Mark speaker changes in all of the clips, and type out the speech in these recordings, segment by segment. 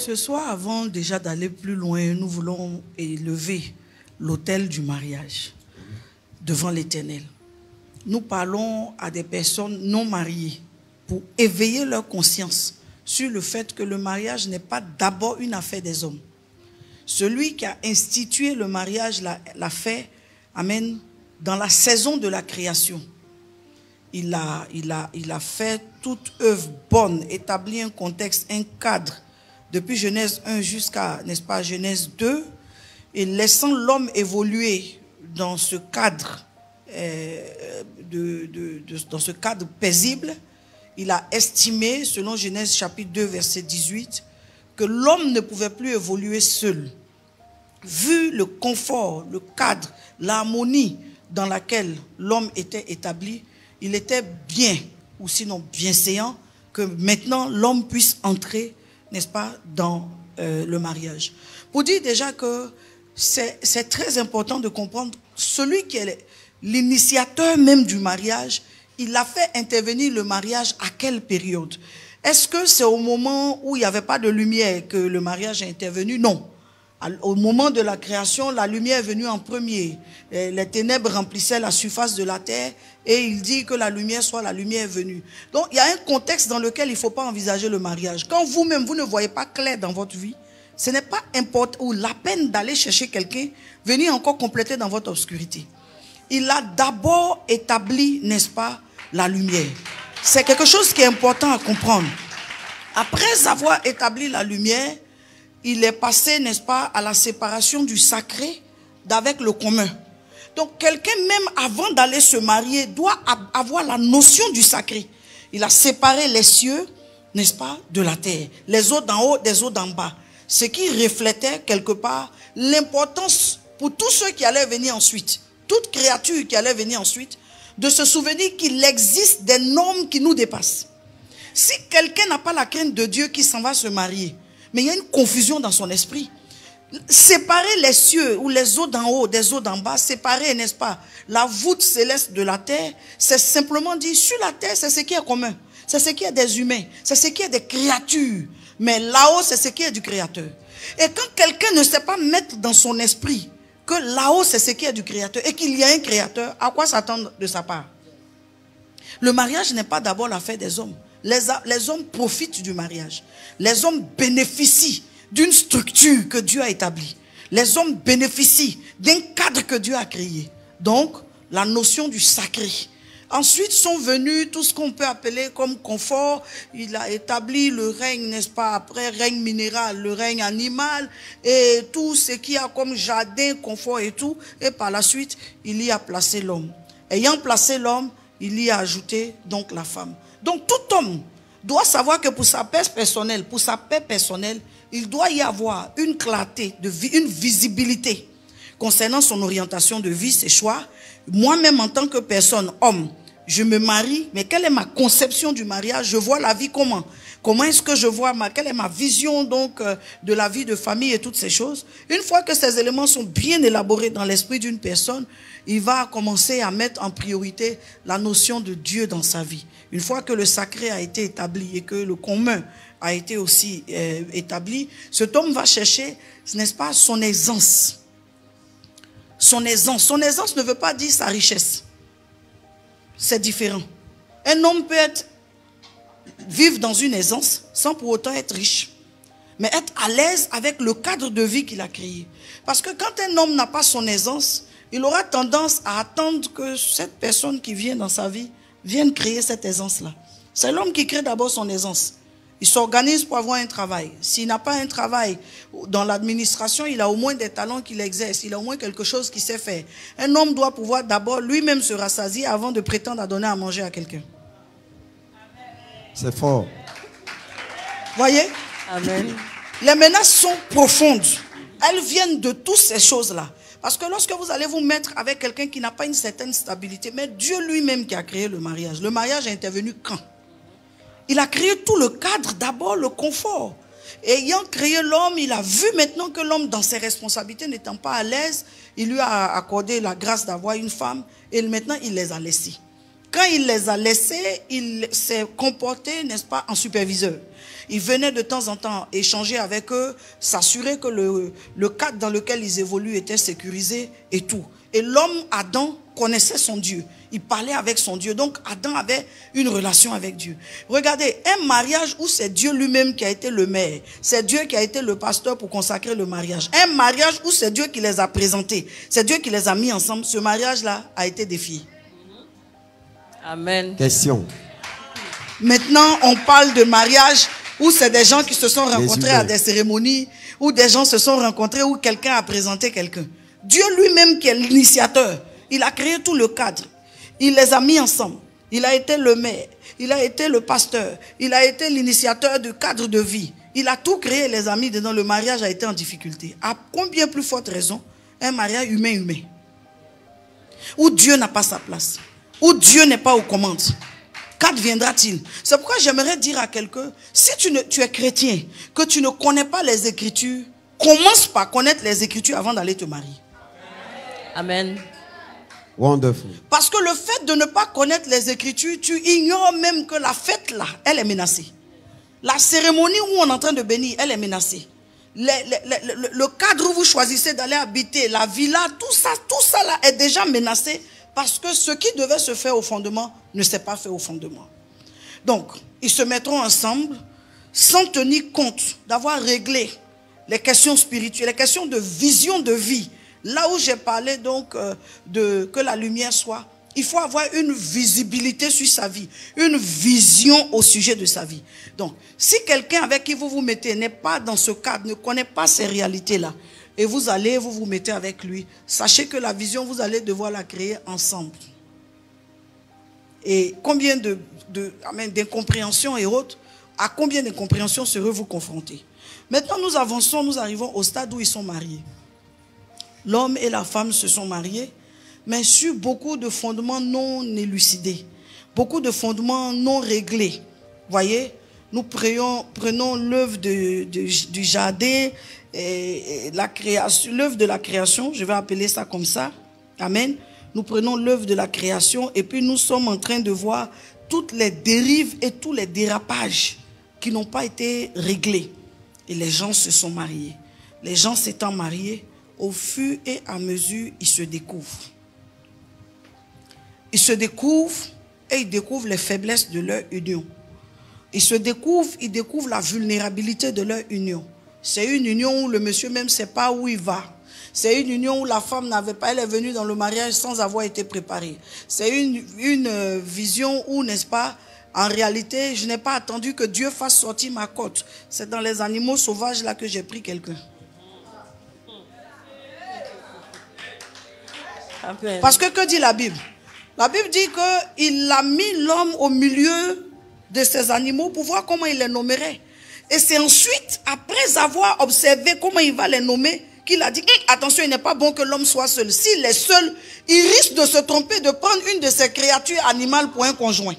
Speaker 1: Ce soir, avant déjà d'aller plus loin, nous voulons élever l'autel du mariage devant l'Éternel. Nous parlons à des personnes non mariées pour éveiller leur conscience sur le fait que le mariage n'est pas d'abord une affaire des hommes. Celui qui a institué le mariage l'a fait, amen, dans la saison de la création. Il a fait toute œuvre bonne, établi un contexte, un cadre, depuis Genèse 1 jusqu'à, n'est-ce pas, Genèse 2, et laissant l'homme évoluer dans ce cadre, dans ce cadre paisible. Il a estimé, selon Genèse chapitre 2, verset 18, que l'homme ne pouvait plus évoluer seul. Vu le confort, le cadre, l'harmonie dans laquelle l'homme était établi, il était bien, ou sinon bienséant, que maintenant l'homme puisse entrer, n'est-ce pas, dans le mariage. Pour dire déjà que c'est très important de comprendre, celui qui est l'initiateur même du mariage, il a fait intervenir le mariage à quelle période? Est-ce que c'est au moment où il n'y avait pas de lumière que le mariage est intervenu? Non. Au moment de la création, la lumière est venue en premier. Les ténèbres remplissaient la surface de la terre et il dit que la lumière soit la lumière venue. Donc il y a un contexte dans lequel il ne faut pas envisager le mariage. Quand vous-même, vous ne voyez pas clair dans votre vie, ce n'est pas important ou la peine d'aller chercher quelqu'un, venir encore compléter dans votre obscurité. Il a d'abord établi, n'est-ce pas, la lumière. C'est quelque chose qui est important à comprendre. Après avoir établi la lumière, il est passé, n'est-ce pas, à la séparation du sacré d'avec le commun. Donc, quelqu'un, même avant d'aller se marier, doit avoir la notion du sacré. Il a séparé les cieux, n'est-ce pas, de la terre. Les eaux d'en haut, des eaux d'en bas. Ce qui reflétait, quelque part, l'importance pour tous ceux qui allaient venir ensuite, toute créature qui allait venir ensuite, de se souvenir qu'il existe des normes qui nous dépassent. Si quelqu'un n'a pas la crainte de Dieu qui s'en va se marier, mais il y a une confusion dans son esprit. Séparer les cieux ou les eaux d'en haut des eaux d'en bas, séparer, n'est-ce pas, la voûte céleste de la terre, c'est simplement dire, sur la terre, c'est ce qui est commun. C'est ce qui est des humains. C'est ce qui est des créatures. Mais là-haut, c'est ce qui est du Créateur. Et quand quelqu'un ne sait pas mettre dans son esprit que là-haut, c'est ce qui est du Créateur et qu'il y a un Créateur, à quoi s'attendre de sa part? Le mariage n'est pas d'abord l'affaire des hommes. Les hommes profitent du mariage. Les hommes bénéficient d'une structure que Dieu a établie. Les hommes bénéficient d'un cadre que Dieu a créé. Donc, la notion du sacré. Ensuite sont venus tout ce qu'on peut appeler comme confort. Il a établi le règne, n'est-ce pas, après règne minéral, le règne animal et tout ce qu'il y a comme jardin, confort et tout. Et par la suite, il y a placé l'homme. Ayant placé l'homme, il y a ajouté donc la femme. Donc tout homme doit savoir que pour sa paix personnelle, il doit y avoir une clarté, une visibilité concernant son orientation de vie, ses choix. Moi-même en tant que personne, homme, je me marie, mais quelle est ma conception du mariage? Je vois la vie comment? Comment est-ce que je vois quelle est ma vision donc de la vie de famille et toutes ces choses? Une fois que ces éléments sont bien élaborés dans l'esprit d'une personne, il va commencer à mettre en priorité la notion de Dieu dans sa vie. Une fois que le sacré a été établi et que le commun a été aussi établi, cet homme va chercher, n'est-ce pas, son aisance. Son aisance. Son aisance ne veut pas dire sa richesse. C'est différent. Un homme peut vivre dans une aisance sans pour autant être riche. Mais être à l'aise avec le cadre de vie qu'il a créé. Parce que quand un homme n'a pas son aisance, il aura tendance à attendre que cette personne qui vient dans sa vie vienne créer cette aisance-là. C'est l'homme qui crée d'abord son aisance. Il s'organise pour avoir un travail. S'il n'a pas un travail dans l'administration, il a au moins des talents qu'il exerce. Il a au moins quelque chose qu'il sait faire. Un homme doit pouvoir d'abord lui-même se rassasier avant de prétendre à donner à manger à quelqu'un.
Speaker 2: C'est fort.
Speaker 1: Voyez?
Speaker 3: Amen.
Speaker 1: Les menaces sont profondes. Elles viennent de toutes ces choses-là. Parce que lorsque vous allez vous mettre avec quelqu'un qui n'a pas une certaine stabilité, mais Dieu lui-même qui a créé le mariage est intervenu quand? Il a créé tout le cadre, d'abord le confort. Et ayant créé l'homme, il a vu maintenant que l'homme, dans ses responsabilités, n'étant pas à l'aise, il lui a accordé la grâce d'avoir une femme et maintenant il les a laissés. Quand il les a laissés, il s'est comporté, n'est-ce pas, en superviseur. Il venait de temps en temps échanger avec eux, s'assurer que le cadre dans lequel ils évoluent était sécurisé et tout. Et l'homme, Adam, connaissait son Dieu. Il parlait avec son Dieu. Donc Adam avait une relation avec Dieu. Regardez, un mariage où c'est Dieu lui-même qui a été le maire. C'est Dieu qui a été le pasteur pour consacrer le mariage. Un mariage où c'est Dieu qui les a présentés. C'est Dieu qui les a mis ensemble. Ce mariage-là a été défié.
Speaker 2: Amen.
Speaker 3: Question.
Speaker 1: Maintenant, on parle de mariage où c'est des gens qui se sont rencontrés à des cérémonies, où des gens se sont rencontrés, où quelqu'un a présenté quelqu'un. Dieu lui-même qui est l'initiateur, il a créé tout le cadre. Il les a mis ensemble. Il a été le maire, il a été le pasteur, il a été l'initiateur du cadre de vie. Il a tout créé, les amis, dedans. Le mariage a été en difficulté. À combien plus forte raison, un mariage humain, où Dieu n'a pas sa place, où Dieu n'est pas aux commandes. Qu'adviendra-t-il? C'est pourquoi j'aimerais dire à quelqu'un, si tu es chrétien, que tu ne connais pas les Écritures, commence par connaître les Écritures avant d'aller te marier.
Speaker 2: Amen.
Speaker 3: Wonderful.
Speaker 1: Parce que le fait de ne pas connaître les Écritures, tu ignores même que la fête là, elle est menacée. La cérémonie où on est en train de bénir, elle est menacée. Le cadre où vous choisissez d'aller habiter, la villa, tout ça là est déjà menacé. Parce que ce qui devait se faire au fondement ne s'est pas fait au fondement. Donc, ils se mettront ensemble sans tenir compte d'avoir réglé les questions spirituelles, les questions de vision de vie. Là où j'ai parlé donc de que la lumière soit, il faut avoir une visibilité sur sa vie, une vision au sujet de sa vie. Donc, si quelqu'un avec qui vous vous mettez n'est pas dans ce cadre, ne connaît pas ces réalités-là, et vous allez, vous vous mettez avec lui, sachez que la vision, vous allez devoir la créer ensemble. Et combien d'incompréhensions et autres, à combien d'incompréhensions serez-vous confrontés? Maintenant, nous avançons, nous arrivons au stade où ils sont mariés. L'homme et la femme se sont mariés, mais sur beaucoup de fondements non élucidés, beaucoup de fondements non réglés. Voyez, nous prenons l'œuvre du jardin, l'œuvre de la création, je vais appeler ça comme ça. Amen. Nous prenons l'œuvre de la création et puis nous sommes en train de voir toutes les dérives et tous les dérapages qui n'ont pas été réglés. Et les gens se sont mariés. Les gens s'étant mariés, au fur et à mesure, ils se découvrent. Ils se découvrent et ils découvrent les faiblesses de leur union. Ils se découvrent, ils découvrent la vulnérabilité de leur union. C'est une union où le monsieur même ne sait pas où il va. C'est une union où la femme n'avait pas, elle est venue dans le mariage sans avoir été préparée. C'est une vision où, n'est-ce pas, en réalité, je n'ai pas attendu que Dieu fasse sortir ma côte. C'est dans les animaux sauvages là que j'ai pris quelqu'un. Parce que dit la Bible? La Bible dit qu'il a mis l'homme au milieu de ces animaux pour voir comment il les nommerait. Et c'est ensuite, après avoir observé comment il va les nommer, qu'il a dit, attention, il n'est pas bon que l'homme soit seul. S'il est seul, il risque de se tromper, de prendre une de ces créatures animales pour un conjoint.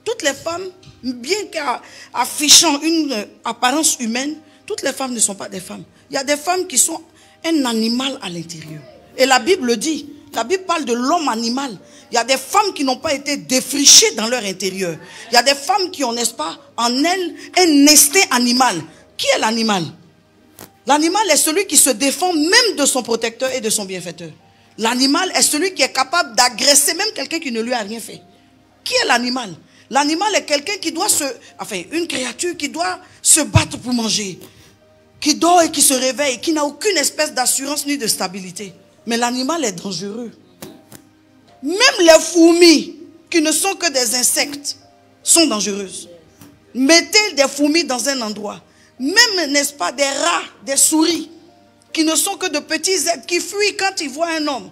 Speaker 1: Toutes les femmes, bien qu'affichant une apparence humaine, toutes les femmes ne sont pas des femmes. Il y a des femmes qui sont un animal à l'intérieur. Et la Bible le dit. La Bible parle de l'homme animal. Il y a des femmes qui n'ont pas été défrichées dans leur intérieur. Il y a des femmes qui ont, n'est-ce pas, en elles, un instinct animal. Qui est l'animal? L'animal est celui qui se défend même de son protecteur et de son bienfaiteur. L'animal est celui qui est capable d'agresser même quelqu'un qui ne lui a rien fait. Qui est l'animal? L'animal est quelqu'un qui doit une créature qui doit se battre pour manger, qui dort et qui se réveille, qui n'a aucune espèce d'assurance ni de stabilité. Mais l'animal est dangereux. Même les fourmis, qui ne sont que des insectes, sont dangereuses. Mettez des fourmis dans un endroit. Même, n'est-ce pas, des rats, des souris, qui ne sont que de petits êtres, qui fuient quand ils voient un homme,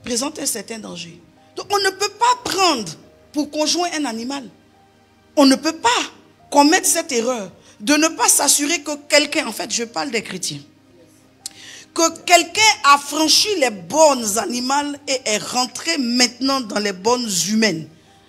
Speaker 1: présentent un certain danger. Donc on ne peut pas prendre pour conjoint un animal. On ne peut pas commettre cette erreur de ne pas s'assurer que quelqu'un, en fait je parle des chrétiens, que quelqu'un a franchi les bornes animales et est rentré maintenant dans les bornes humaines.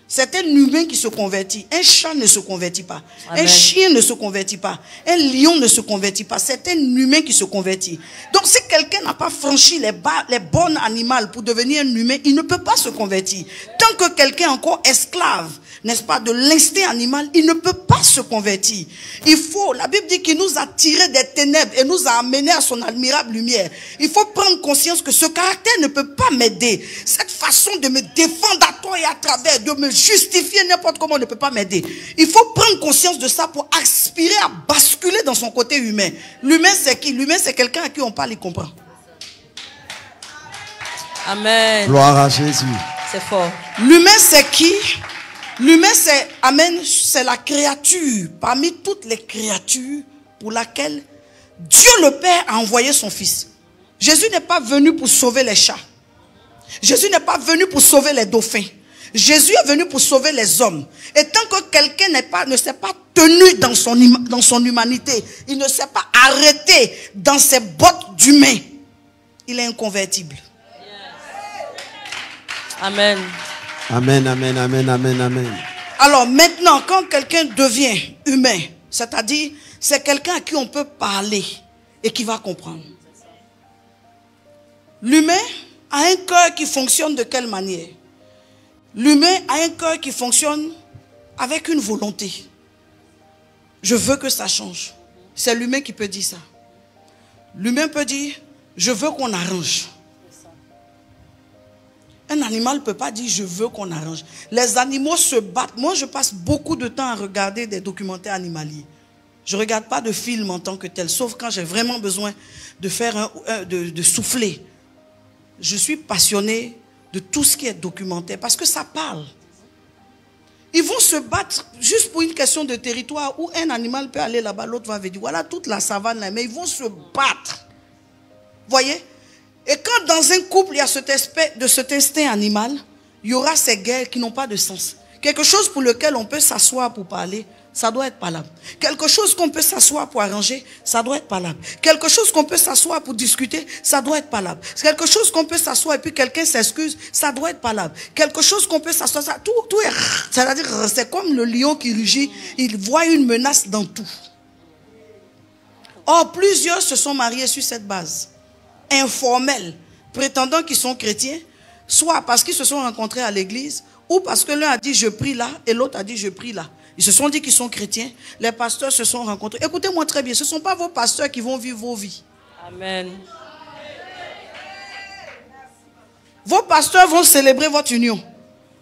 Speaker 1: C'est un humain qui se convertit. Un chat ne se convertit pas.
Speaker 2: Amen.
Speaker 1: Un chien ne se convertit pas. Un lion ne se convertit pas. C'est un humain qui se convertit. Donc si quelqu'un n'a pas franchi les bornes animales pour devenir un humain, il ne peut pas se convertir. Tant que quelqu'un est encore esclave, n'est-ce pas, de l'instinct animal, il ne peut pas se convertir. Il faut, la Bible dit qu'il nous a tirés des ténèbres et nous a amenés à son admirable lumière. Il faut prendre conscience que ce caractère ne peut pas m'aider. Cette façon de me défendre à toi et à travers, de me justifier n'importe comment ne peut pas m'aider. Il faut prendre conscience de ça pour aspirer à basculer dans son côté humain. L'humain c'est qui? L'humain c'est quelqu'un à qui on parle, il comprend.
Speaker 2: Amen.
Speaker 3: Gloire à Jésus.
Speaker 2: C'est fort.
Speaker 1: L'humain c'est qui? L'humain c'est, amen, c'est la créature parmi toutes les créatures pour laquelle Dieu le Père a envoyé son Fils. Jésus n'est pas venu pour sauver les chats. Jésus n'est pas venu pour sauver les dauphins. Jésus est venu pour sauver les hommes. Et tant que quelqu'un ne s'est pas tenu dans son humanité, il ne s'est pas arrêté dans ses bottes d'humain, il est inconvertible.
Speaker 2: Amen.
Speaker 3: Amen, amen, amen, amen, amen.
Speaker 1: Alors maintenant, quand quelqu'un devient humain, c'est-à-dire c'est quelqu'un à qui on peut parler et qui va comprendre. L'humain a un cœur qui fonctionne de quelle manière? L'humain a un cœur qui fonctionne avec une volonté. Je veux que ça change. C'est l'humain qui peut dire ça. L'humain peut dire, je veux qu'on arrange. Un animal ne peut pas dire, je veux qu'on arrange. Les animaux se battent. Moi, je passe beaucoup de temps à regarder des documentaires animaliers. Je ne regarde pas de film en tant que tel, sauf quand j'ai vraiment besoin de faire de souffler. Je suis passionné de tout ce qui est documentaire parce que ça parle. Ils vont se battre juste pour une question de territoire où un animal peut aller là-bas, l'autre va venir. Voilà toute la savane là, mais ils vont se battre. Voyez? Et quand dans un couple il y a cet instinct animal, il y aura ces guerres qui n'ont pas de sens. Quelque chose pour lequel on peut s'asseoir pour parler, ça doit être palable. Quelque chose qu'on peut s'asseoir pour arranger, ça doit être palable. Quelque chose qu'on peut s'asseoir pour discuter, ça doit être palable. Quelque chose qu'on peut s'asseoir et puis quelqu'un s'excuse, ça doit être palable. Quelque chose qu'on peut s'asseoir, tout est... C'est-à-dire, c'est comme le lion qui rugit, il voit une menace dans tout. Or, plusieurs se sont mariés sur cette base informelle, prétendant qu'ils sont chrétiens, soit parce qu'ils se sont rencontrés à l'église, ou parce que l'un a dit je prie là, et l'autre a dit je prie là. Ils se sont dit qu'ils sont chrétiens, les pasteurs se sont rencontrés. Écoutez-moi très bien, ce ne sont pas vos pasteurs qui vont vivre vos vies.
Speaker 2: Amen.
Speaker 1: Vos pasteurs vont célébrer votre union,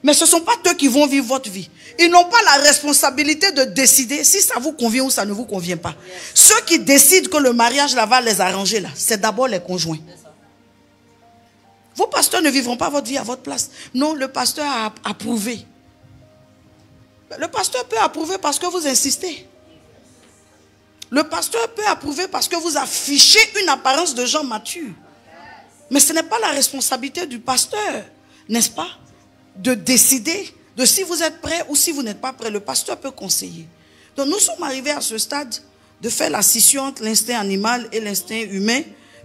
Speaker 1: mais ce ne sont pas eux qui vont vivre votre vie. Ils n'ont pas la responsabilité de décider si ça vous convient ou ça ne vous convient pas. Ceux qui décident que le mariage là va les arranger là, c'est d'abord les conjoints. Vos pasteurs ne vivront pas votre vie à votre place. Non, le pasteur a approuvé. Le pasteur peut approuver parce que vous insistez. Le pasteur peut approuver parce que vous affichez une apparence de gens matures. Mais ce n'est pas la responsabilité du pasteur, n'est-ce pas, de décider de si vous êtes prêt ou si vous n'êtes pas prêt. Le pasteur peut conseiller. Donc nous sommes arrivés à ce stade de faire la scission entre l'instinct animal et l'instinct humain.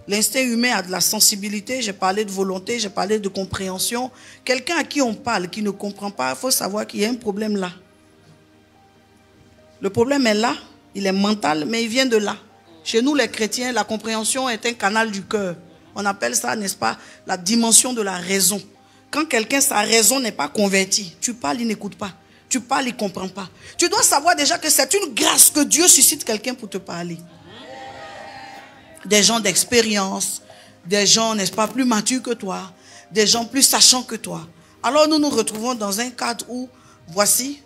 Speaker 1: L'instinct humain a de la sensibilité, j'ai parlé de volonté, j'ai parlé de compréhension. Quelqu'un à qui on parle, qui ne comprend pas, il faut savoir qu'il y a un problème là. Le problème est là, il est mental, mais il vient de là. Chez nous les chrétiens, la compréhension est un canal du cœur. On appelle ça, n'est-ce pas, la dimension de la raison. Quand quelqu'un, sa raison n'est pas convertie, tu parles, il n'écoute pas. Tu parles, il ne comprend pas. Tu dois savoir déjà que c'est une grâce que Dieu suscite quelqu'un pour te parler. Des gens d'expérience, des gens, n'est-ce pas, plus matures que toi, des gens plus sachants que toi. Alors nous nous retrouvons dans un cadre où, voici,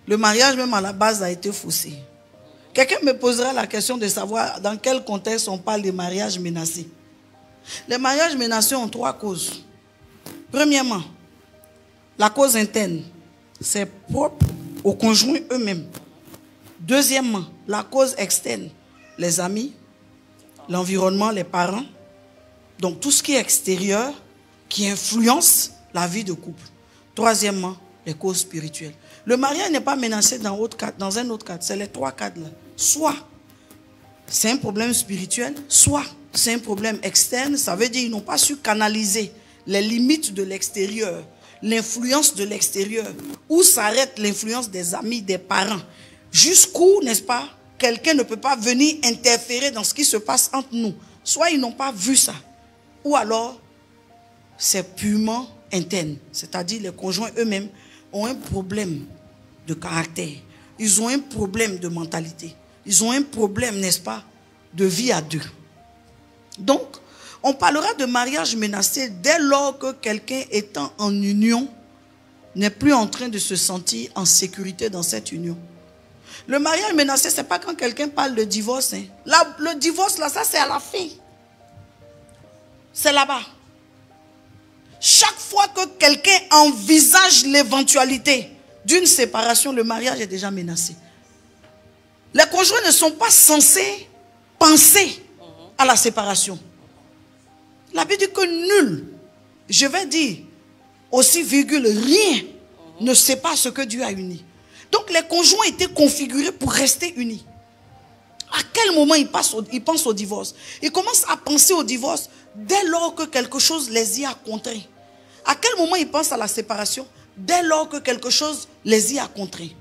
Speaker 1: le mariage même à la base a été faussé. Quelqu'un me posera la question de savoir dans quel contexte on parle des mariages menacés. Les mariages menacés ont trois causes. Premièrement, la cause interne, c'est propre aux conjoints eux-mêmes. Deuxièmement, la cause externe, les amis, l'environnement, les parents. Donc tout ce qui est extérieur, qui influence la vie de couple. Troisièmement, les causes spirituelles. Le mariage n'est pas menacé dans un autre cadre. C'est les trois cadres-là. Soit c'est un problème spirituel, soit c'est un problème externe. Ça veut dire qu'ils n'ont pas su canaliser les limites de l'extérieur, l'influence de l'extérieur? Où s'arrête l'influence des amis, des parents? Jusqu'où, n'est-ce pas, quelqu'un ne peut pas venir interférer dans ce qui se passe entre nous? Soit ils n'ont pas vu ça, ou alors c'est purement interne. C'est-à-dire les conjoints eux-mêmes ont un problème de caractère. Ils ont un problème de mentalité. Ils ont un problème, n'est-ce pas, de vie à deux. Donc, on parlera de mariage menacé dès lors que quelqu'un étant en union n'est plus en train de se sentir en sécurité dans cette union. Le mariage menacé, ce n'est pas quand quelqu'un parle de divorce. Hein. Là, le divorce, là, ça c'est à la fin. C'est là-bas. Chaque fois que quelqu'un envisage l'éventualité d'une séparation, le mariage est déjà menacé. Les conjoints ne sont pas censés penser à la séparation. La Bible dit que nul, je vais dire aussi virgule, rien ne sépare ce que Dieu a uni. Donc les conjoints étaient configurés pour rester unis. À quel moment ils pensent au divorce? Ils commencent à penser au divorce dès lors que quelque chose les y a contraints. À quel moment ils pensent à la séparation? Dès lors que quelque chose les y a contraints.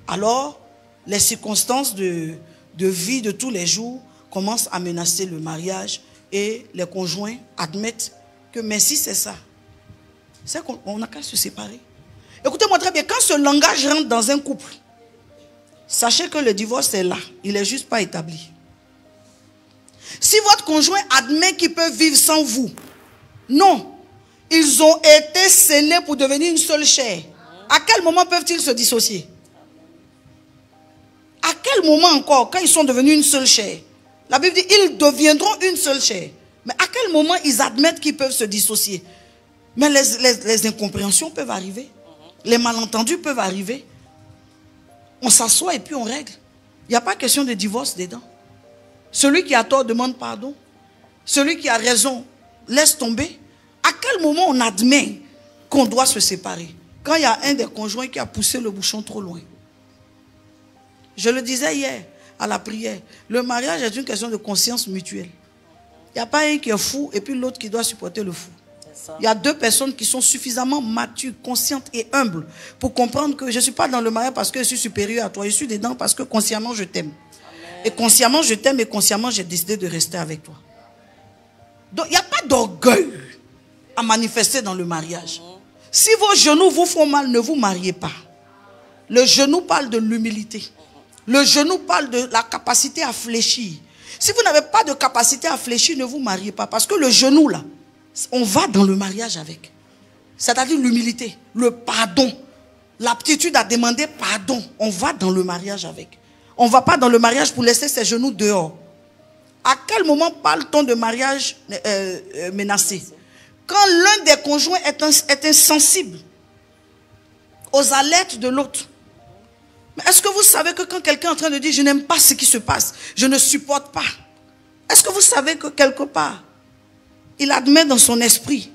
Speaker 1: Alors, les circonstances de vie de tous les jours commencent à menacer le mariage et les conjoints admettent que mais si c'est ça, c'est qu'on n'a qu'à se séparer. Écoutez-moi très bien, quand ce langage rentre dans un couple, sachez que le divorce est là, il n'est juste pas établi. Si votre conjoint admet qu'il peut vivre sans vous, non. Ils ont été scellés pour devenir une seule chair. À quel moment peuvent-ils se dissocier? À quel moment encore, quand ils sont devenus une seule chair? La Bible dit, ils deviendront une seule chair. Mais à quel moment ils admettent qu'ils peuvent se dissocier? Mais les incompréhensions peuvent arriver. Les malentendus peuvent arriver. On s'assoit et puis on règle. Il n'y a pas question de divorce dedans. Celui qui a tort demande pardon. Celui qui a raison laisse tomber. À quel moment on admet qu'on doit se séparer? Quand il y a un des conjoints qui a poussé le bouchon trop loin. Je le disais hier à la prière. Le mariage est une question de conscience mutuelle. Il n'y a pas un qui est fou et puis l'autre qui doit supporter le fou. Il y a deux personnes qui sont suffisamment matures, conscientes et humbles pour comprendre que je ne suis pas dans le mariage parce que je suis supérieur à toi. Je suis dedans parce que consciemment je t'aime. Et consciemment je t'aime et consciemment j'ai décidé de rester avec toi. Donc il n'y a pas d'orgueil à manifester dans le mariage. Si vos genoux vous font mal, ne vous mariez pas. Le genou parle de l'humilité. Le genou parle de la capacité à fléchir. Si vous n'avez pas de capacité à fléchir, ne vous mariez pas. Parce que le genou là, on va dans le mariage avec. C'est-à-dire l'humilité, le pardon, l'aptitude à demander pardon. On va dans le mariage avec. On ne va pas dans le mariage pour laisser ses genoux dehors. À quel moment parle-t-on de mariage menacé? Quand l'un des conjoints est insensible aux alertes de l'autre. Mais est-ce que vous savez que quand quelqu'un est en train de dire je n'aime pas ce qui se passe, je ne supporte pas, est-ce que vous savez que quelque part, il admet dans son esprit,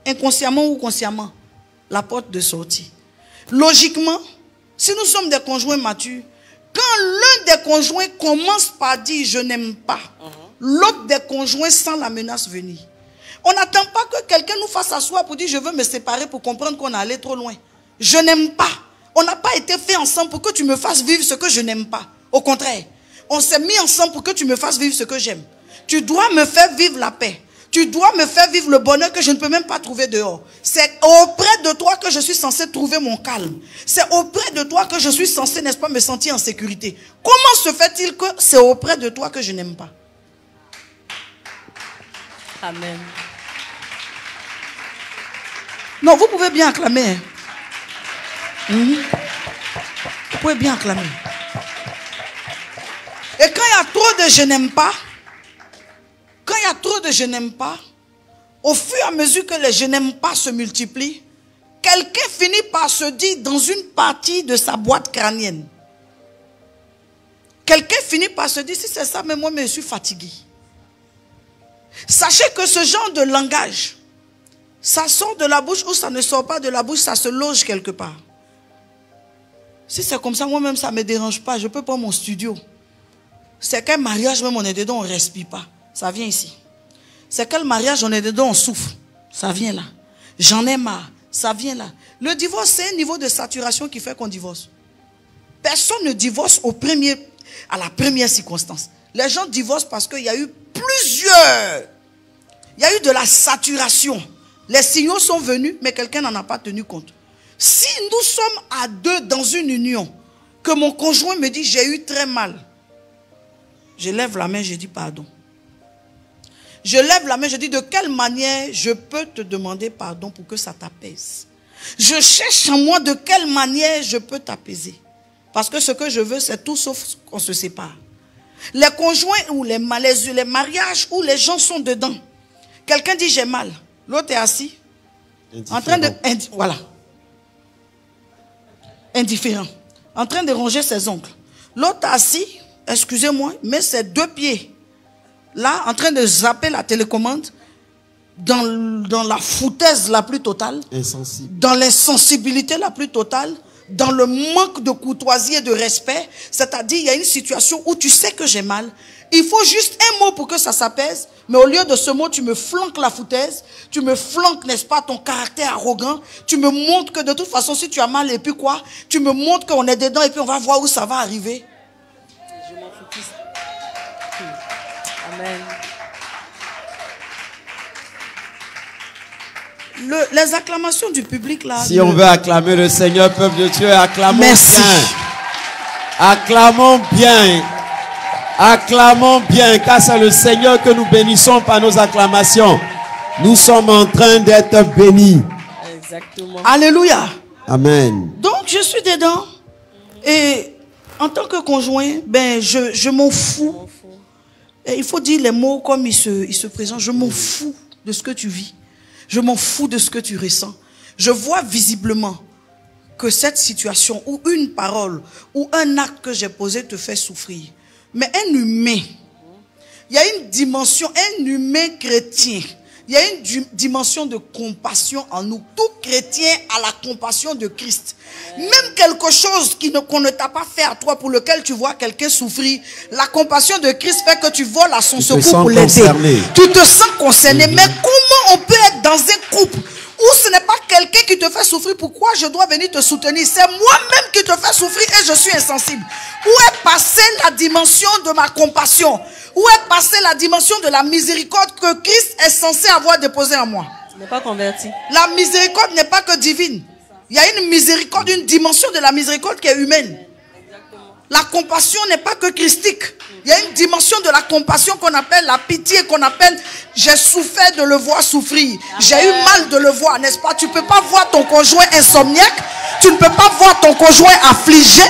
Speaker 1: inconsciemment ou consciemment, la porte de sortie? Logiquement, si nous sommes des conjoints matures, quand l'un des conjoints commence par dire je n'aime pas, l'autre des conjoints sent la menace venir. On n'attend pas que quelqu'un nous fasse asseoir pour dire je veux me séparer pour comprendre qu'on est allé trop loin. Je n'aime pas. On n'a pas été fait ensemble pour que tu me fasses vivre ce que je n'aime pas. Au contraire, on s'est mis ensemble pour que tu me fasses vivre ce que j'aime. Tu dois me faire vivre la paix. Tu dois me faire vivre le bonheur que je ne peux même pas trouver dehors. C'est auprès de toi que je suis censé trouver mon calme. C'est auprès de toi que je suis censé, n'est-ce pas, me sentir en sécurité. Comment se fait-il que c'est auprès de toi que je n'aime pas?
Speaker 2: Amen.
Speaker 1: Non, vous pouvez bien acclamer. Vous pouvez bien acclamer. Et quand il y a trop de je n'aime pas, quand il y a trop de je n'aime pas, au fur et à mesure que les je n'aime pas se multiplient, quelqu'un finit par se dire dans une partie de sa boîte crânienne. Quelqu'un finit par se dire si c'est ça, mais moi je suis fatigué. Sachez que ce genre de langage, ça sort de la bouche ou ça ne sort pas de la bouche, ça se loge quelque part. Si c'est comme ça, moi-même, ça ne me dérange pas. Je peux prendre mon studio. C'est quel mariage, même on est dedans, on ne respire pas. Ça vient ici. C'est quel mariage, on est dedans, on souffre. Ça vient là. J'en ai marre. Ça vient là. Le divorce, c'est un niveau de saturation qui fait qu'on divorce. Personne ne divorce à la première circonstance. Les gens divorcent parce qu'il y a eu plusieurs. Il y a eu de la saturation. Les signaux sont venus, mais quelqu'un n'en a pas tenu compte. Si nous sommes à deux dans une union, que mon conjoint me dit j'ai eu très mal, je lève la main, je dis pardon. Je lève la main, je dis de quelle manière je peux te demander pardon pour que ça t'apaise. Je cherche en moi de quelle manière je peux t'apaiser. Parce que ce que je veux, c'est tout sauf qu'on se sépare. Les conjoints ou les mariages où les gens sont dedans. Quelqu'un dit j'ai mal. L'autre est assis. En train de... Voilà. Indifférent. En train de ronger ses ongles. L'autre assis, excusez-moi, met ses deux pieds. Là, en train de zapper la télécommande. Dans la foutaise la plus totale.
Speaker 3: Insensible.
Speaker 1: Dans l'insensibilité la plus totale. Dans le manque de courtoisie et de respect. C'est-à-dire, il y a une situation où tu sais que j'ai mal. Il faut juste un mot pour que ça s'apaise. Mais au lieu de ce mot, tu me flanques la foutaise. Tu me flanques, n'est-ce pas, ton caractère arrogant. Tu me montres que de toute façon, si tu as mal, et puis quoi? Tu me montres qu'on est dedans et puis on va voir où ça va arriver.
Speaker 2: Je m'en fous. Amen.
Speaker 1: Les acclamations du public là.
Speaker 3: Si on veut acclamer le Seigneur, peuple de Dieu, acclamons
Speaker 1: Merci.
Speaker 3: bien. Acclamons bien. Acclamons bien, car c'est le Seigneur que nous bénissons par nos acclamations. Nous sommes en train d'être bénis.
Speaker 2: Exactement.
Speaker 1: Alléluia.
Speaker 3: Amen.
Speaker 1: Donc je suis dedans. Et en tant que conjoint, ben je m'en fous. Et il faut dire les mots comme ils se présentent. Je m'en fous de ce que tu vis. Je m'en fous de ce que tu ressens. Je vois visiblement que cette situation ou une parole ou un acte que j'ai posé te fait souffrir. Mais un humain, il y a une dimension, un humain chrétien, il y a une dimension de compassion en nous. Tout chrétien a la compassion de Christ. Même quelque chose qu'on ne t'a pas fait à toi, pour lequel tu vois quelqu'un souffrir, la compassion de Christ fait que tu voles à son secours pour l'aider. Tu te sens concerné. Mais comment on peut être dans un couple où ce n'est pas quelqu'un qui te fait souffrir? Pourquoi je dois venir te soutenir? C'est moi-même qui te fais souffrir et je suis insensible. Où est passée la dimension de ma compassion? Où est passée la dimension de la miséricorde que Christ est censé avoir déposée en moi?
Speaker 2: Tu n'es pas converti.
Speaker 1: La miséricorde n'est pas que divine. Il y a une miséricorde, une dimension de la miséricorde qui est humaine. La compassion n'est pas que christique. Il y a une dimension de la compassion qu'on appelle la pitié, qu'on appelle j'ai souffert de le voir souffrir. J'ai eu mal de le voir, n'est-ce pas? Tu ne peux pas voir ton conjoint insomniaque. Tu ne peux pas voir ton conjoint affligé.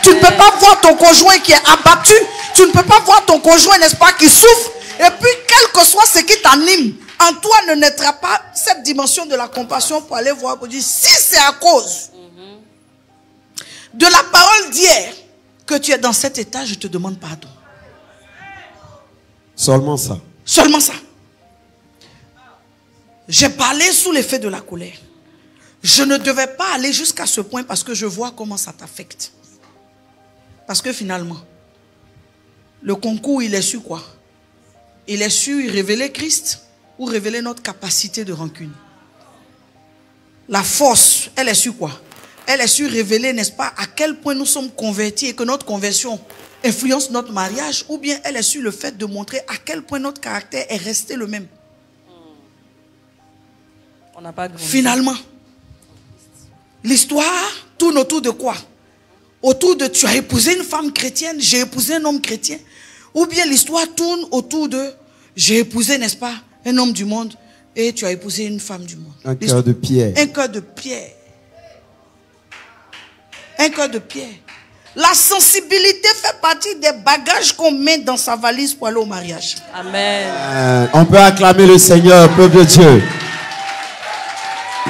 Speaker 1: Tu ne peux pas voir ton conjoint qui est abattu. Tu ne peux pas voir ton conjoint, n'est-ce pas, qui souffre. Et puis, quel que soit ce qui t'anime, en toi ne naîtra pas cette dimension de la compassion pour aller voir, pour dire, si c'est à cause de la parole d'hier que tu es dans cet état, je te demande pardon.
Speaker 3: Seulement ça.
Speaker 1: Seulement ça. J'ai parlé sous l'effet de la colère. Je ne devais pas aller jusqu'à ce point parce que je vois comment ça t'affecte. Parce que finalement, le concours, il est su quoi? Il est su révéler Christ ou révéler notre capacité de rancune. La force, elle est su quoi? Elle est su révéler, n'est-ce pas, à quel point nous sommes convertis et que notre conversion influence notre mariage, ou bien elle est sur le fait de montrer à quel point notre caractère est resté le même.
Speaker 2: On n'a pas grandi.
Speaker 1: Finalement, l'histoire tourne autour de quoi? Autour de tu as épousé une femme chrétienne, j'ai épousé un homme chrétien. Ou bien l'histoire tourne autour de j'ai épousé, n'est-ce pas, un homme du monde et tu as épousé une femme du monde.
Speaker 3: Un cœur de pierre.
Speaker 1: Un cœur de pierre. Un cœur de pierre. La sensibilité fait partie des bagages qu'on met dans sa valise pour aller au mariage.
Speaker 2: Amen.
Speaker 3: On peut acclamer le Seigneur, peuple de Dieu.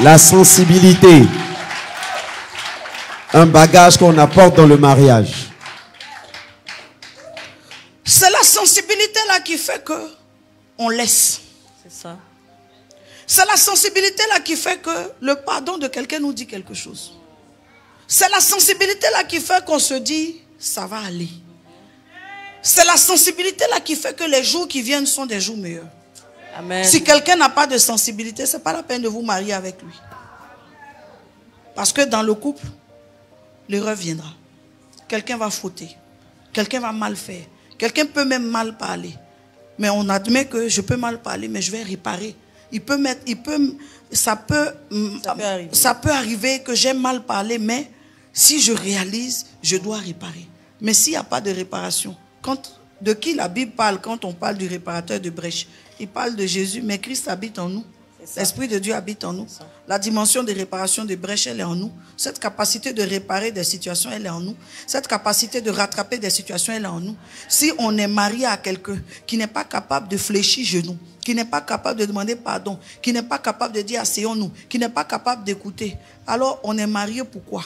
Speaker 3: La sensibilité. Un bagage qu'on apporte dans le mariage.
Speaker 1: C'est la sensibilité là qui fait que on laisse.
Speaker 2: C'est ça.
Speaker 1: C'est la sensibilité là qui fait que le pardon de quelqu'un nous dit quelque chose. C'est la sensibilité là qui fait qu'on se dit ça va aller. C'est la sensibilité là qui fait que les jours qui viennent sont des jours meilleurs.
Speaker 2: Amen.
Speaker 1: Si quelqu'un n'a pas de sensibilité, c'est pas la peine de vous marier avec lui. Parce que dans le couple, l'erreur viendra. Quelqu'un va fauter. Quelqu'un va mal faire. Quelqu'un peut même mal parler. Mais on admet que je peux mal parler, mais je vais réparer. Ça peut arriver que j'ai mal parlé, mais si je réalise, je dois réparer. Mais s'il n'y a pas de réparation, de qui la Bible parle quand on parle du réparateur de brèche? Il parle de Jésus, mais Christ habite en nous. L'Esprit de Dieu habite en nous. La dimension de réparation de brèche, elle est en nous. Cette capacité de réparer des situations, elle est en nous. Cette capacité de rattraper des situations, elle est en nous. Si on est marié à quelqu'un qui n'est pas capable de fléchir genou, qui n'est pas capable de demander pardon, qui n'est pas capable de dire asseyons-nous, qui n'est pas capable d'écouter, alors on est marié pourquoi?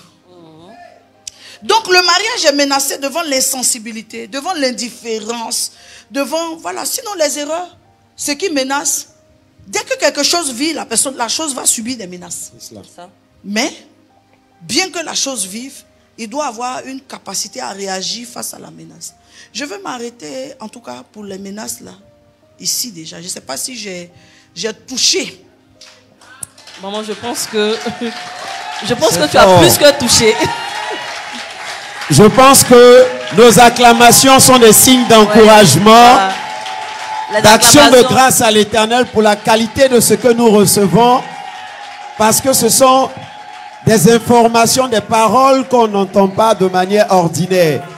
Speaker 1: Donc le mariage est menacé devant l'insensibilité, devant l'indifférence, devant, voilà, sinon les erreurs, ce qui menace. Dès que quelque chose vit, la chose va subir des menaces. Mais, bien que la chose vive, il doit avoir une capacité à réagir face à la menace. Je veux m'arrêter, en tout cas, pour les menaces là, ici déjà. Je ne sais pas si j'ai touché.
Speaker 2: Maman, je pense que tu as plus que touché.
Speaker 3: Je pense que nos acclamations sont des signes d'encouragement. Ouais, d'action de grâce à l'Éternel pour la qualité de ce que nous recevons, parce que ce sont des informations, des paroles qu'on n'entend pas de manière ordinaire.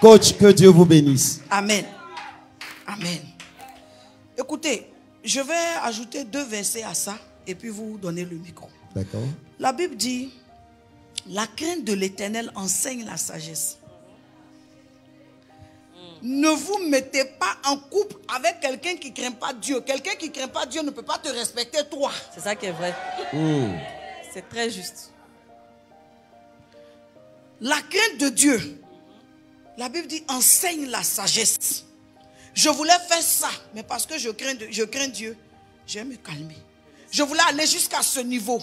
Speaker 3: Coach, que Dieu vous bénisse.
Speaker 1: Amen. Amen. Écoutez, je vais ajouter 2 versets à ça et puis vous donner le micro.
Speaker 3: D'accord.
Speaker 1: La Bible dit, la crainte de l'Éternel enseigne la sagesse. Ne vous mettez pas en couple avec quelqu'un qui ne craint pas Dieu. Quelqu'un qui ne craint pas Dieu ne peut pas te respecter toi.
Speaker 2: C'est ça qui est vrai. C'est très juste.
Speaker 1: La crainte de Dieu, la Bible dit, enseigne la sagesse. Je voulais faire ça, mais parce que je crains Dieu, je vais me calmer. Je voulais aller jusqu'à ce niveau.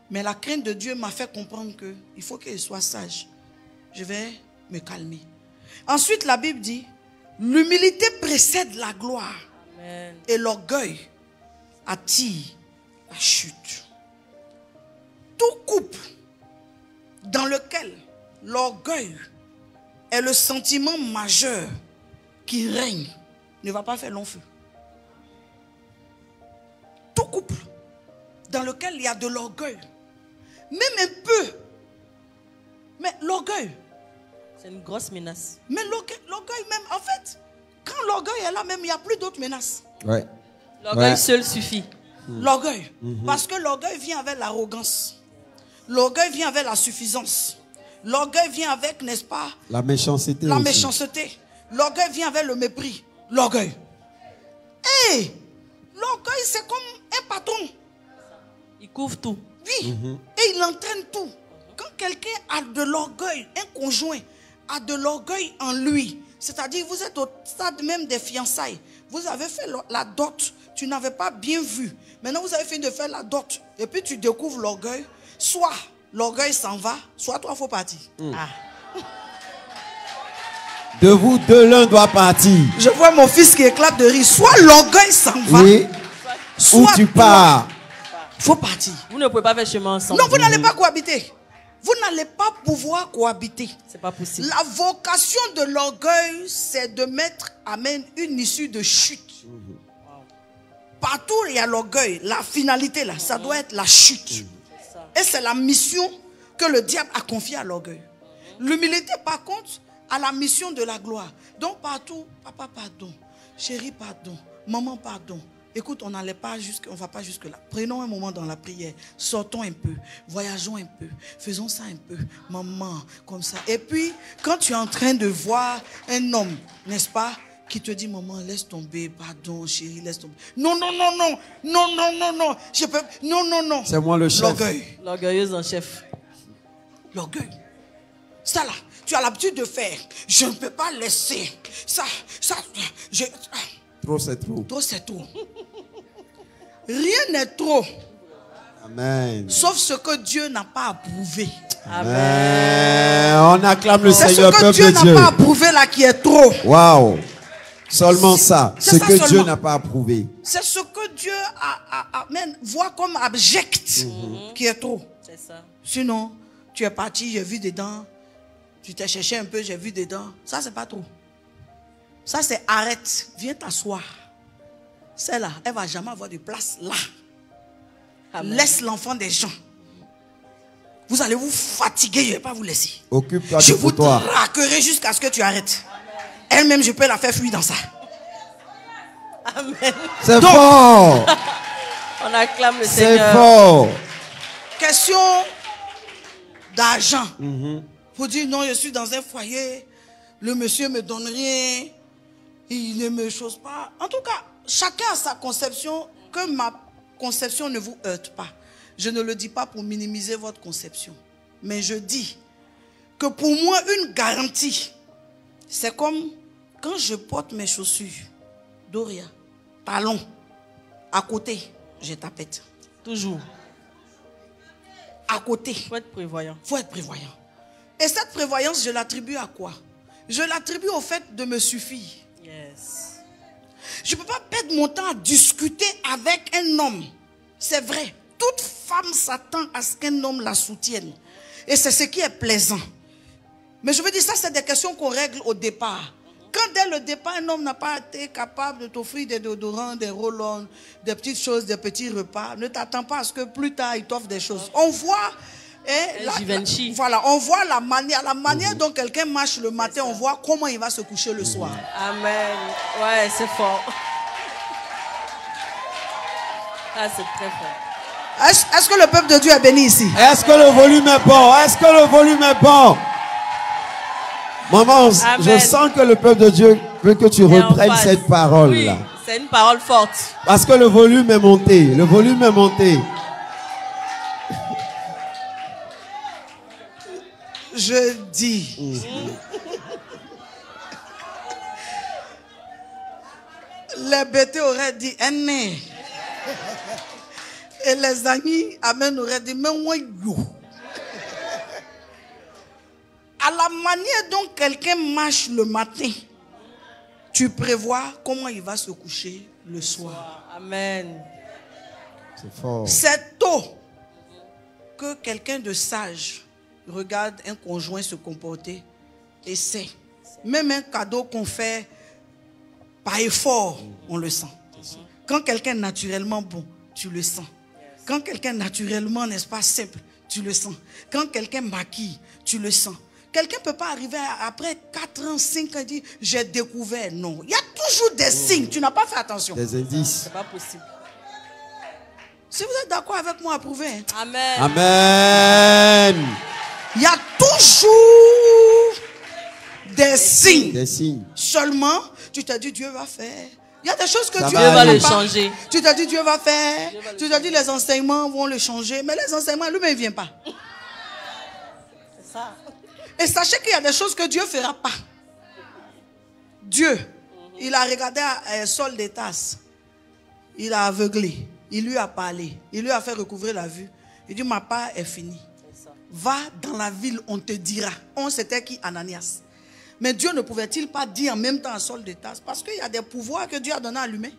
Speaker 1: Mais la crainte de Dieu m'a fait comprendre qu'il faut qu'il soit sage. Je vais me calmer. Ensuite, la Bible dit, l'humilité précède la gloire. Amen. Et l'orgueil attire la chute. Tout couple dans lequel l'orgueil est le sentiment majeur qui règne ne va pas faire long feu. Tout couple dans lequel il y a de l'orgueil, même un peu, mais l'orgueil,
Speaker 2: c'est une grosse menace.
Speaker 1: Mais l'orgueil même, en fait, quand l'orgueil est là même, il n'y a plus d'autres menaces.
Speaker 3: Ouais.
Speaker 2: L'orgueil seul suffit.
Speaker 1: L'orgueil. Parce que l'orgueil vient avec l'arrogance. L'orgueil vient avec la suffisance. L'orgueil vient avec, n'est-ce pas?
Speaker 3: La méchanceté.
Speaker 1: La méchanceté. L'orgueil vient avec le mépris. L'orgueil. Et l'orgueil, c'est comme un patron.
Speaker 2: Il couvre tout.
Speaker 1: Oui. Et il entraîne tout. Quand quelqu'un a de l'orgueil, un conjoint a de l'orgueil en lui, c'est-à-dire vous êtes au stade même des fiançailles, vous avez fait la dot, tu n'avais pas bien vu, maintenant vous avez fini de faire la dot, et puis tu découvres l'orgueil, soit l'orgueil s'en va, soit toi il faut partir.
Speaker 3: De vous deux, l'un doit partir.
Speaker 1: Je vois mon fils qui éclate de rire, soit l'orgueil s'en va,
Speaker 3: oui. Soit ou tu pars.
Speaker 1: Il faut partir.
Speaker 2: Vous ne pouvez pas faire chemin ensemble.
Speaker 1: Non, vous n'allez pas cohabiter. Vous n'allez pas pouvoir cohabiter.
Speaker 2: C'est pas possible.
Speaker 1: La vocation de l'orgueil, c'est de mettre, amen, une issue de chute. Partout où il y a l'orgueil, la finalité là, ça doit être la chute. Et c'est la mission que le diable a confiée à l'orgueil. L'humilité, par contre, a la mission de la gloire. Donc partout, papa pardon, chérie pardon, maman pardon. Écoute, on ne va pas jusque là. Prenons un moment dans la prière. Sortons un peu. Voyageons un peu. Faisons ça un peu. Maman, comme ça. Et puis, quand tu es en train de voir un homme, n'est-ce pas, qui te dit, maman, laisse tomber, pardon, chérie, laisse tomber. Non, non, non, non. Non, non, non, non. Je peux... Non, non, non.
Speaker 3: C'est moi le chef.
Speaker 1: L'orgueil.
Speaker 2: L'orgueilleuse en chef.
Speaker 1: L'orgueil. Ça là, tu as l'habitude de faire. Je ne peux pas laisser. Ça,
Speaker 3: trop, c'est trop.
Speaker 1: Trop, c'est trop. Rien n'est trop.
Speaker 3: Amen.
Speaker 1: Sauf ce que Dieu n'a pas approuvé.
Speaker 3: Amen. On acclame le Seigneur,
Speaker 1: peuple de Dieu. C'est ce que Dieu n'a pas approuvé là qui est trop.
Speaker 3: Waouh. Seulement ça. Ce que seulement. Dieu n'a pas approuvé.
Speaker 1: C'est ce que Dieu voit comme abject qui est trop.
Speaker 2: C'est ça.
Speaker 1: Sinon, tu es parti, j'ai vu dedans. Tu t'es cherché un peu, j'ai vu dedans. Ça, c'est pas trop. Ça, c'est arrête. Viens t'asseoir. Celle-là, elle ne va jamais avoir de place là. Amen. Laisse l'enfant des gens. Vous allez vous fatiguer, je ne vais pas vous laisser.
Speaker 3: Occupe-toi
Speaker 1: je
Speaker 3: de
Speaker 1: vous
Speaker 3: toi.
Speaker 1: traquerai jusqu'à ce que tu arrêtes. Elle-même, je peux la faire fuir dans ça.
Speaker 2: Amen.
Speaker 3: C'est fort.
Speaker 2: On acclame le Seigneur.
Speaker 3: C'est fort.
Speaker 1: Question d'argent. Vous dire non, je suis dans un foyer. Le monsieur ne me donne rien. Il ne me chose pas. En tout cas, chacun a sa conception. Que ma conception ne vous heurte pas. Je ne le dis pas pour minimiser votre conception. Mais je dis que pour moi, une garantie, c'est comme quand je porte mes chaussures, Doria, talons, à côté, j'ai tapette.
Speaker 2: Toujours.
Speaker 1: À côté.
Speaker 2: Il faut être prévoyant.
Speaker 1: Il faut être prévoyant. Et cette prévoyance, je l'attribue à quoi? Je l'attribue au fait de me suffire.
Speaker 2: Yes.
Speaker 1: Je ne peux pas perdre mon temps à discuter avec un homme. C'est vrai. Toute femme s'attend à ce qu'un homme la soutienne. Et c'est ce qui est plaisant. Mais je veux dire, ça, c'est des questions qu'on règle au départ. Quand dès le départ, un homme n'a pas été capable de t'offrir des déodorants, des roll-on, des petites choses, des petits repas, ne t'attends pas à ce que plus tard, il t'offre des choses. On voit... voilà, on voit la manière dont quelqu'un marche le matin, on voit comment il va se coucher le soir.
Speaker 2: Amen. Ouais, c'est fort. Ah, c'est très fort.
Speaker 1: Est-ce que le peuple de Dieu est béni ici?
Speaker 3: Est-ce que le volume est bon? Est-ce que le volume est bon? Maman,
Speaker 2: Amen.
Speaker 3: Je sens que le peuple de Dieu veut que tu reprennes cette parole-là.
Speaker 2: Oui, c'est une parole forte.
Speaker 3: Parce que le volume est monté. Le volume est monté.
Speaker 1: Je dis. Les bêtés auraient dit aîné. Et les amis, amen, auraient dit mais moi, yo. À la manière dont quelqu'un marche le matin, tu prévois comment il va se coucher le soir.
Speaker 2: Amen.
Speaker 3: C'est fort.
Speaker 1: C'est tôt que quelqu'un de sage regarde un conjoint se comporter et sait. Même un cadeau qu'on fait par effort, on le sent. Quand quelqu'un est naturellement bon, tu le sens. Quand quelqu'un est naturellement, n'est-ce pas, simple, tu le sens. Quand quelqu'un maquille, tu le sens. Quelqu'un ne peut pas arriver après 4 ans, 5 ans et dire j'ai découvert. Non. Il y a toujours des signes. Tu n'as pas fait attention.
Speaker 3: Des indices.
Speaker 2: C'est pas possible.
Speaker 1: Si vous êtes d'accord avec moi, approuvez. Hein?
Speaker 2: Amen.
Speaker 3: Amen.
Speaker 1: Il y a toujours des signes.
Speaker 3: Des signes.
Speaker 1: Seulement, tu t'as dit Dieu va faire. Il y a des choses que
Speaker 3: Ça
Speaker 1: Dieu
Speaker 2: va
Speaker 1: va
Speaker 2: le
Speaker 1: pas.
Speaker 2: changer.
Speaker 1: Tu t'as dit Dieu va faire. Tu t'as dit les enseignements vont le changer. Mais les enseignements, lui-même, il ne vient pas.
Speaker 2: C'est ça.
Speaker 1: Et sachez qu'il y a des choses que Dieu ne fera pas. Dieu, il a regardé Saul des tasses. Il a aveuglé. Il lui a parlé. Il lui a fait recouvrir la vue. Il dit, ma part est finie. Va dans la ville, on te dira. C'était qui? Ananias. Mais Dieu ne pouvait-il pas dire en même temps à Saul des tasses? Parce qu'il y a des pouvoirs que Dieu a donnés à l'humain.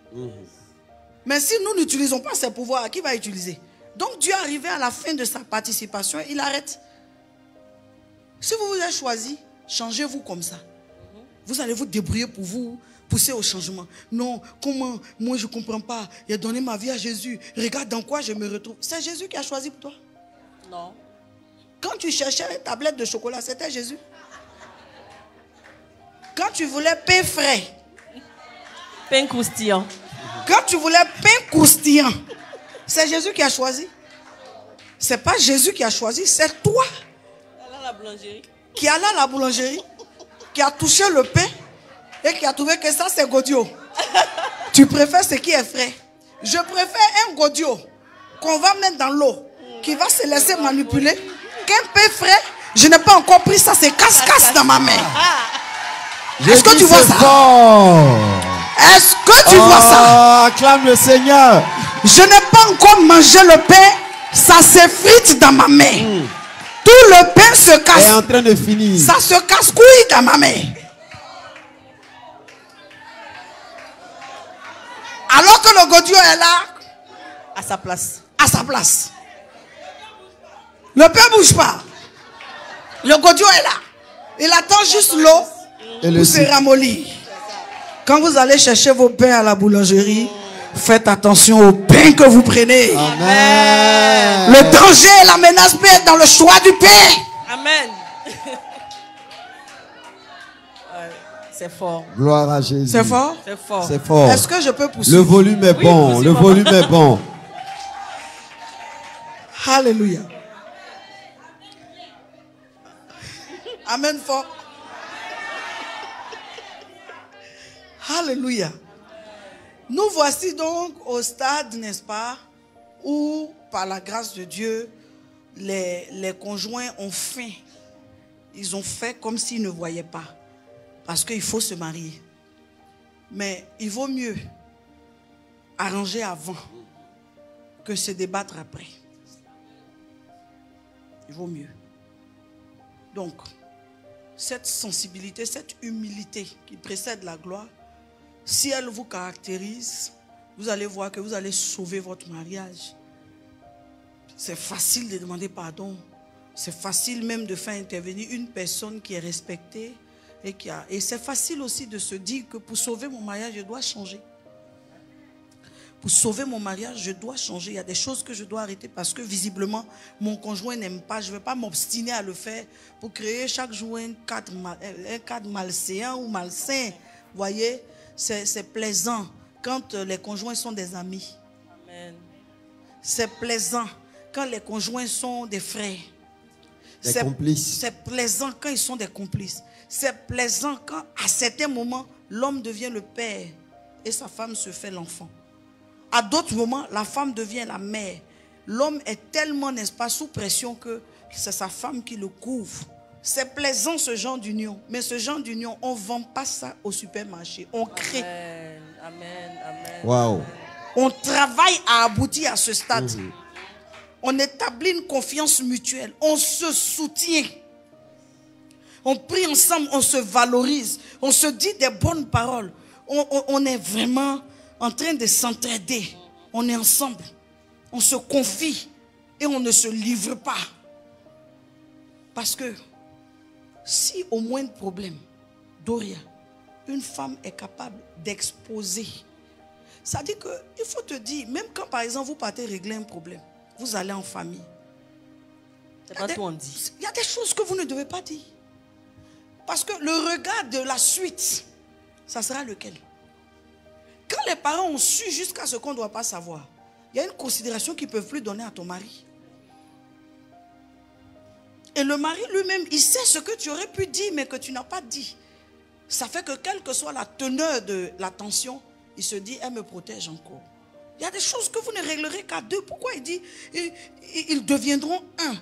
Speaker 1: Mais si nous n'utilisons pas ces pouvoirs, qui va utiliser? Donc Dieu est arrivé à la fin de sa participation, il arrête. Si vous vous êtes choisi, changez-vous comme ça. Vous allez vous débrouiller pour vous pousser au changement. Non, comment? Moi je ne comprends pas. Il a donné ma vie à Jésus. Regarde dans quoi je me retrouve. C'est Jésus qui a choisi pour toi.
Speaker 2: Non.
Speaker 1: Quand tu cherchais une tablette de chocolat, c'était Jésus. Quand tu voulais pain frais.
Speaker 2: Pain croustillant.
Speaker 1: Quand tu voulais pain croustillant, c'est Jésus qui a choisi. C'est pas Jésus qui a choisi, c'est toi.
Speaker 2: La boulangerie.
Speaker 1: Qui allait à la boulangerie, qui a touché le pain et qui a trouvé que ça c'est Godio. Tu préfères ce qui est frais. Je préfère un Godio qu'on va mettre dans l'eau, qui va se laisser manipuler, qu'un pain frais. Je n'ai pas encore pris ça, c'est casse-casse dans ma main. Est-ce que tu vois ça? Est-ce que tu vois ça?
Speaker 3: Acclame le Seigneur.
Speaker 1: Je n'ai pas encore mangé le pain, ça s'effrite dans ma main. Tout le pain se casse.
Speaker 3: Est en train de finir.
Speaker 1: Ça se casse-couille dans ma main. Alors que le Godio est là.
Speaker 2: À sa place.
Speaker 1: À sa place. Le pain ne bouge pas. Le godio est là. Il attend juste l'eau pour se ramollir. Quand vous allez chercher vos pains à la boulangerie, faites attention au pain que vous prenez.
Speaker 3: Amen.
Speaker 1: Le danger et la menace peut être dans le choix du pain.
Speaker 2: Amen. C'est fort.
Speaker 3: Gloire à Jésus.
Speaker 1: C'est fort?
Speaker 2: C'est fort.
Speaker 3: C'est fort.
Speaker 1: Est-ce que je peux poursuivre?
Speaker 3: Le volume est bon.
Speaker 2: Oui,
Speaker 3: le volume est bon.
Speaker 1: Alléluia. Amen fort. Alléluia. Nous voici donc au stade, n'est-ce pas, où par la grâce de Dieu, les conjoints ont faim. Ils ont fait comme s'ils ne voyaient pas. Parce qu'il faut se marier. Mais il vaut mieux arranger avant que se débattre après. Il vaut mieux. Donc, cette sensibilité, cette humilité qui précède la gloire, si elle vous caractérise, vous allez voir que vous allez sauver votre mariage. C'est facile de demander pardon. C'est facile même de faire intervenir une personne qui est respectée. Et c'est facile aussi de se dire que pour sauver mon mariage, je dois changer. Pour sauver mon mariage, je dois changer. Il y a des choses que je dois arrêter parce que visiblement, mon conjoint n'aime pas. Je ne vais pas m'obstiner à le faire pour créer chaque jour un cadre malséant ou malsain. Vous voyez, c'est plaisant quand les conjoints sont des amis.
Speaker 2: Amen.
Speaker 1: C'est plaisant quand les conjoints sont des frères.
Speaker 3: Des complices.
Speaker 1: C'est plaisant quand ils sont des complices. C'est plaisant quand, à certains moments, l'homme devient le père et sa femme se fait l'enfant. À d'autres moments, la femme devient la mère. L'homme est tellement, n'est-ce pas, sous pression que c'est sa femme qui le couvre. C'est plaisant ce genre d'union. Mais ce genre d'union, on ne vend pas ça au supermarché. On crée.
Speaker 2: Amen. Amen. Amen.
Speaker 3: Wow.
Speaker 1: On travaille à aboutir à ce stade. On établit une confiance mutuelle. On se soutient. On prie ensemble, on se valorise. On se dit des bonnes paroles. On est vraiment en train de s'entraider. On est ensemble. On se confie. Et on ne se livre pas. Parce que si au moindre problème, Doria, une femme est capable d'exposer. Ça dit qu'il faut te dire, même quand par exemple vous partez régler un problème, vous allez en famille.
Speaker 2: C'est pas tout on dit.
Speaker 1: Il y a des choses que vous ne devez pas dire. Parce que le regard de la suite, ça sera lequel? Quand les parents ont su jusqu'à ce qu'on ne doit pas savoir, il y a une considération qu'ils ne peuvent plus donner à ton mari. Et le mari lui-même, il sait ce que tu aurais pu dire, mais que tu n'as pas dit. Ça fait que quelle que soit la teneur de la tension, il se dit, elle me protège encore. Il y a des choses que vous ne réglerez qu'à deux. Pourquoi il dit, ils deviendront un?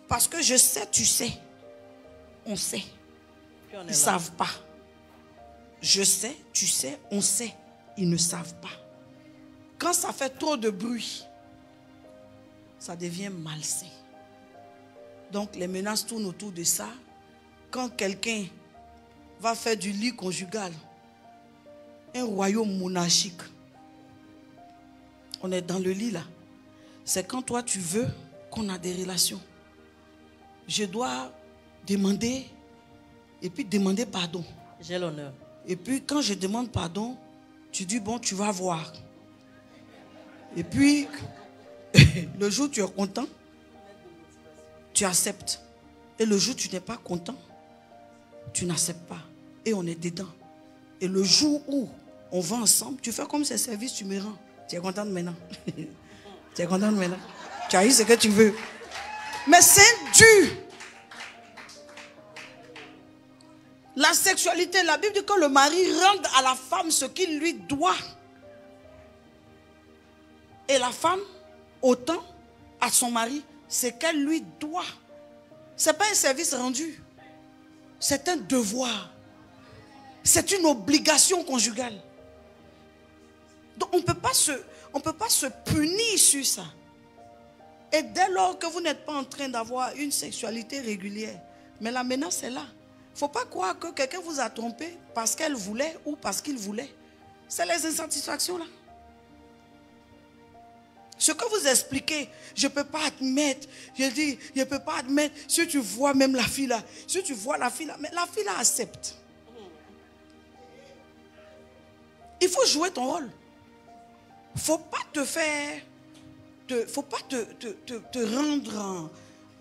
Speaker 1: Parce que je sais, tu sais. On sait. Ils ne savent pas. Je sais, tu sais, on sait. Ils ne savent pas. Quand ça fait trop de bruit, ça devient malsain. Donc les menaces tournent autour de ça. Quand quelqu'un va faire du lit conjugal, un royaume monarchique, on est dans le lit là. C'est quand toi tu veux qu'on a des relations. Je dois demander et puis demander pardon.
Speaker 2: J'ai l'honneur.
Speaker 1: Et puis quand je demande pardon, tu dis bon, tu vas voir. Et puis le jour où tu es content, tu acceptes. Et le jour où tu n'es pas content, tu n'acceptes pas. Et on est dedans. Et le jour où on va ensemble, tu fais comme ces services, tu me rends. Tu es contente maintenant. Tu es contente maintenant. Tu as eu ce que tu veux. Mais c'est dur. La sexualité, la Bible dit que le mari rende à la femme ce qu'il lui doit. Et la femme, autant à son mari, ce qu'elle lui doit. Ce n'est pas un service rendu. C'est un devoir. C'est une obligation conjugale. Donc on ne peut pas se punir sur ça. Et dès lors que vous n'êtes pas en train d'avoir une sexualité régulière, mais la menace est là. Il ne faut pas croire que quelqu'un vous a trompé parce qu'elle voulait ou parce qu'il voulait. C'est les insatisfactions là. Ce que vous expliquez, je ne peux pas admettre. Je dis, je ne peux pas admettre. Si tu vois même la fille là, si tu vois la fille là, mais la fille là accepte. Il faut jouer ton rôle. Il ne faut pas te faire, faut pas te rendre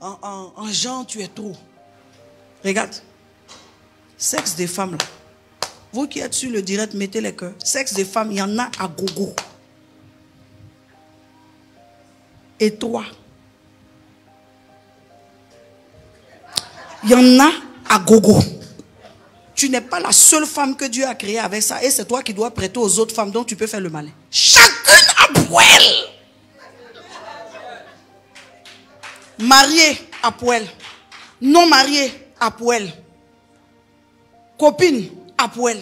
Speaker 1: en genre tu es trop. Regarde, sexe des femmes là. Vous qui êtes sur le direct, mettez les cœurs. Sexe des femmes, il y en a à gogo. Et toi, il y en a à gogo. Tu n'es pas la seule femme que Dieu a créée avec ça. Et c'est toi qui dois prêter aux autres femmes dont tu peux faire le malin. Chacune à poil. Mariée à poil. Non mariée à poil. Copine à poil.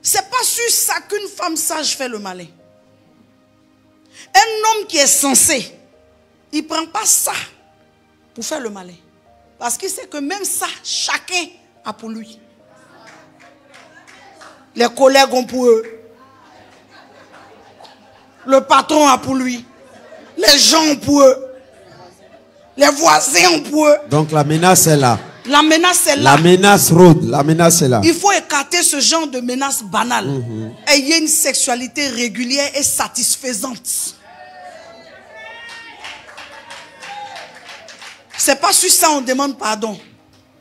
Speaker 1: C'est pas sur ça qu'une femme sage fait le malin. Un homme qui est censé, il ne prend pas ça pour faire le malin. Parce qu'il sait que même ça, chacun a pour lui. Les collègues ont pour eux. Le patron a pour lui. Les gens ont pour eux. Les voisins ont pour eux.
Speaker 3: Donc la menace est là.
Speaker 1: La menace est là.
Speaker 3: La menace rôde. La menace est là.
Speaker 1: Il faut écarter ce genre de menace banale. Ayez une sexualité régulière et satisfaisante. C'est pas sur ça on demande pardon.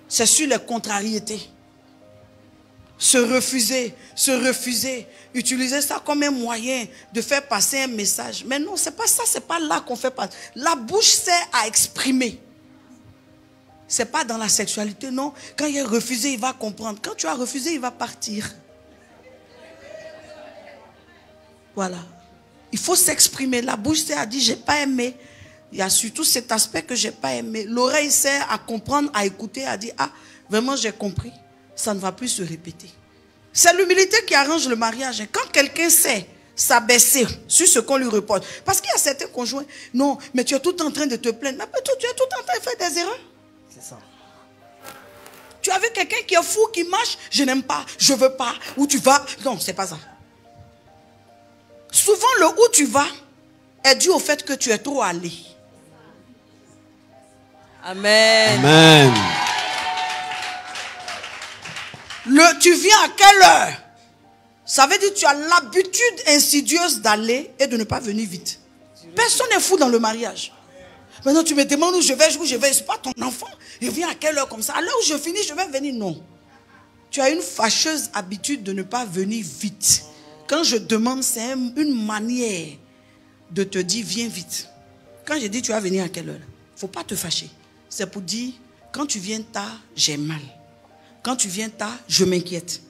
Speaker 1: C'est sur les contrariétés. Se refuser, utiliser ça comme un moyen de faire passer un message. Mais non, c'est pas ça, c'est pas là qu'on fait passer. La bouche sert à exprimer. C'est pas dans la sexualité, non. Quand il a refusé, il va comprendre. Quand tu as refusé, il va partir. Voilà. Il faut s'exprimer. La bouche sert à dire j'ai pas aimé. Il y a surtout cet aspect que j'ai pas aimé. L'oreille sert à comprendre, à écouter, à dire ah, vraiment j'ai compris. Ça ne va plus se répéter. C'est l'humilité qui arrange le mariage. Quand quelqu'un sait s'abaisser sur ce qu'on lui reproche. Parce qu'il y a certains conjoints, non, mais tu es tout en train de te plaindre. Mais tu es tout en train de faire des erreurs. C'est ça. Tu as vu quelqu'un qui est fou, qui marche, je n'aime pas, je veux pas, où tu vas. Non, c'est pas ça. Souvent, le où tu vas est dû au fait que tu es trop allé.
Speaker 2: Amen.
Speaker 3: Amen.
Speaker 1: Tu viens à quelle heure? Ça veut dire que tu as l'habitude insidieuse d'aller et de ne pas venir vite. Personne n'est fou dans le mariage. Maintenant tu me demandes où je vais, c'est pas ton enfant. Il vient à quelle heure comme ça? À l'heure où je finis, je vais venir. Non. Tu as une fâcheuse habitude de ne pas venir vite. Quand je demande, c'est une manière de te dire viens vite. Quand je dis tu vas venir à quelle heure? Il ne faut pas te fâcher. C'est pour dire quand tu viens tard, j'ai mal. Quand tu viens tard, je m'inquiète.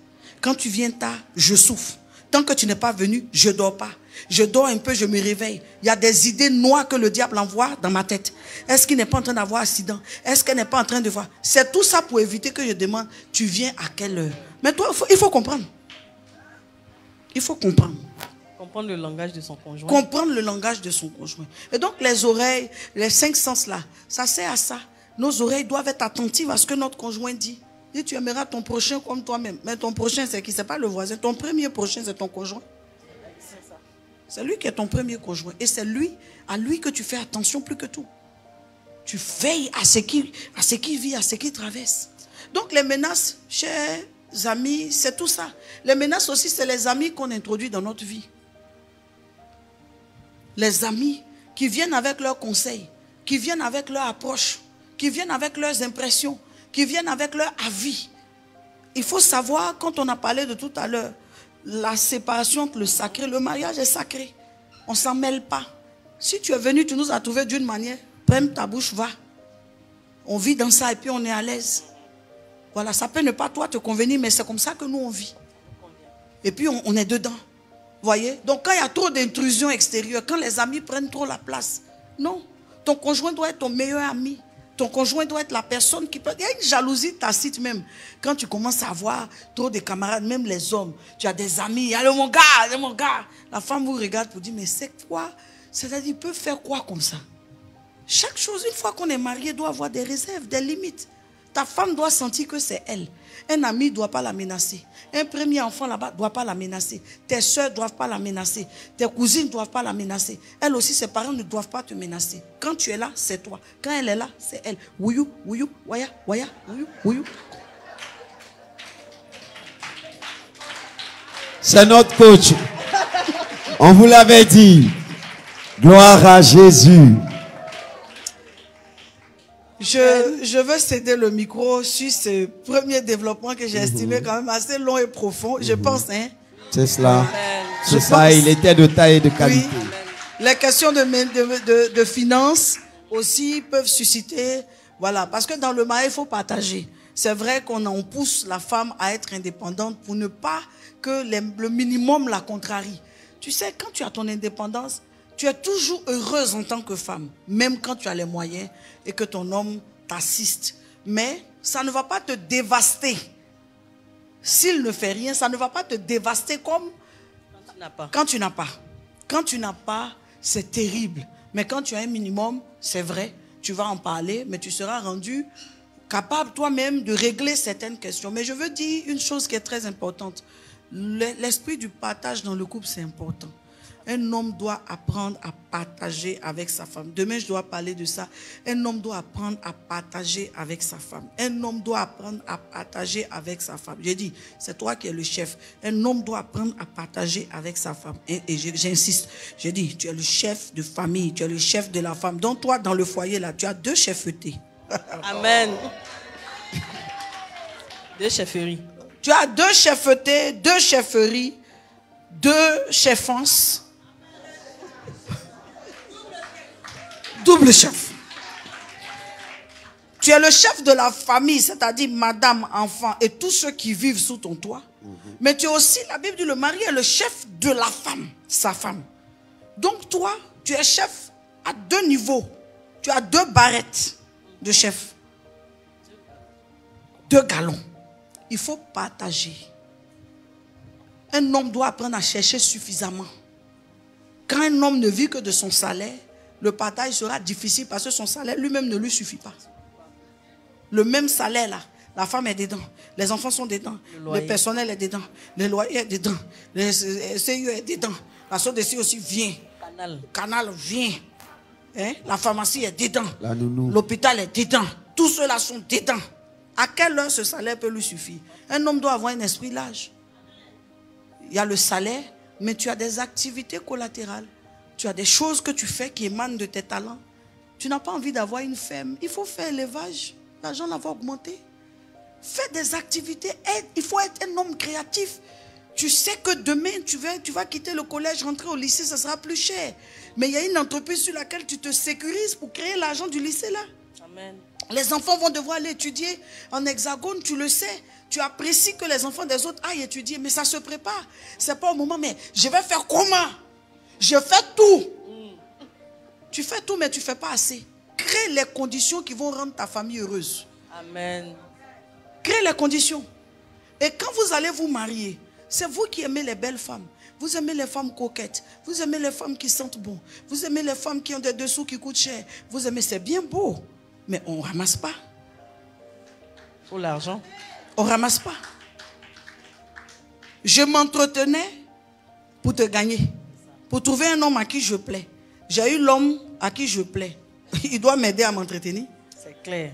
Speaker 1: Quand tu viens tard, je souffre. Tant que tu n'es pas venu, je ne dors pas. Je dors un peu, je me réveille. Il y a des idées noires que le diable envoie dans ma tête. Est-ce qu'il n'est pas en train d'avoir accident? Est-ce qu'elle n'est pas en train de voir? C'est tout ça pour éviter que je demande, tu viens à quelle heure? Mais toi, il faut comprendre. Il faut comprendre.
Speaker 2: Comprendre le langage de son conjoint.
Speaker 1: Comprendre le langage de son conjoint. Et donc les oreilles, les 5 sens là, ça sert à ça. Nos oreilles doivent être attentives à ce que notre conjoint dit. Et tu aimeras ton prochain comme toi-même. Mais ton prochain, c'est qui? C'est pas le voisin. Ton premier prochain, c'est ton conjoint. C'est lui qui est ton premier conjoint. Et c'est à lui que tu fais attention plus que tout. Tu veilles à ce qu'il vit, à ce qu'il traverse. Donc les menaces, chers amis, c'est tout ça. Les menaces aussi, c'est les amis qu'on introduit dans notre vie. Les amis qui viennent avec leurs conseils, qui viennent avec leur approche, qui viennent avec leurs impressions, qui viennent avec leur avis. Il faut savoir, quand on a parlé de tout à l'heure, la séparation entre le sacré, le mariage est sacré. On ne s'en mêle pas. Si tu es venu, tu nous as trouvé d'une manière, prends ta bouche, va. On vit dans ça et puis on est à l'aise. Voilà, ça peut ne pas toi te convenir, mais c'est comme ça que nous on vit. Et puis on est dedans. Voyez? Donc quand il y a trop d'intrusions extérieures, quand les amis prennent trop la place, non. Ton conjoint doit être ton meilleur ami. Ton conjoint doit être la personne qui peut... Il y a une jalousie tacite même. Quand tu commences à avoir trop de camarades, même les hommes, tu as des amis, allez mon gars. La femme vous regarde pour dire, mais c'est quoi? C'est-à-dire, il peut faire quoi comme ça? Chaque chose, une fois qu'on est marié, doit avoir des réserves, des limites. Ta femme doit sentir que c'est elle. Un ami ne doit pas la menacer. Un premier enfant là-bas ne doit pas la menacer. Tes soeurs ne doivent pas la menacer. Tes cousines ne doivent pas la menacer. Elle aussi, ses parents ne doivent pas te menacer. Quand tu es là, c'est toi. Quand elle est là, c'est elle. Wouyou, wouyou, waya, waya, wouyou, wouyou.
Speaker 3: C'est notre coach. On vous l'avait dit. Gloire à Jésus.
Speaker 1: Je veux céder le micro sur ce premier développement que j'ai estimé quand même assez long et profond. Je pense, hein.
Speaker 3: C'est cela. C'est ça, il était de taille et de qualité.
Speaker 1: Oui. Les questions de finances aussi peuvent susciter, voilà, parce que dans le mariage, il faut partager. C'est vrai qu'on pousse la femme à être indépendante pour ne pas que le minimum la contrarie. Tu sais, quand tu as ton indépendance, tu es toujours heureuse en tant que femme, même quand tu as les moyens et que ton homme t'assiste. Mais ça ne va pas te dévaster. S'il ne fait rien, ça ne va pas te dévaster comme quand tu n'as pas. Quand tu n'as pas, c'est terrible. Mais quand tu as un minimum, c'est vrai, tu vas en parler, mais tu seras rendu capable toi-même de régler certaines questions. Mais je veux dire une chose qui est très importante. L'esprit du partage dans le couple, c'est important. Un homme doit apprendre à partager avec sa femme. Demain, je dois parler de ça. Un homme doit apprendre à partager avec sa femme. Un homme doit apprendre à partager avec sa femme. J'ai dit, c'est toi qui es le chef. Un homme doit apprendre à partager avec sa femme. Et j'insiste, j'ai dit, tu es le chef de famille, tu es le chef de la femme. Donc toi, dans le foyer, là, tu as 2 cheffetés.
Speaker 2: Amen. 2 chefferies.
Speaker 1: Tu as 2 cheffetés, 2 chefferies, 2 cheffances. Double chef. Tu es le chef de la famille, c'est-à-dire madame, enfant et tous ceux qui vivent sous ton toit. Mais tu es aussi, la Bible dit, le mari est le chef de la femme, sa femme. Donc toi, tu es chef à 2 niveaux. Tu as 2 barrettes de chef. 2 galons. Il faut partager. Un homme doit apprendre à chercher suffisamment. Quand un homme ne vit que de son salaire, le partage sera difficile parce que son salaire lui-même ne lui suffit pas. Le même salaire là, la femme est dedans, les enfants sont dedans, le personnel est dedans, le loyer est dedans, le CIE est dedans, la SODECI aussi vient, Canal vient, hein? La pharmacie est dedans, l'hôpital est dedans, tous ceux-là sont dedans. À quelle heure ce salaire peut lui suffire? Un homme doit avoir un esprit large. Il y a le salaire, mais tu as des activités collatérales. Tu as des choses que tu fais qui émanent de tes talents. Tu n'as pas envie d'avoir une ferme. Il faut faire l'élevage. L'argent va augmenter. Fais des activités. Il faut être un homme créatif. Tu sais que demain, tu vas quitter le collège, rentrer au lycée, ça sera plus cher. Mais il y a une entreprise sur laquelle tu te sécurises pour créer l'argent du lycée là.
Speaker 2: Amen.
Speaker 1: Les enfants vont devoir aller étudier en hexagone, tu le sais. Tu apprécies que les enfants des autres aillent étudier, mais ça se prépare. Ce n'est pas au moment, mais je vais faire comment? Je fais tout. Tu fais tout, mais tu ne fais pas assez. Crée les conditions qui vont rendre ta famille heureuse.
Speaker 2: Amen.
Speaker 1: Crée les conditions. Et quand vous allez vous marier, c'est vous qui aimez les belles femmes. Vous aimez les femmes coquettes. Vous aimez les femmes qui sentent bon. Vous aimez les femmes qui ont des dessous qui coûtent cher. Vous aimez, c'est bien beau. Mais on ne ramasse pas.
Speaker 2: Pour l'argent.
Speaker 1: On ne ramasse pas. Je m'entretenais pour te gagner. Pour trouver un homme à qui je plais. J'ai eu l'homme à qui je plais. Il doit m'aider à m'entretenir.
Speaker 2: C'est clair.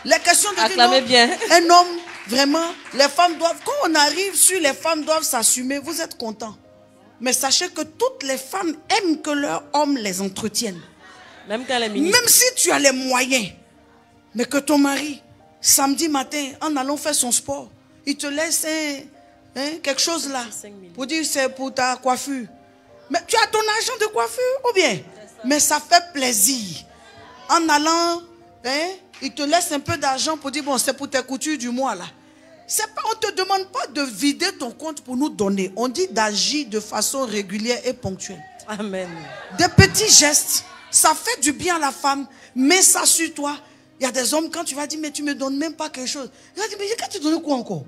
Speaker 1: Les questions de
Speaker 2: acclamez bien.
Speaker 1: Un homme, vraiment, les femmes doivent, quand on arrive sur les femmes doivent s'assumer, vous êtes contents. Mais sachez que toutes les femmes aiment que leur homme les entretienne.
Speaker 2: Même quand les ministres...
Speaker 1: Même si tu as les moyens, mais que ton mari, samedi matin, en allant faire son sport, il te laisse quelque chose là, pour dire c'est pour ta coiffure. Mais tu as ton argent de coiffure ou bien? Mais ça fait plaisir. En allant, il te laisse un peu d'argent pour dire bon, c'est pour tes coutures du mois là. Pas, on ne te demande pas de vider ton compte pour nous donner. On dit d'agir de façon régulière et ponctuelle.
Speaker 2: Amen.
Speaker 1: Des petits gestes, ça fait du bien à la femme, mais ça sur toi. Il y a des hommes, quand tu vas dire, mais tu ne me donnes même pas quelque chose. Il va dire, mais quand tu donnes quoi encore?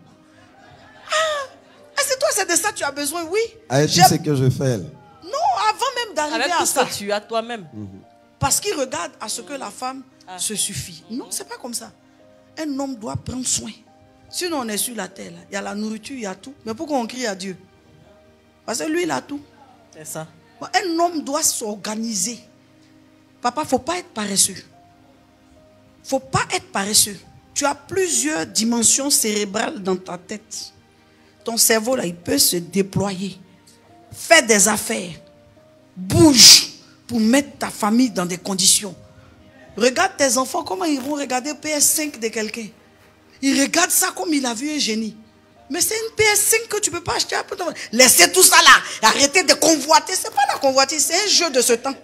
Speaker 1: C'est toi, c'est de ça que tu as besoin, oui.
Speaker 3: Avec tout ce que je fais.
Speaker 1: Non, avant même d'arriver à ça.
Speaker 2: Avec tout ce que tu as toi-même.
Speaker 1: Parce qu'il regarde à ce que la femme se suffit. Non, c'est pas comme ça. Un homme doit prendre soin. Sinon, on est sur la terre. Là. Il y a la nourriture, il y a tout. Mais pourquoi on crie à Dieu? Parce que lui, il a tout.
Speaker 2: C'est ça.
Speaker 1: Un homme doit s'organiser. Papa, il ne faut pas être paresseux. Il ne faut pas être paresseux. Tu as plusieurs dimensions cérébrales dans ta tête. Ton cerveau, là, il peut se déployer. Fais des affaires. Bouge pour mettre ta famille dans des conditions. Regarde tes enfants, comment ils vont regarder PS5 de quelqu'un. Ils regardent ça comme il a vu un génie. Mais c'est une PS5 que tu ne peux pas acheter. Laissez tout ça là. Arrêtez de convoiter. Ce n'est pas la convoitise, c'est un jeu de ce temps.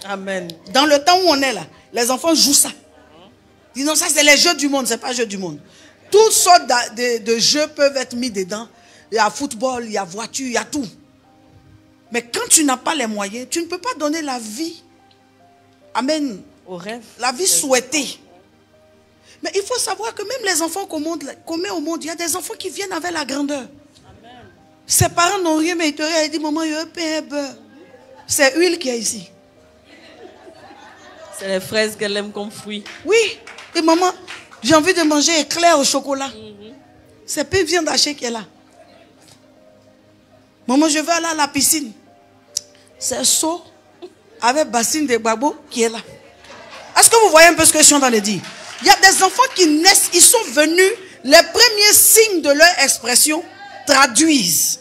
Speaker 2: Amen.
Speaker 1: Dans le temps où on est là, les enfants jouent ça. Ils disent non, ça c'est les jeux du monde, ce n'est pas les jeux du monde. Toutes sortes de jeux peuvent être mis dedans. Il y a football, il y a voiture, il y a tout. Mais quand tu n'as pas les moyens, tu ne peux pas donner la vie. Amen.
Speaker 2: Au rêve.
Speaker 1: La vie souhaitée. Mais il faut savoir que même les enfants qu'on met au monde, il y a des enfants qui viennent avec la grandeur. Amen. Ses parents n'ont rien, mais ils te regardent et disent, maman, il y a un pain, un beurre. C'est huile qui est ici.
Speaker 2: C'est les fraises qu'elle aime comme fruit.
Speaker 1: Oui. Et maman, j'ai envie de manger éclair au chocolat. C'est peu viande hachée qui est là. Maman, je vais aller à la piscine. C'est seau avec bassine de babo qui est là. Est-ce que vous voyez un peu ce que je suis en train de dire? Il y a des enfants qui naissent, ils sont venus, les premiers signes de leur expression traduisent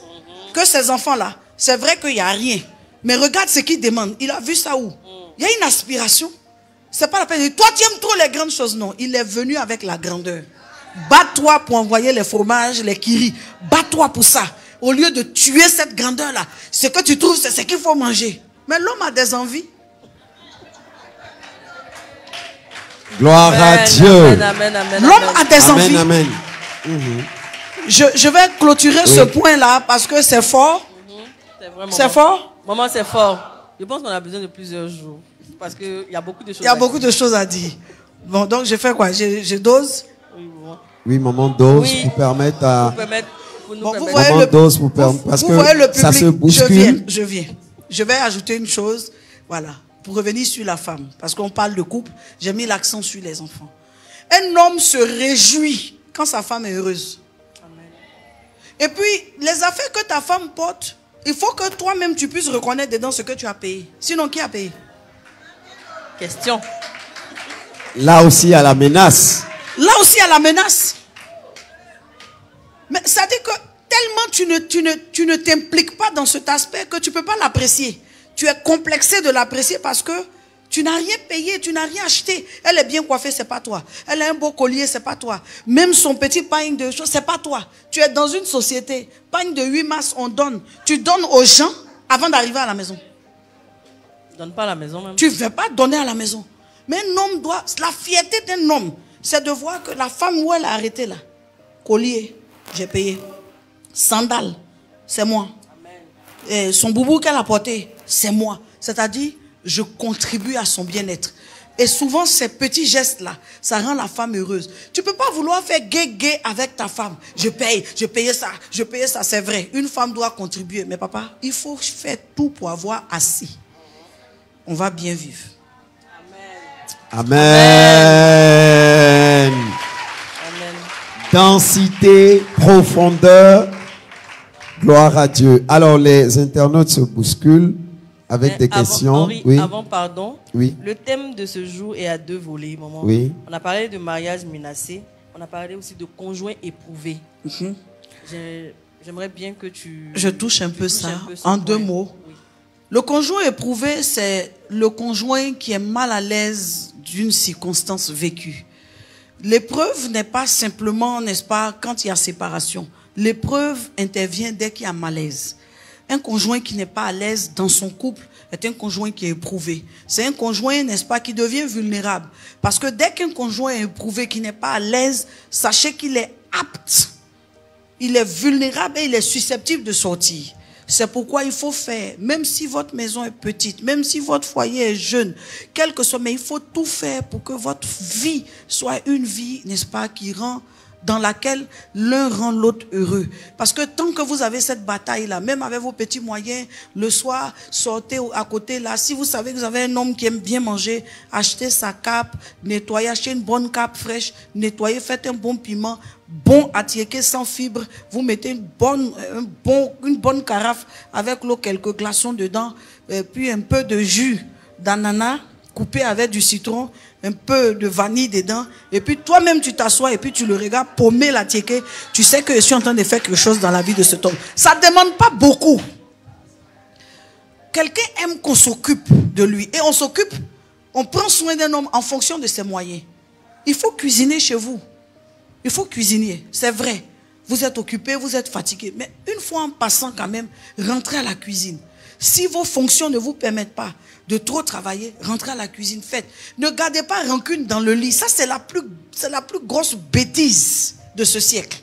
Speaker 1: que ces enfants-là, c'est vrai qu'il n'y a rien. Mais regarde ce qu'ils demandent. Il a vu ça où? Il y a une aspiration. C'est pas la peine de dire, toi tu aimes trop les grandes choses. Non, il est venu avec la grandeur. Bats-toi pour envoyer les fromages, les kiris. Bats-toi pour ça. Au lieu de tuer cette grandeur-là, ce que tu trouves, c'est ce qu'il faut manger. Mais l'homme a des envies.
Speaker 3: Gloire à Dieu.
Speaker 1: L'homme a des envies.
Speaker 3: Amen.
Speaker 1: Je vais clôturer ce point-là parce que c'est fort. C'est fort?
Speaker 2: Maman, c'est fort. Je pense qu'on a besoin de plusieurs jours. Parce qu'il y a beaucoup de choses.
Speaker 1: Il y a beaucoup de choses à dire. Bon, donc je fais quoi? Je dose?
Speaker 3: Oui, maman dose pour permettre à...
Speaker 1: Bon, vous voyez le public,
Speaker 3: ça se bouscule.
Speaker 1: Je viens. Je vais ajouter une chose. Voilà. Pour revenir sur la femme. Parce qu'on parle de couple. J'ai mis l'accent sur les enfants. Un homme se réjouit quand sa femme est heureuse. Amen. Et puis, les affaires que ta femme porte, il faut que toi-même tu puisses reconnaître dedans ce que tu as payé. Sinon, qui a payé?
Speaker 2: Question.
Speaker 3: Là aussi, il y a la menace.
Speaker 1: Là aussi, il y a la menace. Mais ça dit que tellement tu ne t'impliques pas dans cet aspect que tu ne peux pas l'apprécier. Tu es complexé de l'apprécier parce que tu n'as rien payé, tu n'as rien acheté. Elle est bien coiffée, c'est pas toi. Elle a un beau collier, c'est pas toi. Même son petit pagne de choses, c'est pas toi. Tu es dans une société, pagne de 8 masses, on donne. Tu donnes aux gens avant d'arriver à la maison.
Speaker 2: Donne pas à la maison même.
Speaker 1: Tu ne veux pas donner à la maison. Mais un homme doit, la fierté d'un homme, c'est de voir que la femme où elle a arrêté là, collier, j'ai payé. Sandales, c'est moi. Et son boubou qu'elle a porté, c'est moi. C'est-à-dire, je contribue à son bien-être. Et souvent, ces petits gestes-là, ça rend la femme heureuse. Tu ne peux pas vouloir faire gay avec ta femme. Je payais ça, c'est vrai. Une femme doit contribuer. Mais papa, il faut faire tout pour avoir assez. On va bien vivre.
Speaker 3: Amen. Amen. Densité, profondeur. Gloire à Dieu. Alors, les internautes se bousculent avec des questions.
Speaker 2: Henri,
Speaker 3: oui.
Speaker 2: Avant, pardon.
Speaker 3: Oui.
Speaker 2: Le thème de ce jour est à 2 volets, maman.
Speaker 3: Oui.
Speaker 2: On a parlé de mariage menacé. On a parlé aussi de conjoint éprouvé. J'aimerais bien que tu...
Speaker 1: Je touche un peu ça en 2 mots. Oui. Le conjoint éprouvé, c'est le conjoint qui est mal à l'aise d'une circonstance vécue. L'épreuve n'est pas simplement, n'est-ce pas, quand il y a séparation. L'épreuve intervient dès qu'il y a malaise. Un conjoint qui n'est pas à l'aise dans son couple est un conjoint qui est éprouvé. C'est un conjoint, n'est-ce pas, qui devient vulnérable. Parce que dès qu'un conjoint est éprouvé, qui n'est pas à l'aise, sachez qu'il est apte. Il est vulnérable et il est susceptible de sortir. C'est pourquoi il faut faire, même si votre maison est petite, même si votre foyer est jeune, quel que soit, mais il faut tout faire pour que votre vie soit une vie, n'est-ce pas, qui rend dans laquelle l'un rend l'autre heureux. Parce que tant que vous avez cette bataille-là, même avec vos petits moyens, le soir, sortez à côté là. Si vous savez que vous avez un homme qui aime bien manger, achetez sa cape, nettoyez, achetez une bonne cape fraîche, nettoyez, faites un bon piment, bon attiéké sans fibre. Vous mettez une bonne carafe avec l'eau, quelques glaçons dedans, puis un peu de jus d'ananas coupé avec du citron, un peu de vanille dedans, et puis toi-même tu t'assois et puis tu le regardes paumer la tiéké. Tu sais que je suis en train de faire quelque chose dans la vie de cet homme. Ça ne demande pas beaucoup. Quelqu'un aime qu'on s'occupe de lui, et on prend soin d'un homme en fonction de ses moyens. Il faut cuisiner chez vous. Il faut cuisiner, c'est vrai. Vous êtes occupé, vous êtes fatigué, mais une fois en passant quand même, rentrez à la cuisine. Si vos fonctions ne vous permettent pas de trop travailler, rentrez à la cuisine, faites. Ne gardez pas rancune dans le lit. Ça, c'est la plus grosse bêtise de ce siècle.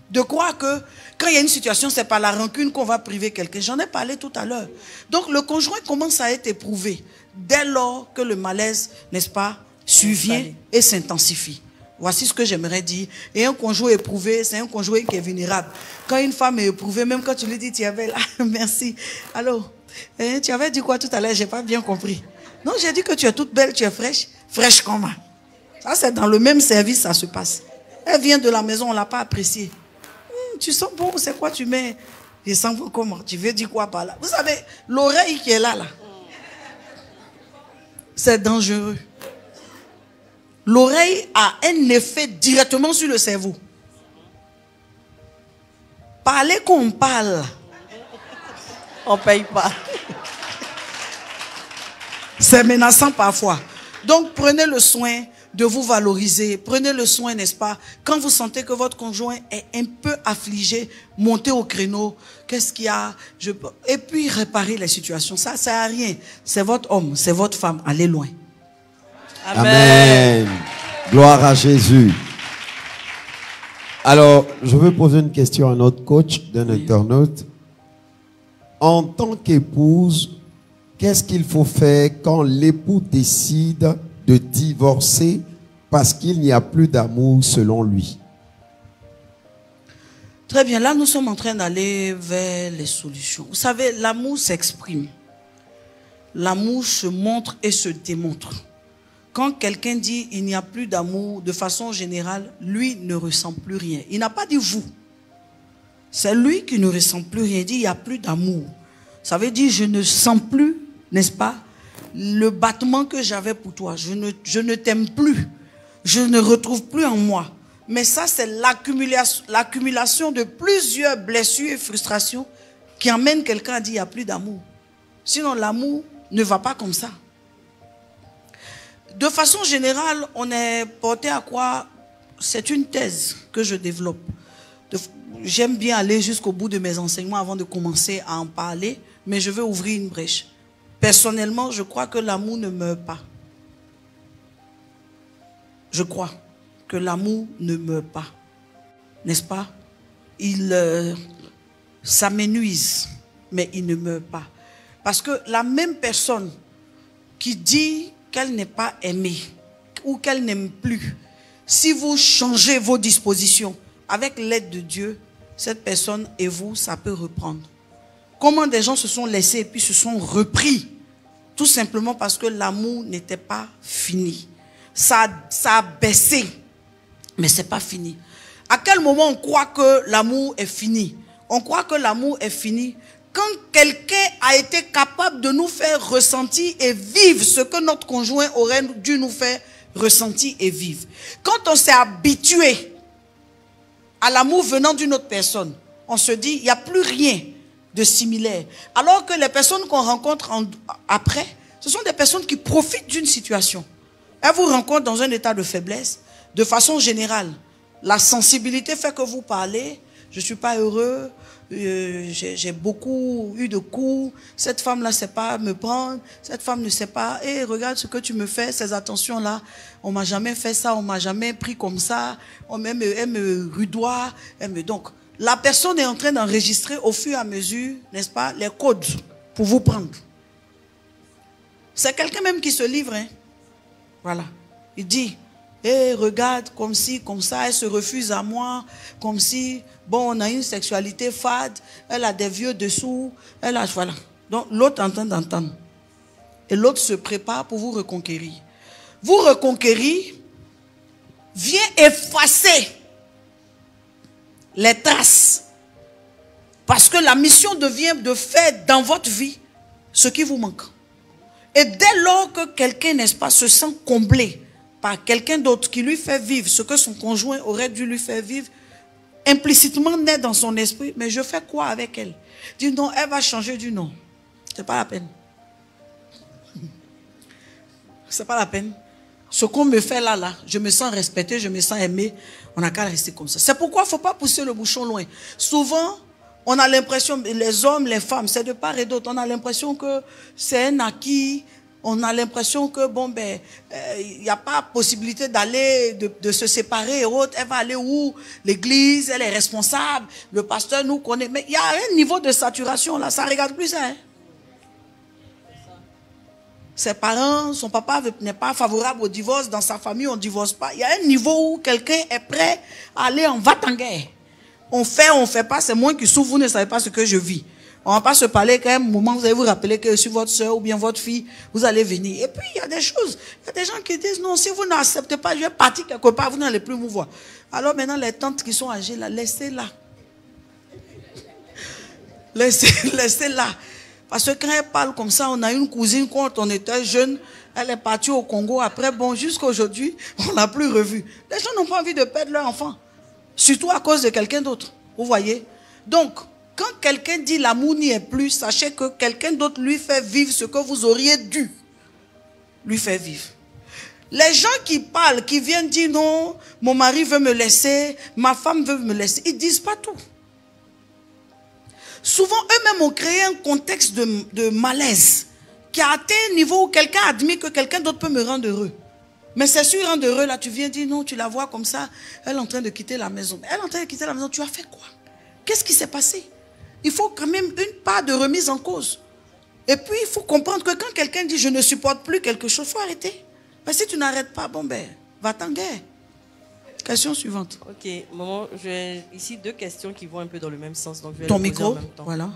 Speaker 1: De croire que quand il y a une situation, c'est par la rancune qu'on va priver quelqu'un. J'en ai parlé tout à l'heure. Donc, le conjoint commence à être éprouvé dès lors que le malaise, n'est-ce pas, survient et s'intensifie. Voici ce que j'aimerais dire. Et un conjoint éprouvé, c'est un conjoint qui est vulnérable. Quand une femme est éprouvée, même quand tu lui dis, tu es belle, merci. Alors, tu avais dit quoi tout à l'heure? Je n'ai pas bien compris. Non, j'ai dit que tu es toute belle, tu es fraîche. Fraîche comment? Ça, c'est dans le même service, ça se passe. Elle vient de la maison, on ne l'a pas appréciée. Tu sens bon, c'est quoi tu mets? Je sens bon comment? Tu veux dire quoi par là? Vous savez, l'oreille qui est là, c'est dangereux. L'oreille a un effet directement sur le cerveau. Parler qu'on parle,
Speaker 2: on ne paye pas.
Speaker 1: C'est menaçant parfois. Donc prenez le soin de vous valoriser. Prenez le soin, n'est-ce pas? Quand vous sentez que votre conjoint est un peu affligé, montez au créneau. Qu'est-ce qu'il y a? Et puis réparer les situations. Ça ne sert à rien. C'est votre homme, c'est votre femme. Allez loin.
Speaker 3: Amen. Gloire à Jésus. Alors, je veux poser une question à notre coach d'un internaute. En tant qu'épouse, qu'est-ce qu'il faut faire quand l'époux décide de divorcer parce qu'il n'y a plus d'amour selon lui?
Speaker 1: Très bien, là nous sommes en train d'aller vers les solutions. Vous savez, l'amour s'exprime. L'amour se montre et se démontre. Quand quelqu'un dit il n'y a plus d'amour, de façon générale, lui ne ressent plus rien. Il n'a pas dit vous. C'est lui qui ne ressent plus rien. Il dit il n'y a plus d'amour. Ça veut dire je ne sens plus, n'est-ce pas, le battement que j'avais pour toi. Je ne t'aime plus. Je ne retrouve plus en moi. Mais ça, c'est l'accumulation de plusieurs blessures et frustrations qui amènent quelqu'un à dire il n'y a plus d'amour. Sinon, l'amour ne va pas comme ça. De façon générale, on est porté à quoi? C'est une thèse que je développe. J'aime bien aller jusqu'au bout de mes enseignements avant de commencer à en parler, mais je veux ouvrir une brèche. Personnellement, je crois que l'amour ne meurt pas. Je crois que l'amour ne meurt pas. N'est-ce pas? Il s'amenuise, mais il ne meurt pas. Parce que la même personne qui dit qu'elle n'est pas aimée ou qu'elle n'aime plus, si vous changez vos dispositions avec l'aide de Dieu, cette personne et vous, ça peut reprendre. Comment des gens se sont laissés et puis se sont repris? Tout simplement parce que l'amour n'était pas fini. Ça a baissé, mais ce n'est pas fini. À quel moment on croit que l'amour est fini? On croit que l'amour est fini quand quelqu'un a été capable de nous faire ressentir et vivre ce que notre conjoint aurait dû nous faire ressentir et vivre. Quand on s'est habitué à l'amour venant d'une autre personne, on se dit, il n'y a plus rien de similaire. Alors que les personnes qu'on rencontre après, ce sont des personnes qui profitent d'une situation. Elles vous rencontrent dans un état de faiblesse. De façon générale, la sensibilité fait que vous parlez, je ne suis pas heureux, j'ai beaucoup eu de coups, cette femme-là ne sait pas me prendre, cette femme ne sait pas, et regarde ce que tu me fais, ces attentions-là, on ne m'a jamais fait ça, on ne m'a jamais pris comme ça, elle me rudoie, donc la personne est en train d'enregistrer au fur et à mesure, n'est-ce pas, les codes pour vous prendre. C'est quelqu'un même qui se livre, hein. Voilà, il dit, Et regarde, comme si, comme ça, elle se refuse à moi, comme si, bon, on a une sexualité fade, elle a des vieux dessous, elle a, voilà. Donc, l'autre est en train d'entendre. Et l'autre se prépare pour vous reconquérir. Vous reconquérir, vient effacer les traces. Parce que la mission devient de faire dans votre vie ce qui vous manque. Et dès lors que quelqu'un, n'est-ce pas, se sent comblé par quelqu'un d'autre qui lui fait vivre ce que son conjoint aurait dû lui faire vivre, implicitement naît dans son esprit, mais je fais quoi avec elle? Dis non, elle va changer du nom. C'est pas la peine. C'est pas la peine. Ce qu'on me fait là, je me sens respecté, je me sens aimé, on n'a qu'à rester comme ça. C'est pourquoi il ne faut pas pousser le bouchon loin. Souvent, on a l'impression, les hommes, les femmes, c'est de part et d'autre, on a l'impression que c'est un acquis, on a l'impression que, bon, ben, il n'y a pas possibilité d'aller, de se séparer et autres. Elle va aller où? L'église, elle est responsable, le pasteur nous connaît. Mais il y a un niveau de saturation là, ça ne regarde plus ça, hein. Ses parents, son papa n'est pas favorable au divorce, dans sa famille on ne divorce pas. Il y a un niveau où quelqu'un est prêt à aller en va-t-en-guerre. On fait pas, c'est moi qui souffre, vous ne savez pas ce que je vis. On ne va pas se parler qu'à un moment, vous allez vous rappeler que je suis votre soeur ou bien votre fille, vous allez venir. Et puis il y a des choses, il y a des gens qui disent non, si vous n'acceptez pas, je vais partir quelque part, vous n'allez plus me voir. Alors maintenant les tantes qui sont âgées là, laissez-la. Laissez-la. Parce que quand elle parle comme ça, on a une cousine quand on était jeune, elle est partie au Congo. Après, bon, jusqu'à aujourd'hui, on ne l'a plus revue. Les gens n'ont pas envie de perdre leur enfant. Surtout à cause de quelqu'un d'autre. Vous voyez? Donc, quand quelqu'un dit l'amour n'y est plus, sachez que quelqu'un d'autre lui fait vivre ce que vous auriez dû lui faire vivre. Les gens qui parlent, qui viennent dire non, mon mari veut me laisser, ma femme veut me laisser, ils ne disent pas tout. Souvent, eux-mêmes ont créé un contexte de malaise qui a atteint un niveau où quelqu'un admet que quelqu'un d'autre peut me rendre heureux. Mais c'est sûr, rendre heureux, là, tu viens dire non, tu la vois comme ça, elle est en train de quitter la maison. Elle est en train de quitter la maison, tu as fait quoi? Qu'est-ce qui s'est passé? Il faut quand même une part de remise en cause. Et puis, il faut comprendre que quand quelqu'un dit je ne supporte plus quelque chose, il faut arrêter. Mais si tu n'arrêtes pas, bon ben, va-t'en guerre. Question suivante.
Speaker 2: Ok, maman, j'ai ici deux questions qui vont un peu dans le même sens. Donc je vais
Speaker 1: ton
Speaker 2: les poser
Speaker 1: micro,
Speaker 2: en même temps.
Speaker 1: voilà.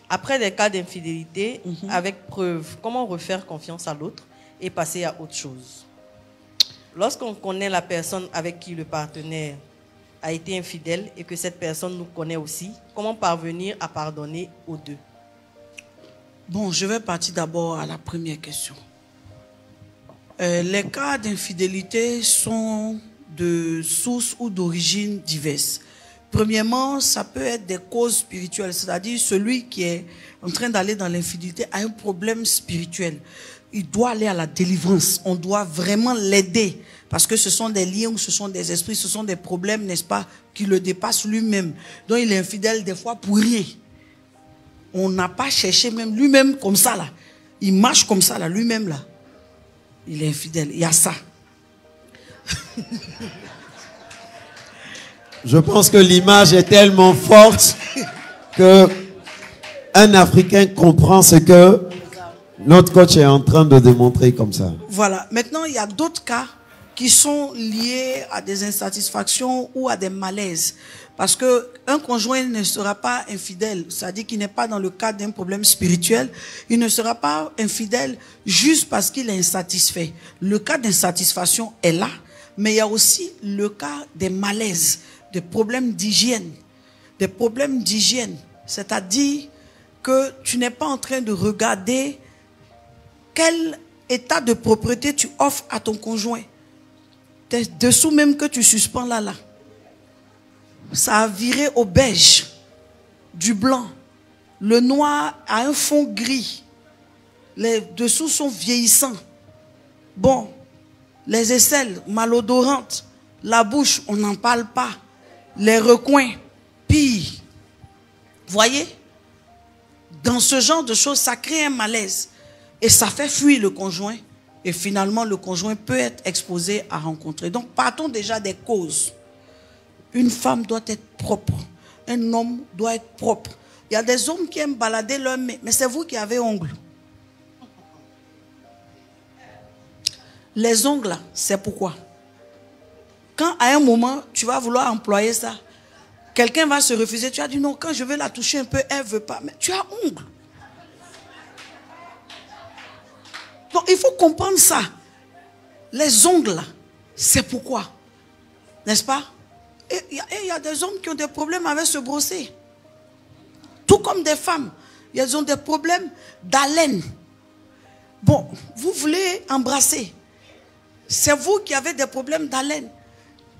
Speaker 2: Après des cas d'infidélité, avec preuve, comment refaire confiance à l'autre et passer à autre chose? Lorsqu'on connaît la personne avec qui le partenaire a été infidèle et que cette personne nous connaît aussi, comment parvenir à pardonner aux deux?
Speaker 1: Bon, je vais partir d'abord à la première question. Les cas d'infidélité sont de sources ou d'origines diverses. Premièrement, ça peut être des causes spirituelles, c'est-à-dire celui qui est en train d'aller dans l'infidélité a un problème spirituel. Il doit aller à la délivrance, on doit vraiment l'aider parce que ce sont des liens ou ce sont des esprits, ce sont des problèmes, n'est-ce pas, qui le dépassent lui-même. Donc il est infidèle des fois pour rien. On n'a pas cherché même lui-même comme ça là. Il marche comme ça là, lui-même là. Il est infidèle. Il y a ça.
Speaker 3: Je pense que l'image est tellement forte que un Africain comprend ce que notre coach est en train de démontrer comme ça.
Speaker 1: Voilà. Maintenant, il y a d'autres cas qui sont liés à des insatisfactions ou à des malaises. Parce qu'un conjoint ne sera pas infidèle, c'est-à-dire qu'il n'est pas dans le cadre d'un problème spirituel, il ne sera pas infidèle juste parce qu'il est insatisfait. Le cas d'insatisfaction est là, mais il y a aussi le cas des malaises, des problèmes d'hygiène. Des problèmes d'hygiène, c'est-à-dire que tu n'es pas en train de regarder quel état de propreté tu offres à ton conjoint. T'es dessous même que tu suspends là. Ça a viré au beige, du blanc. Le noir a un fond gris. Les dessous sont vieillissants. Bon, les aisselles malodorantes. La bouche, on n'en parle pas. Les recoins, pire. Voyez? Dans ce genre de choses, ça crée un malaise. Et ça fait fuir le conjoint. Et finalement, le conjoint peut être exposé à rencontrer. Donc, partons déjà des causes. Une femme doit être propre. Un homme doit être propre. Il y a des hommes qui aiment balader leurs mains. Mais c'est vous qui avez ongles. Les ongles, là, c'est pourquoi. Quand à un moment, tu vas vouloir employer ça, quelqu'un va se refuser. Tu as dit non, quand je veux la toucher un peu, elle ne veut pas. Mais tu as ongles. Donc, il faut comprendre ça. Les ongles, c'est pourquoi. N'est-ce pas? Et il y a des hommes qui ont des problèmes avec se brosser. Tout comme des femmes. Ils ont des problèmes d'haleine. Bon, vous voulez embrasser. C'est vous qui avez des problèmes d'haleine.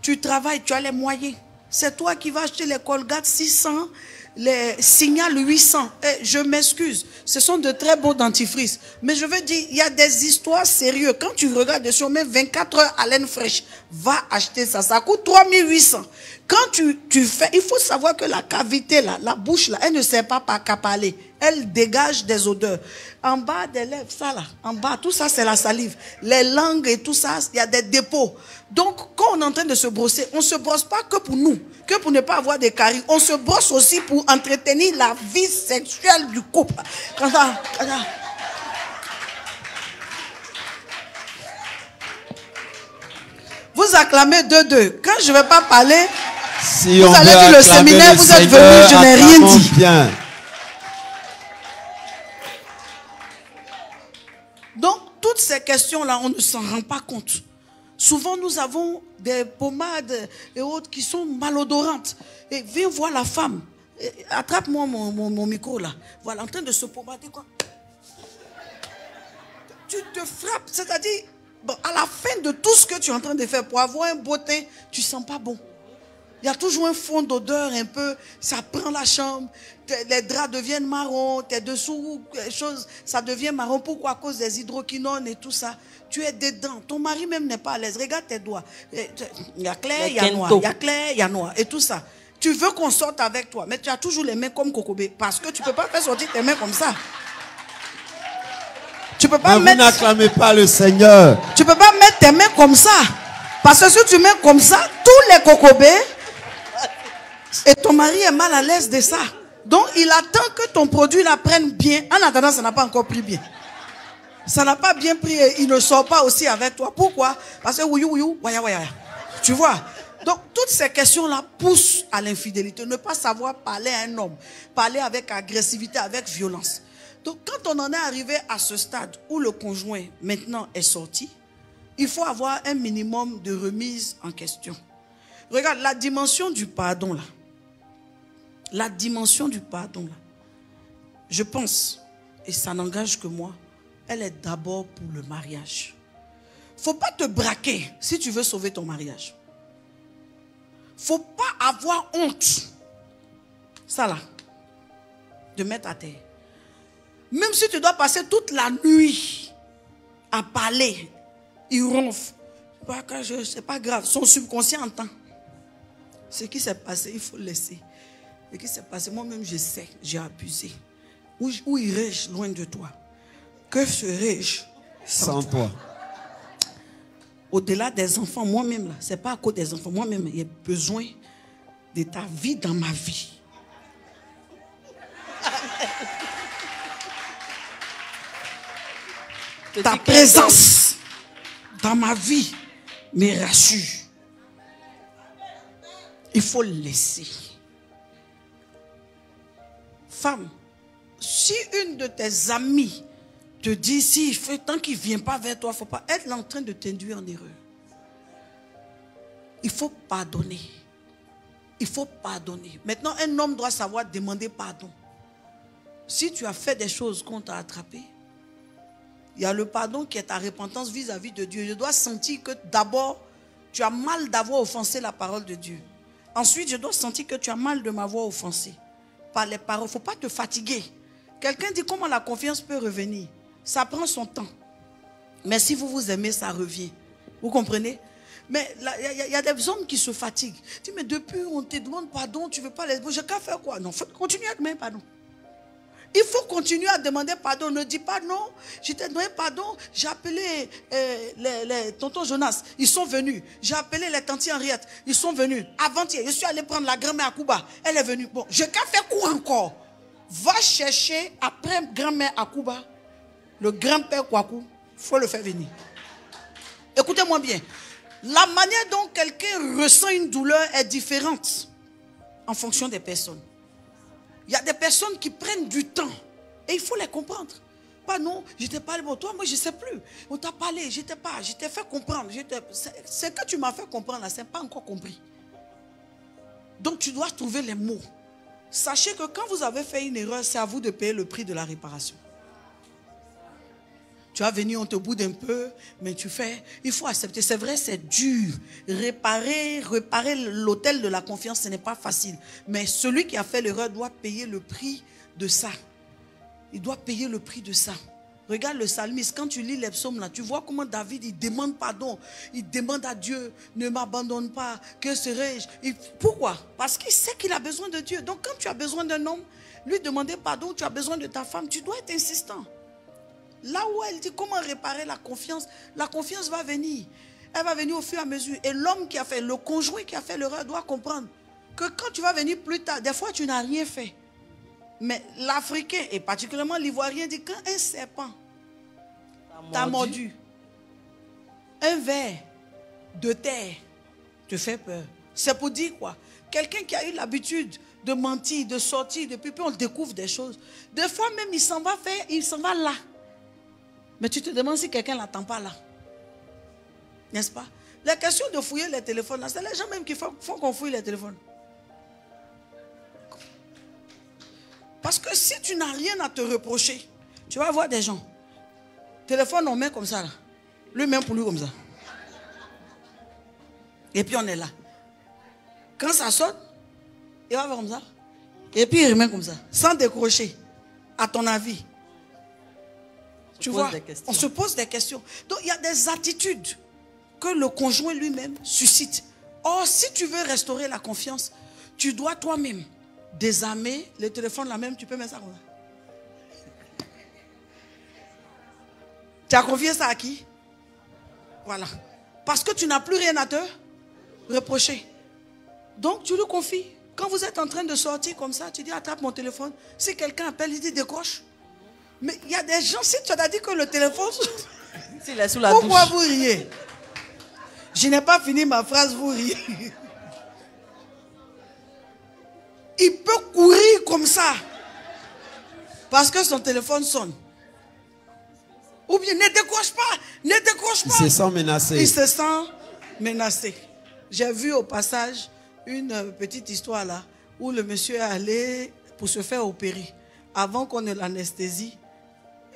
Speaker 1: Tu travailles, tu as les moyens. C'est toi qui vas acheter les Colgate 600, les Signal 800. Et je m'excuse, ce sont de très beaux dentifrices. Mais je veux dire, il y a des histoires sérieuses. Quand tu regardes dessus, on met 24 heures haleine fraîche. Va acheter ça. Ça coûte 3800. Quand tu fais, il faut savoir que la cavité, là, la bouche, là, elle ne sert pas qu'à parler. Elle dégage des odeurs. En bas des lèvres, ça là, en bas, tout ça c'est la salive. Les langues et tout ça, il y a des dépôts. Donc, quand on est en train de se brosser, on ne se brosse pas que pour nous, que pour ne pas avoir des caries. On se brosse aussi pour entretenir la vie sexuelle du couple. Quand ça. Vous acclamez 2-2. Quand je ne vais pas parler,
Speaker 3: si
Speaker 1: vous allez dire le séminaire, vous êtes venus, je n'ai rien dit.
Speaker 3: Bien.
Speaker 1: Donc, toutes ces questions-là, on ne s'en rend pas compte. Souvent, nous avons des pommades et autres qui sont malodorantes. Et viens voir la femme. Attrape-moi mon micro là. Voilà, en train de se pommader quoi. Tu te frappes, c'est-à-dire, bon, à la fin de tout ce que tu es en train de faire pour avoir un beau teint, tu ne sens pas bon. Il y a toujours un fond d'odeur un peu, ça prend la chambre, les draps deviennent marrons, tes dessous, ça devient marron. Pourquoi? À cause des hydroquinones et tout ça. Tu es dedans, ton mari même n'est pas à l'aise. Regarde tes doigts. Il y a clair, il y a noir. Il y a clair, il y a noir. Et tout ça. Tu veux qu'on sorte avec toi, mais tu as toujours les mains comme Kokobé. Parce que tu ne peux pas faire sortir tes mains comme ça. Tu peux pas
Speaker 3: mais vous n'acclamez pas le Seigneur.
Speaker 1: Tu ne peux pas mettre tes mains comme ça. Parce que si tu mets comme ça, tous les Kokobés, et ton mari est mal à l'aise de ça. Donc, il attend que ton produit la prenne bien. En attendant, ça n'a pas encore pris bien. Ça n'a pas bien pris et il ne sort pas aussi avec toi. Pourquoi? Parce que tu vois? Donc, toutes ces questions-là poussent à l'infidélité. Ne pas savoir parler à un homme. Parler avec agressivité, avec violence. Donc, quand on en est arrivé à ce stade où le conjoint, maintenant, est sorti, il faut avoir un minimum de remise en question. Regarde, la dimension du pardon, là. La dimension du pardon, là. Je pense, et ça n'engage que moi, elle est d'abord pour le mariage. Il ne faut pas te braquer si tu veux sauver ton mariage. Il ne faut pas avoir honte. Ça là, de mettre à terre. Même si tu dois passer toute la nuit à parler, il ronfle. C'est pas grave, son subconscient entend. Ce qui s'est passé, il faut le laisser. Ce qui s'est passé, moi-même je sais, j'ai abusé. Où irais-je loin de toi? Que ferais-je
Speaker 3: sans toi?
Speaker 1: Au-delà des enfants, moi-même, ce n'est pas à cause des enfants, moi-même, j'ai besoin de ta vie dans ma vie. Ta présence dans ma vie me rassure. Il faut le laisser. Femme, si une de tes amies te dit, si il fait tant qu'il ne vient pas vers toi, il ne faut pas être là en train de t'induire en erreur. Il faut pardonner. Il faut pardonner. Maintenant, un homme doit savoir demander pardon. Si tu as fait des choses qu'on t'a attrapé, il y a le pardon qui est ta repentance vis-à-vis de Dieu. Je dois sentir que d'abord, tu as mal d'avoir offensé la parole de Dieu. Ensuite, je dois sentir que tu as mal de m'avoir offensé par les paroles. Il ne faut pas te fatiguer. Quelqu'un dit comment la confiance peut revenir. Ça prend son temps. Mais si vous vous aimez, ça revient. Vous comprenez? Mais il y a des hommes qui se fatiguent. Tu dis, mais depuis on te demande pardon, tu ne veux pas les... Je qu'à faire quoi? Non, il faut continuer à demander pardon. Il faut continuer à demander pardon. Ne dis pas non, je t'ai demandé pardon. J'ai appelé les tontons Jonas, ils sont venus. J'ai appelé les tantes Henriette, ils sont venus. Avant-hier, je suis allé prendre la grand-mère à Kuba. Elle est venue. Bon, je qu'à faire quoi encore? Va chercher après grand-mère à Kuba, le grand-père Kwaku, il faut le faire venir. Écoutez-moi bien. La manière dont quelqu'un ressent une douleur est différente en fonction des personnes. Il y a des personnes qui prennent du temps et il faut les comprendre. Pas non, je t'ai parlé pour toi, moi je ne sais plus. On t'a parlé, je t'ai fait comprendre. Ce que tu m'as fait comprendre là, ce n'est pas encore compris. Donc tu dois trouver les mots. Sachez que quand vous avez fait une erreur, c'est à vous de payer le prix de la réparation. Tu as venu, on te boude un peu, mais tu fais, il faut accepter. C'est vrai, c'est dur. Réparer l'hôtel de la confiance, ce n'est pas facile. Mais celui qui a fait l'erreur doit payer le prix de ça. Il doit payer le prix de ça. Regarde le psalmiste, quand tu lis les psaumes là, tu vois comment David, il demande pardon. Il demande à Dieu, ne m'abandonne pas, que serai-je? Pourquoi? Parce qu'il sait qu'il a besoin de Dieu. Donc quand tu as besoin d'un homme, lui demander pardon, tu as besoin de ta femme, tu dois être insistant. Là où elle dit comment réparer la confiance va venir. Elle va venir au fur et à mesure. Et l'homme qui a fait, le conjoint qui a fait l'erreur doit comprendre que quand tu vas venir plus tard, des fois tu n'as rien fait. Mais l'Africain, et particulièrement l'Ivoirien, dit quand un serpent t'a mordu, un ver de terre te fait peur. C'est pour dire quoi? Quelqu'un qui a eu l'habitude de mentir, de sortir, depuis peu on découvre des choses. Des fois même il s'en va là. Mais tu te demandes si quelqu'un ne l'attend pas là. N'est-ce pas? La question de fouiller les téléphones, c'est les gens même qui font qu'on fouille les téléphones. Parce que si tu n'as rien à te reprocher, tu vas voir des gens. Téléphone, on met comme ça là. Lui-même pour lui comme ça. Et puis on est là. Quand ça sonne, il va faire comme ça. Et puis il remet comme ça. Sans décrocher. À ton avis. Tu vois, on se pose des questions. Donc il y a des attitudes que le conjoint lui-même suscite. Or, si tu veux restaurer la confiance, tu dois toi-même désarmer le téléphone là même, tu peux mettre ça comme ça. Tu as confié ça à qui? Voilà. Parce que tu n'as plus rien à te reprocher. Donc tu le confies. Quand vous êtes en train de sortir comme ça, tu dis attrape mon téléphone. Si quelqu'un appelle, il dit décroche. Mais il y a des gens, si tu as dit que le téléphone...
Speaker 2: S'il est sous la
Speaker 1: Pourquoi
Speaker 2: douche.
Speaker 1: vous riez? Je n'ai pas fini ma phrase, vous riez. Il peut courir comme ça. Parce que son téléphone sonne. Ou bien ne décroche pas. Ne décroche pas.
Speaker 3: Il se sent menacé.
Speaker 1: Il se sent menacé. J'ai vu au passage une petite histoire là, où le monsieur est allé pour se faire opérer. Avant qu'on ait l'anesthésie,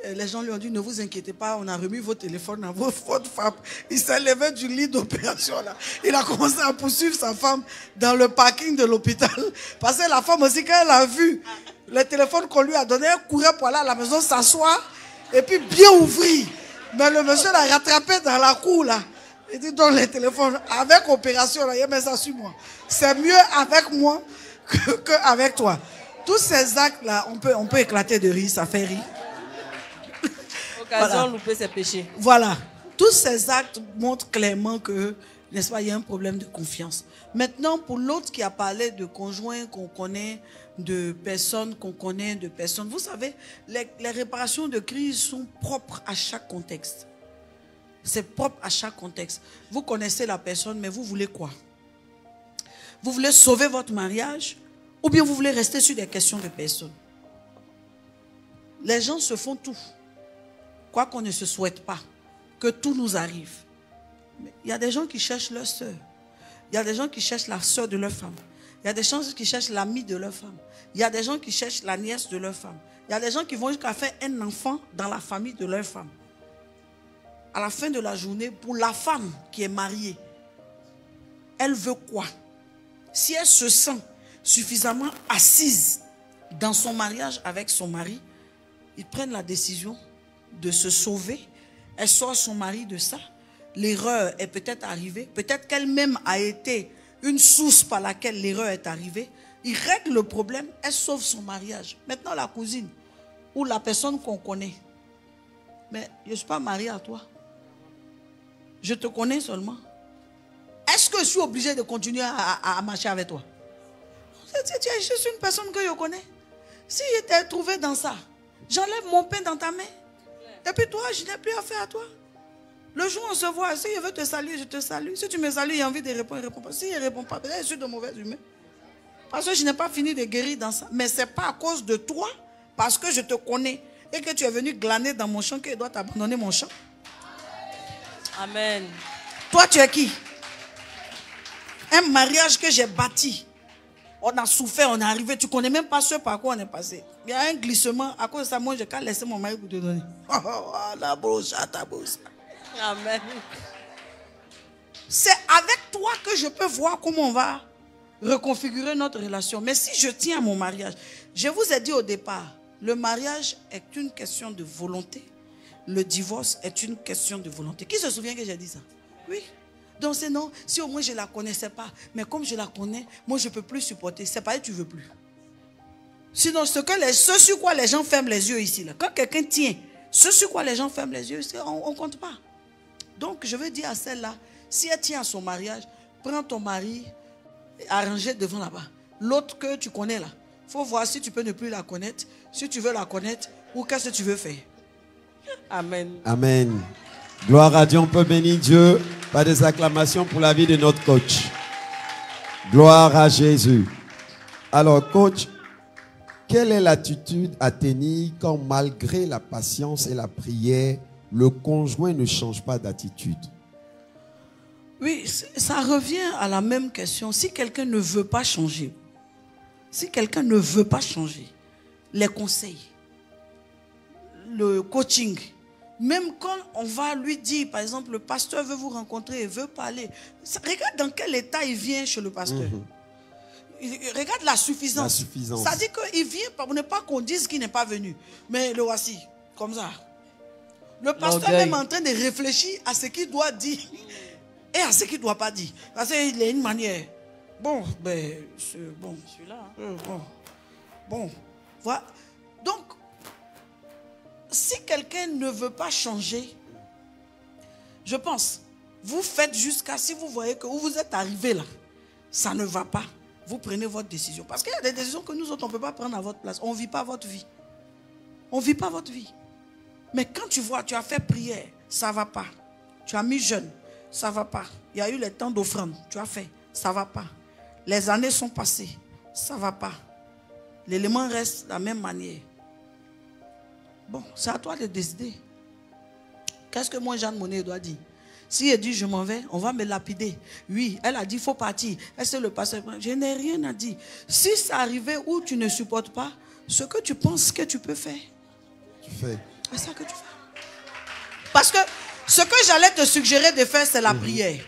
Speaker 1: les gens lui ont dit, ne vous inquiétez pas, on a remis vos téléphones à votre femme. Il s'est levé du lit d'opération là. Il a commencé à poursuivre sa femme dans le parking de l'hôpital. Parce que la femme aussi, quand elle a vu le téléphone qu'on lui a donné, elle courait pour aller à la maison s'asseoir et puis bien ouvrir. Mais le monsieur l'a rattrapé dans la cour là. Il dit, donne les téléphones. Avec opération là, il met ça sur moi. C'est mieux avec moi qu'avec toi. Tous ces actes là, on peut éclater de rire, ça fait rire.
Speaker 2: Occasion de louper ses péchés.
Speaker 1: Voilà. Tous ces actes montrent clairement que, n'est-ce pas, il y a un problème de confiance. Maintenant, pour l'autre qui a parlé de conjoints qu'on connaît, de personnes qu'on connaît, de personnes, vous savez, les réparations de crise sont propres à chaque contexte. C'est propre à chaque contexte. Vous connaissez la personne, mais vous voulez quoi? Vous voulez sauver votre mariage ou bien vous voulez rester sur des questions de personnes? Les gens se font tout. Quoi qu'on ne se souhaite pas, que tout nous arrive. Mais il y a des gens qui cherchent leur soeur. Il y a des gens qui cherchent la soeur de leur femme. Il y a des gens qui cherchent l'ami de leur femme. Il y a des gens qui cherchent la nièce de leur femme. Il y a des gens qui vont jusqu'à faire un enfant dans la famille de leur femme. À la fin de la journée, pour la femme qui est mariée, elle veut quoi? Si elle se sent suffisamment assise dans son mariage avec son mari, ils prennent la décision de se sauver. Elle sort son mari de ça. L'erreur est peut-être arrivée. Peut-être qu'elle-même a été une source par laquelle l'erreur est arrivée. Il règle le problème. Elle sauve son mariage. Maintenant, la cousine ou la personne qu'on connaît. Mais je ne suis pas mariée à toi. Je te connais seulement. Est-ce que je suis obligé de continuer à marcher avec toi? Je suis une personne que je connais. Si je t'ai trouvé dans ça, j'enlève mon pain dans ta main. Et puis toi, je n'ai plus affaire à toi. Le jour où on se voit, si je veux te saluer, je te salue. Si tu me salues, il y a envie de répondre, il ne répond pas. Si il ne répond pas, peut-être je suis de mauvaise humeur. Parce que je n'ai pas fini de guérir dans ça. Mais ce n'est pas à cause de toi, parce que je te connais et que tu es venu glaner dans mon champ, que je dois t'abandonner mon champ.
Speaker 2: Amen.
Speaker 1: Toi, tu es qui? Un mariage que j'ai bâti. On a souffert, on est arrivé. Tu ne connais même pas ce par quoi on est passé. Il y a un glissement. À cause de ça, moi, je n'ai laissé mon mari pour te donner. La broche, ta broche.
Speaker 2: Amen.
Speaker 1: C'est avec toi que je peux voir comment on va reconfigurer notre relation. Mais si je tiens à mon mariage, je vous ai dit au départ, le mariage est une question de volonté. Le divorce est une question de volonté. Qui se souvient que j'ai dit ça? Oui. Donc c'est non, si au moins je ne la connaissais pas, mais comme je la connais, moi je ne peux plus supporter. C'est pas que tu ne veux plus. Sinon, ce sur quoi les gens ferment les yeux ici, là, quand quelqu'un tient, ce sur quoi les gens ferment les yeux, on ne compte pas. Donc je veux dire à celle-là, si elle tient à son mariage, prends ton mari, arrangez devant là-bas. L'autre que tu connais là, il faut voir si tu peux ne plus la connaître, si tu veux la connaître, ou qu'est-ce que tu veux faire.
Speaker 2: Amen.
Speaker 3: Amen. Gloire à Dieu, on peut bénir Dieu par des acclamations pour la vie de notre coach. Gloire à Jésus. Alors coach, quelle est l'attitude à tenir quand malgré la patience et la prière, le conjoint ne change pas d'attitude?
Speaker 1: Oui, ça revient à la même question. Si quelqu'un ne veut pas changer, les conseils, le coaching, même quand on va lui dire, par exemple, le pasteur veut vous rencontrer, veut parler, regarde dans quel état il vient chez le pasteur. Regarde la suffisance. Ça dit qu'il vient pour ne pas qu'on dise qu'il n'est pas venu. Mais le voici, comme ça. Le pasteur est même en train de réfléchir à ce qu'il doit dire et à ce qu'il ne doit pas dire. Parce qu'il a une manière. Bon, ben, c'est bon.
Speaker 2: Celui-là.
Speaker 1: Bon, voilà. Donc, si quelqu'un ne veut pas changer, je pense, vous faites jusqu'à si vous voyez que où vous êtes arrivé là, ça ne va pas. Vous prenez votre décision. Parce qu'il y a des décisions que nous autres, on ne peut pas prendre à votre place. On ne vit pas votre vie. On ne vit pas votre vie. Mais quand tu vois, tu as fait prière, ça ne va pas. Tu as mis jeûne, ça ne va pas. Il y a eu les temps d'offrande, tu as fait, ça ne va pas. Les années sont passées, ça ne va pas. L'élément reste de la même manière. Bon, c'est à toi de décider. Qu'est-ce que moi, Jeanne Monnet, doit dire? Si elle dit je m'en vais, on va me lapider. Oui, elle a dit il faut partir. Elle c'est le pasteur. Je n'ai rien à dire. Si c'est arrivé où tu ne supportes pas, ce que tu penses que tu peux faire,
Speaker 3: tu fais.
Speaker 1: C'est ça que tu fais. Parce que ce que j'allais te suggérer de faire, c'est la prière.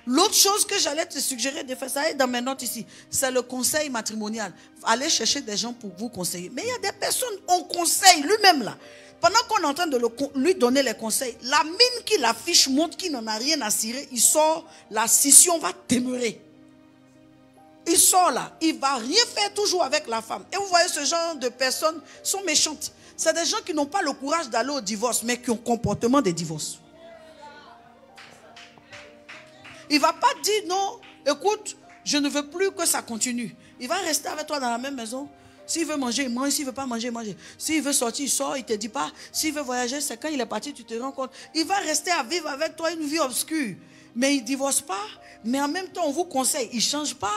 Speaker 1: L'autre chose que j'allais te suggérer de faire, ça est dans mes notes ici, c'est le conseil matrimonial. Allez chercher des gens pour vous conseiller. Mais il y a des personnes, on conseille lui-même là. Pendant qu'on est en train de lui donner les conseils, la mine qu'il affiche montre qu'il n'en a rien à cirer. Il sort, la scission va demeurer. Il sort là, il ne va rien faire toujours avec la femme. Et vous voyez, ce genre de personnes sont méchantes. C'est des gens qui n'ont pas le courage d'aller au divorce, mais qui ont comportement de divorce. Il ne va pas dire non, écoute, je ne veux plus que ça continue. Il va rester avec toi dans la même maison. S'il veut manger, il mange. S'il ne veut pas manger, il mange. S'il veut sortir, il sort, il ne te dit pas. S'il veut voyager, c'est quand il est parti, tu te rends compte. Il va rester à vivre avec toi une vie obscure. Mais il ne divorce pas. Mais en même temps, on vous conseille, il ne change pas.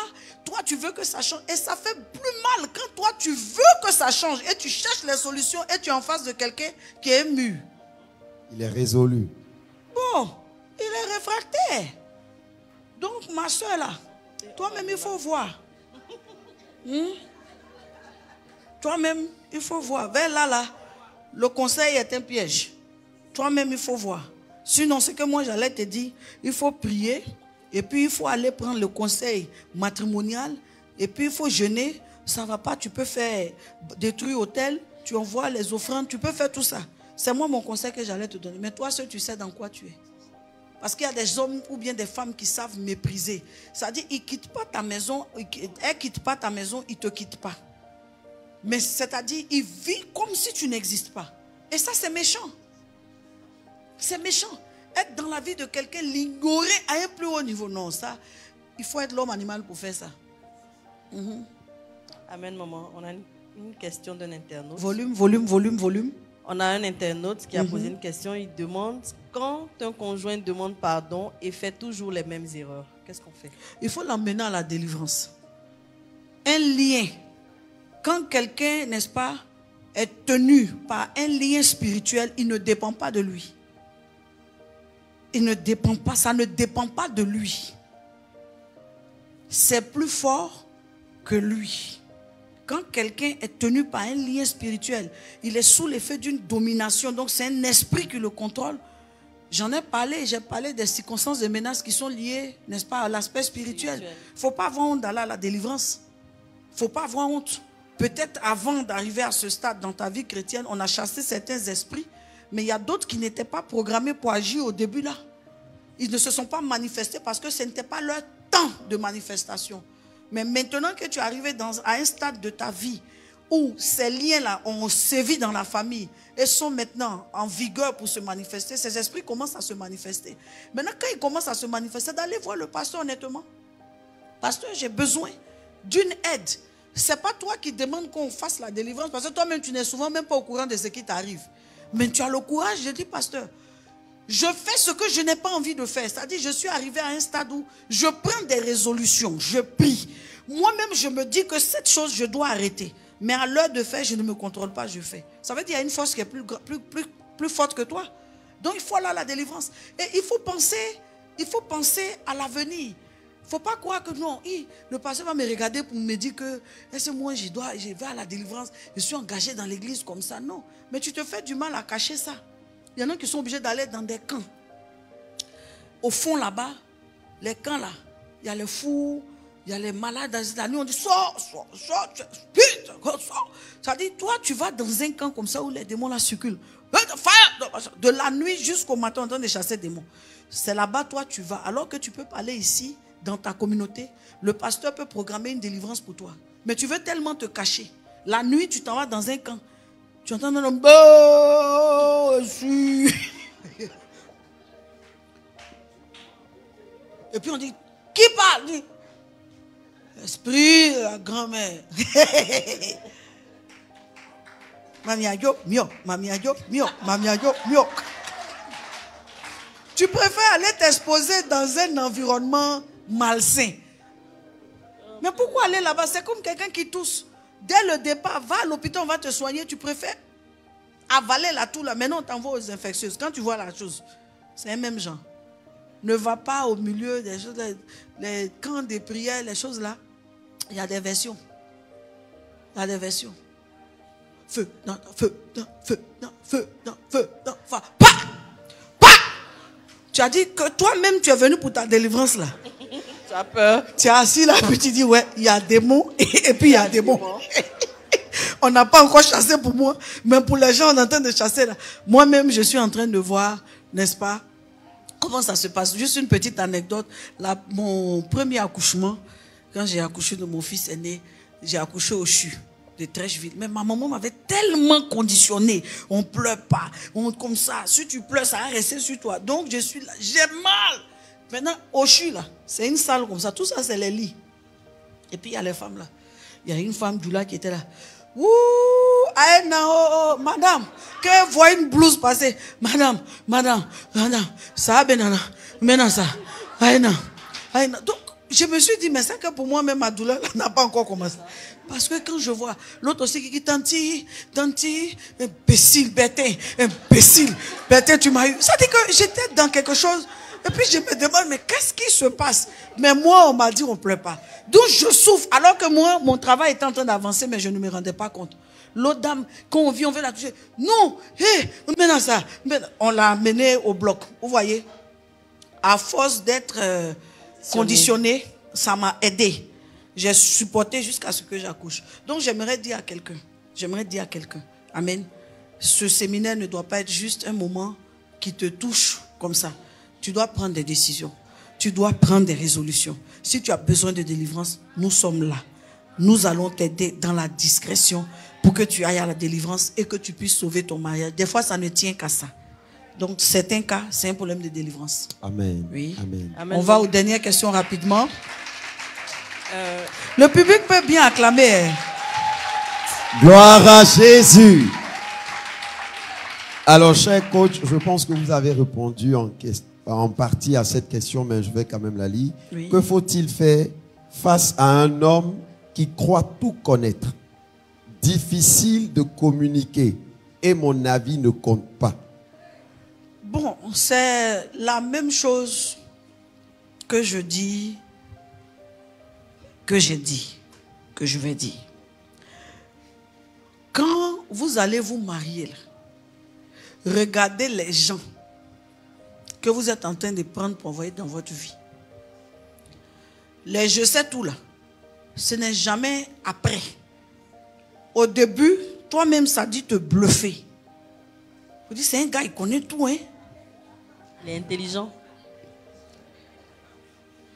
Speaker 1: Toi, tu veux que ça change. Et ça fait plus mal quand toi, tu veux que ça change. Et tu cherches les solutions et tu es en face de quelqu'un qui est mûr.
Speaker 3: Il est résolu.
Speaker 1: Bon, il est réfractaire. Donc, ma soeur là, toi-même, il faut voir. Toi-même, il faut voir. Vers là, le conseil est un piège. Toi-même, il faut voir. Sinon, ce que moi, j'allais te dire, il faut prier. Et puis, il faut aller prendre le conseil matrimonial. Et puis, il faut jeûner. Ça ne va pas, tu peux faire détruire l'hôtel. Tu envoies les offrandes. Tu peux faire tout ça. C'est moi mon conseil que j'allais te donner. Mais toi, seul, tu sais dans quoi tu es. Parce qu'il y a des hommes ou bien des femmes qui savent mépriser. C'est-à-dire, ils ne quittent pas ta maison. Elle ne quitte pas ta maison, ils ne te quittent pas. Mais c'est-à-dire, ils vivent comme si tu n'existes pas. Et ça, c'est méchant. C'est méchant. Être dans la vie de quelqu'un, l'ignorer à un plus haut niveau. Non, ça, il faut être l'homme animal pour faire ça.
Speaker 2: Amen, maman. On a une question d'un internaute.
Speaker 1: Volume.
Speaker 2: On a un internaute qui a posé une question. Il demande, quand un conjoint demande pardon et fait toujours les mêmes erreurs, qu'est-ce qu'on fait?
Speaker 1: Il faut l'emmener à la délivrance. Un lien. Quand quelqu'un, n'est-ce pas, est tenu par un lien spirituel, il ne dépend pas de lui. Il ne dépend pas, ça ne dépend pas de lui. C'est plus fort que lui. Quand quelqu'un est tenu par un lien spirituel, il est sous l'effet d'une domination, donc c'est un esprit qui le contrôle. J'en ai parlé, j'ai parlé des circonstances de menaces qui sont liées, n'est-ce pas, à l'aspect spirituel. Il ne faut pas avoir honte d'aller à la délivrance. Il ne faut pas avoir honte. Peut-être avant d'arriver à ce stade dans ta vie chrétienne, on a chassé certains esprits, mais il y a d'autres qui n'étaient pas programmés pour agir au début là. Ils ne se sont pas manifestés parce que ce n'était pas leur temps de manifestation. Mais maintenant que tu es arrivé à un stade de ta vie où ces liens-là ont sévi dans la famille et sont maintenant en vigueur pour se manifester, ces esprits commencent à se manifester. Maintenant, quand ils commencent à se manifester, d'aller voir le pasteur honnêtement. Pasteur, j'ai besoin d'une aide. Ce n'est pas toi qui demandes qu'on fasse la délivrance parce que toi-même, tu n'es souvent même pas au courant de ce qui t'arrive. Mais tu as le courage de dire, pasteur, je fais ce que je n'ai pas envie de faire. C'est-à-dire, je suis arrivé à un stade où je prends des résolutions, je prie. Moi-même, je me dis que cette chose, je dois arrêter. Mais à l'heure de faire, je ne me contrôle pas, je fais. Ça veut dire qu'il y a une force qui est plus forte que toi. Donc, il faut aller à la délivrance. Et il faut penser à l'avenir. Il ne faut pas croire que non, le pasteur va me regarder pour me dire que est-ce que moi, je vais à la délivrance, je suis engagé dans l'église comme ça. Non, mais tu te fais du mal à cacher ça. Il y en a qui sont obligés d'aller dans des camps. Au fond là-bas, les camps là, il y a les fous, il y a les malades. La nuit on dit sors, sors. Ça dit, toi tu vas dans un camp comme ça où les démons là circulent. De la nuit jusqu'au matin en train de chasser des démons. C'est là-bas toi tu vas. Alors que tu peux parler ici, dans ta communauté, le pasteur peut programmer une délivrance pour toi. Mais tu veux tellement te cacher. La nuit tu t'en vas dans un camp. Tu entends un homme. Et puis on dit, qui parle? Esprit de la grand-mère. Mamiayo, mio, mamiayo, mio, mamiayo, mio. Tu préfères aller t'exposer dans un environnement malsain. Mais pourquoi aller là-bas? C'est comme quelqu'un qui tousse. Dès le départ, va à l'hôpital, on va te soigner. Tu préfères avaler la toux là. Maintenant, on t'envoie aux infectieuses. Quand tu vois la chose, c'est un même genre. Ne va pas au milieu des choses, les camps de prière, les choses là. Il y a des versions. Il y a des versions. Feu, non, feu, non, feu, non, feu, non, feu, non, feu. Pa! Pa! Tu as dit que toi-même, tu es venu pour ta délivrance là.
Speaker 2: Tu as peur.
Speaker 1: Tu es assis là, puis tu dis, ouais, il y a des mots, et puis il y a des mots. On n'a pas encore chassé pour moi, mais pour les gens, on est en train de chasser là. Moi-même, je suis en train de voir, n'est-ce pas, comment ça se passe. Juste une petite anecdote. Là, mon premier accouchement, quand j'ai accouché de mon fils aîné, j'ai accouché au CHU de Trècheville. Mais ma maman m'avait tellement conditionné. On ne pleure pas. Comme ça, si tu pleures, ça va rester sur toi. Donc, je suis là. J'ai mal. Maintenant, au CHU, là, c'est une salle comme ça. Tout ça, c'est les lits. Et puis, il y a les femmes là. Il y a une femme du là qui était là. Ouh, madame, que voit une blouse passer. Madame, ça va bien, maintenant ça. Donc, je me suis dit, mais c'est que pour moi, même ma douleur n'a pas encore commencé. Parce que quand je vois l'autre aussi qui dit, tanti, imbécile, bêtin, tu m'as eu. Ça dit que j'étais dans quelque chose. Et puis je me demande, mais qu'est-ce qui se passe? Mais moi, on m'a dit, on ne pleure pas. Donc je souffre, alors que moi, mon travail était en train d'avancer, mais je ne me rendais pas compte. L'autre dame, quand on vient, on veut la toucher. Non, maintenant ça. On l'a amenée au bloc. Vous voyez? À force d'être conditionné, ça m'a aidé. J'ai supporté jusqu'à ce que j'accouche. Donc j'aimerais dire à quelqu'un, amen, ce séminaire ne doit pas être juste un moment qui te touche comme ça. Tu dois prendre des décisions. Tu dois prendre des résolutions. Si tu as besoin de délivrance, nous sommes là. Nous allons t'aider dans la discrétion pour que tu ailles à la délivrance et que tu puisses sauver ton mariage. Des fois, ça ne tient qu'à ça. Donc, certains cas, c'est un problème de délivrance.
Speaker 3: Amen.
Speaker 1: Oui.
Speaker 3: Amen.
Speaker 1: On va aux dernières questions rapidement. Le public peut bien acclamer.
Speaker 3: Gloire à Jésus. Alors, cher coach, je pense que vous avez répondu en partie à cette question, mais je vais quand même la lire. Oui. Que faut-il faire face à un homme qui croit tout connaître? Difficile de communiquer et mon avis ne compte pas.
Speaker 1: Bon, c'est la même chose que je dis, que j'ai dit, que je vais dire. Quand vous allez vous marier, là, regardez les gens que vous êtes en train de prendre pour envoyer dans votre vie. Les je sais tout là, ce n'est jamais après. Au début, toi-même, ça dit te bluffer. Vous dites, c'est un gars, il connaît tout, hein.
Speaker 2: Il est intelligent.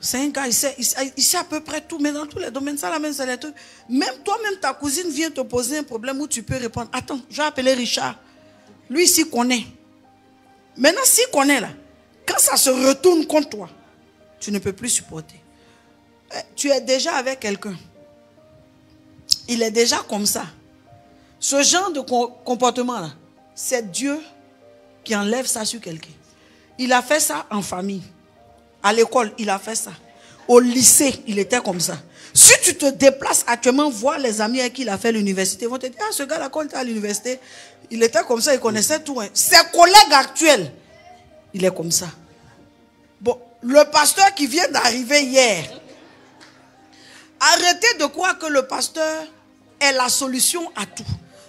Speaker 1: C'est un gars, il sait à peu près tout, mais dans tous les domaines, ça la même, c'est les trucs. Même toi-même, ta cousine vient te poser un problème où tu peux répondre. Attends, je vais appeler Richard. Lui, s'il connaît. Maintenant, s'il connaît là, quand ça se retourne contre toi, tu ne peux plus supporter. Tu es déjà avec quelqu'un. Il est déjà comme ça. Ce genre de comportement là, c'est Dieu qui enlève ça sur quelqu'un. Il a fait ça en famille. À l'école, il a fait ça. Au lycée, il était comme ça. Si tu te déplaces actuellement, voir les amis avec qui il a fait l'université, ils vont te dire, ah, ce gars-là, quand il était à l'université, il était comme ça, il connaissait tout. Hein. Ses collègues actuels, il est comme ça. Bon, le pasteur qui vient d'arriver hier, arrêtez de croire que le pasteur est la solution à tout.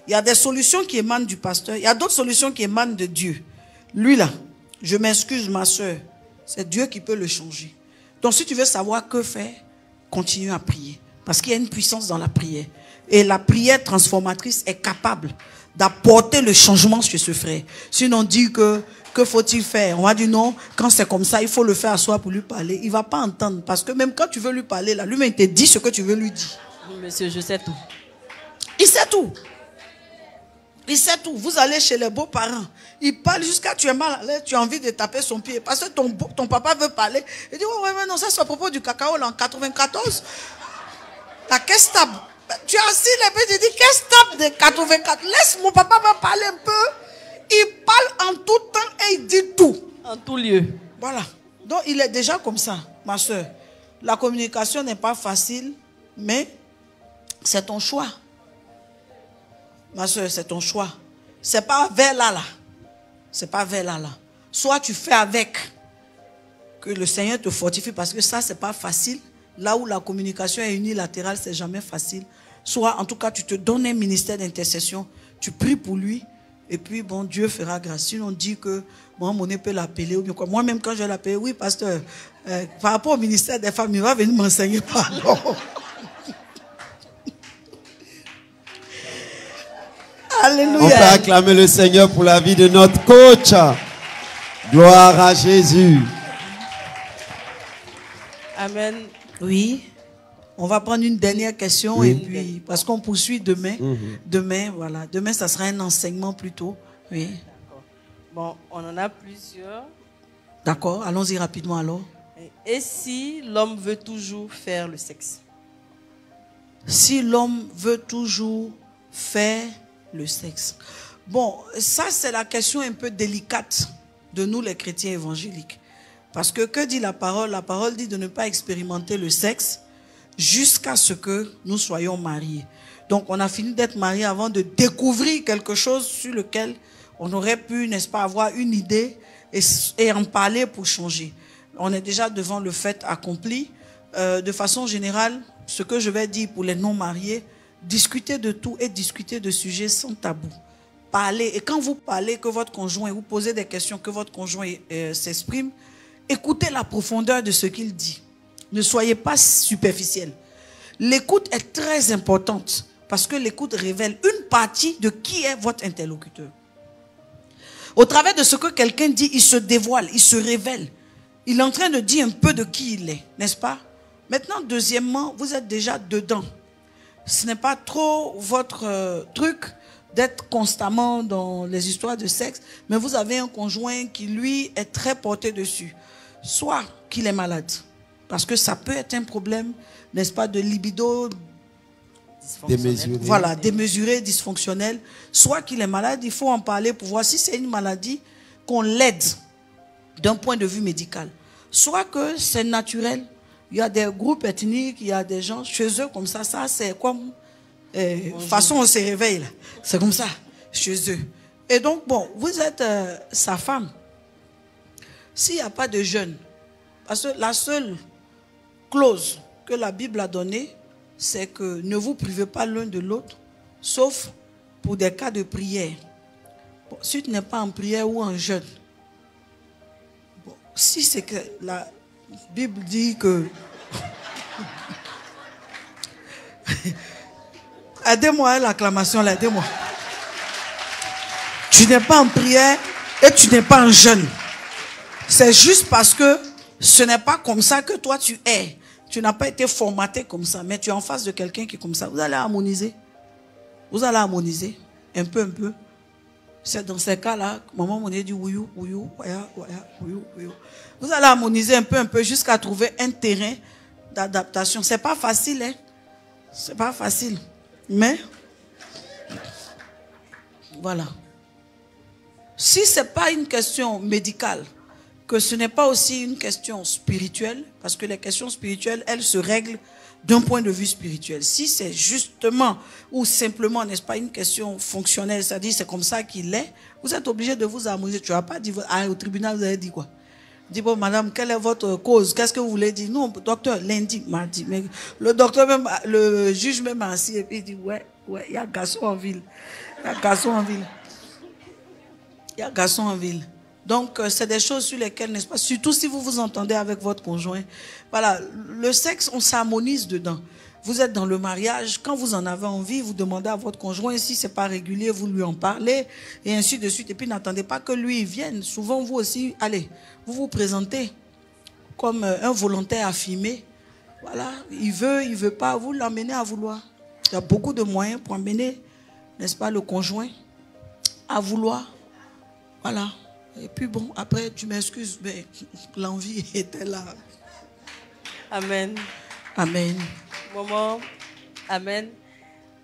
Speaker 1: Il y a des solutions qui émanent du pasteur, il y a d'autres solutions qui émanent de Dieu. Lui là, je m'excuse ma soeur, c'est Dieu qui peut le changer. Donc si tu veux savoir que faire, continue à prier. Parce qu'il y a une puissance dans la prière. Et la prière transformatrice est capable d'apporter le changement chez ce frère. Sinon on dit que faut-il faire? On va dire non, quand c'est comme ça, il faut le faire à soi pour lui parler. Il ne va pas entendre. Parce que même quand tu veux lui parler, là, lui-même te dit ce que tu veux lui dire.
Speaker 2: Monsieur, je sais tout.
Speaker 1: Il sait tout. Il sait tout. Vous allez chez les beaux-parents. Il parle jusqu'à tu es mal à l'aise, tu as envie de taper son pied. Parce que ton papa veut parler. Il dit, ouais, mais non, ça c'est à propos du cacao là, en 94. La caisse table. Tu as assis les pieds, tu dis, caisse table de 84. Laisse mon papa me parler un peu. Il parle en tout temps et il dit tout.
Speaker 2: En tout lieu.
Speaker 1: Voilà. Donc il est déjà comme ça, ma soeur. La communication n'est pas facile, mais c'est ton choix. Ma soeur, c'est ton choix. C'est pas vers là. C'est pas vers là. Soit tu fais avec, que le Seigneur te fortifie, parce que ça, c'est pas facile. Là où la communication est unilatérale, c'est jamais facile. Soit, en tout cas, tu te donnes un ministère d'intercession, tu pries pour lui, et puis, bon, Dieu fera grâce. Sinon, on dit que, moi, mon peut l'appeler, ou bien quoi. Moi-même, quand je vais l'appeler, oui, pasteur, par rapport au ministère des femmes, il va venir m'enseigner, pardon. Alléluia.
Speaker 3: On peut acclamer le Seigneur pour la vie de notre coach. Gloire à Jésus.
Speaker 2: Amen.
Speaker 1: Oui. On va prendre une dernière question, oui. Et puis, parce qu'on poursuit demain. Demain, voilà. Demain, ça sera un enseignement plutôt. Oui.
Speaker 2: D'accord. Bon, on en a plusieurs.
Speaker 1: D'accord. Allons-y rapidement alors.
Speaker 2: Et si l'homme veut toujours faire le sexe?
Speaker 1: Si l'homme veut toujours faire le sexe. Bon, ça c'est la question un peu délicate de nous les chrétiens évangéliques. Parce que dit la parole? La parole dit de ne pas expérimenter le sexe jusqu'à ce que nous soyons mariés. Donc on a fini d'être mariés avant de découvrir quelque chose sur lequel on aurait pu, n'est-ce pas, avoir une idée et en parler pour changer. On est déjà devant le fait accompli. De façon générale, ce que je vais dire pour les non-mariés, discutez de tout et discutez de sujets sans tabou. Parlez. Et quand vous parlez que votre conjoint, vous posez des questions, que votre conjoint s'exprime, écoutez la profondeur de ce qu'il dit. Ne soyez pas superficiel. L'écoute est très importante parce que l'écoute révèle une partie de qui est votre interlocuteur. Au travers de ce que quelqu'un dit, il se dévoile, il se révèle. Il est en train de dire un peu de qui il est, n'est-ce pas? Maintenant, deuxièmement, vous êtes déjà dedans. Ce n'est pas trop votre truc d'être constamment dans les histoires de sexe, mais vous avez un conjoint qui, lui, est très porté dessus. Soit qu'il est malade, parce que ça peut être un problème, n'est-ce pas, de libido
Speaker 3: démesuré.
Speaker 1: Voilà, démesuré, dysfonctionnel. Soit qu'il est malade, il faut en parler pour voir si c'est une maladie, qu'on l'aide d'un point de vue médical. Soit que c'est naturel. Il y a des groupes ethniques, il y a des gens chez eux comme ça. Ça, c'est comme façon on se réveille là. C'est comme ça chez eux. Et donc, bon, vous êtes sa femme. S'il n'y a pas de jeûne, parce que la seule clause que la Bible a donnée, c'est que ne vous privez pas l'un de l'autre, sauf pour des cas de prière. Bon, si tu n'es pas en prière ou en jeûne, bon, si c'est que la Bible dit que... Aidez-moi l'acclamation, là, aidez-moi. Tu n'es pas en prière et tu n'es pas en jeûne. C'est juste parce que ce n'est pas comme ça que toi tu es. Tu n'as pas été formaté comme ça, mais tu es en face de quelqu'un qui est comme ça. Vous allez harmoniser. Vous allez harmoniser un peu. C'est dans ces cas-là, maman m'a dit oui. Vous allez harmoniser un peu jusqu'à trouver un terrain d'adaptation. C'est pas facile, hein. C'est pas facile. Mais, voilà. Si ce n'est pas une question médicale, que ce n'est pas aussi une question spirituelle, parce que les questions spirituelles, elles se règlent d'un point de vue spirituel. Si c'est justement ou simplement, n'est-ce pas, une question fonctionnelle, c'est-à-dire c'est comme ça qu'il est, vous êtes obligé de vous harmoniser. Tu n'as pas dit, au tribunal, vous avez dit quoi? Dit, bon, madame, quelle est votre cause? Qu'est-ce que vous voulez dire? Non, docteur, lundi, mardi. Mais le docteur même, le juge même assis et puis il dit, ouais, il y a garçon en ville. Il y a garçon en ville. Il y a garçon en ville. Donc, c'est des choses sur lesquelles, n'est-ce pas, surtout si vous vous entendez avec votre conjoint. Voilà, le sexe, on s'harmonise dedans. Vous êtes dans le mariage, quand vous en avez envie, vous demandez à votre conjoint, si ce n'est pas régulier, vous lui en parlez, et ainsi de suite. Et puis, n'attendez pas que lui vienne. Souvent, vous aussi, allez, vous vous présentez comme un volontaire affirmé. Voilà, il veut pas, vous l'emmenez à vouloir. Il y a beaucoup de moyens pour emmener, n'est-ce pas, le conjoint à vouloir. Voilà. Et puis bon, après, tu m'excuses, mais l'envie était là.
Speaker 2: Amen.
Speaker 1: Amen.
Speaker 2: Maman, amen.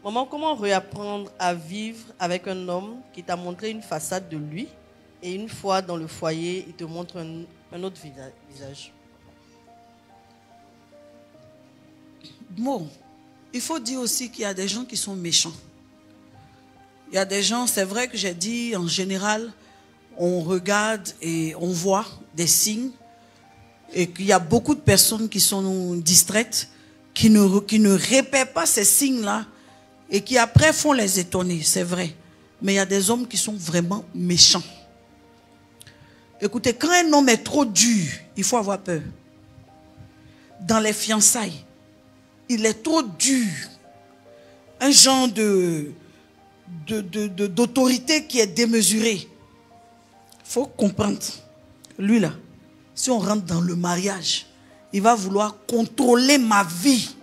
Speaker 2: Maman, comment réapprendre à vivre avec un homme qui t'a montré une façade de lui et une fois dans le foyer, il te montre un autre visage?
Speaker 1: Bon, il faut dire aussi qu'il y a des gens qui sont méchants. Il y a des gens, c'est vrai que j'ai dit en général, on regarde et on voit des signes et qu'il y a beaucoup de personnes qui sont distraites, qui ne répètent pas ces signes-là et qui après font les étonner, c'est vrai. Mais il y a des hommes qui sont vraiment méchants. Écoutez, quand un homme est trop dur, il faut avoir peur. Dans les fiançailles, il est trop dur. Un genre d'autorité qui est démesurée. Il faut comprendre, lui là, si on rentre dans le mariage, il va vouloir contrôler ma vie.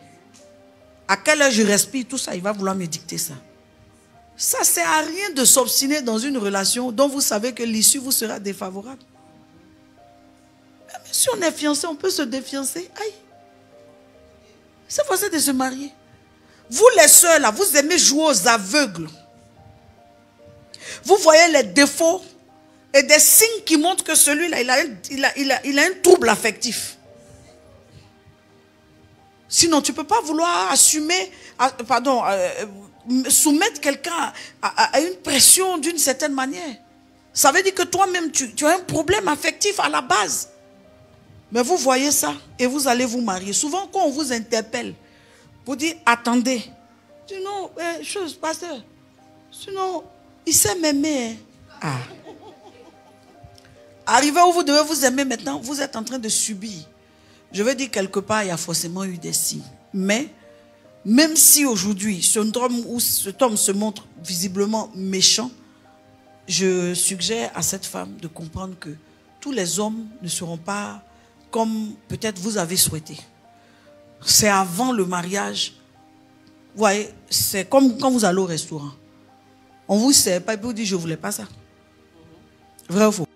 Speaker 1: À quelle heure je respire, tout ça, il va vouloir me dicter ça. Ça ne sert à rien de s'obstiner dans une relation dont vous savez que l'issue vous sera défavorable. Même si on est fiancé, on peut se défiancer. Aïe. C'est facile de se marier. Vous les sœurs là, vous aimez jouer aux aveugles. Vous voyez les défauts et des signes qui montrent que celui-là, il a un trouble affectif. Sinon, tu ne peux pas vouloir assumer, soumettre quelqu'un à une pression d'une certaine manière. Ça veut dire que toi-même, tu as un problème affectif à la base. Mais vous voyez ça et vous allez vous marier. Souvent, quand on vous interpelle, vous dites, attendez. Sinon, pasteur, sinon, il sait m'aimer. Ah. Arrivé où vous devez vous aimer maintenant, vous êtes en train de subir. Je veux dire, quelque part, il y a forcément eu des signes. Mais, même si aujourd'hui, cet homme se montre visiblement méchant, je suggère à cette femme de comprendre que tous les hommes ne seront pas comme peut-être vous avez souhaité. C'est avant le mariage. Vous voyez, c'est comme quand vous allez au restaurant. On vous sert pas et puis vous dit, je ne voulais pas ça. Vrai ou faux?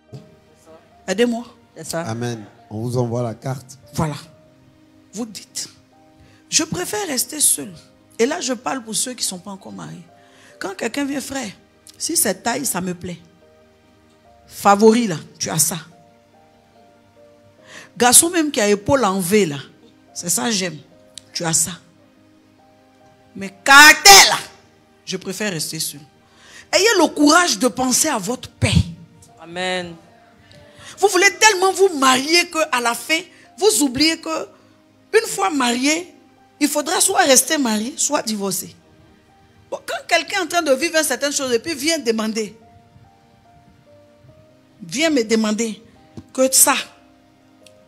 Speaker 1: Aidez-moi.
Speaker 2: C'est ça.
Speaker 3: Amen. On vous envoie la carte.
Speaker 1: Voilà. Vous dites, je préfère rester seul Et là, je parle pour ceux qui ne sont pas encore mariés. Quand quelqu'un vient, frère, si cette taille, ça me plaît. Favori, là, tu as ça. Garçon même qui a épaule en V, là, c'est ça j'aime. Tu as ça. Mais caractère, là, je préfère rester seul. Ayez le courage de penser à votre paix.
Speaker 2: Amen.
Speaker 1: Vous voulez tellement vous marier qu'à la fin, vous oubliez que une fois marié, il faudra soit rester marié, soit divorcer. Bon, quand quelqu'un est en train de vivre certaines choses et puis vient me demander que ça,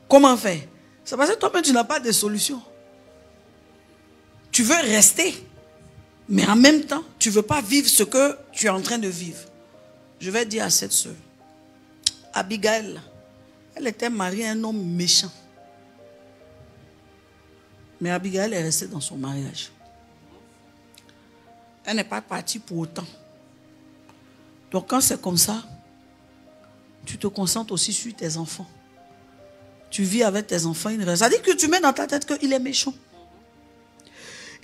Speaker 1: comment faire? C'est parce que toi-même tu n'as pas de solution. Tu veux rester, mais en même temps, tu ne veux pas vivre ce que tu es en train de vivre. Je vais dire à cette soeur, Abigail, elle était mariée à un homme méchant. Mais Abigail est restée dans son mariage. Elle n'est pas partie pour autant. Donc quand c'est comme ça, tu te concentres aussi sur tes enfants. Tu vis avec tes enfants. Ça dit que tu mets dans ta tête qu'il est méchant.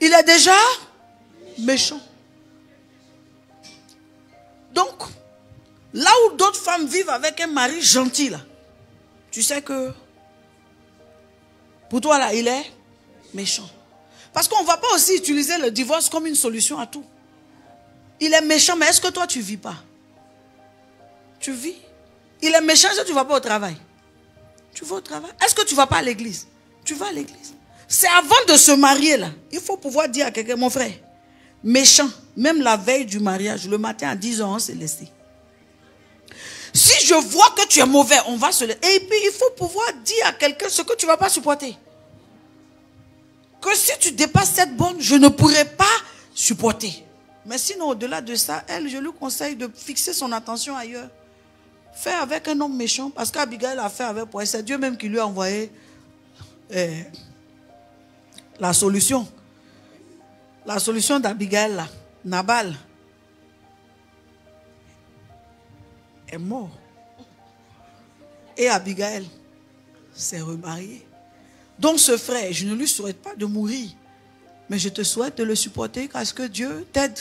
Speaker 1: Il est déjà méchant. Donc, là où d'autres femmes vivent avec un mari gentil, là, tu sais que pour toi, là, il est méchant. Parce qu'on ne va pas aussi utiliser le divorce comme une solution à tout. Il est méchant, mais est-ce que toi, tu ne vis pas? Tu vis. Il est méchant, est-ce que tu ne vas pas au travail? Tu vas au travail. Est-ce que tu ne vas pas à l'église? Tu vas à l'église. C'est avant de se marier, là. Il faut pouvoir dire à quelqu'un, mon frère, méchant, même la veille du mariage, le matin à 10h, on s'est laissé. Si je vois que tu es mauvais, on va se laisser. Et puis, il faut pouvoir dire à quelqu'un ce que tu ne vas pas supporter. Que si tu dépasses cette borne, je ne pourrai pas supporter. Mais sinon, au-delà de ça, elle, je lui conseille de fixer son attention ailleurs. Faire avec un homme méchant, parce qu'Abigail a fait avec pour elle. C'est Dieu même qui lui a envoyé la solution. La solution d'Abigail, là, Nabal, est mort. Et Abigail s'est remariée. Donc ce frère, je ne lui souhaite pas de mourir, mais je te souhaite de le supporter parce que Dieu t'aide.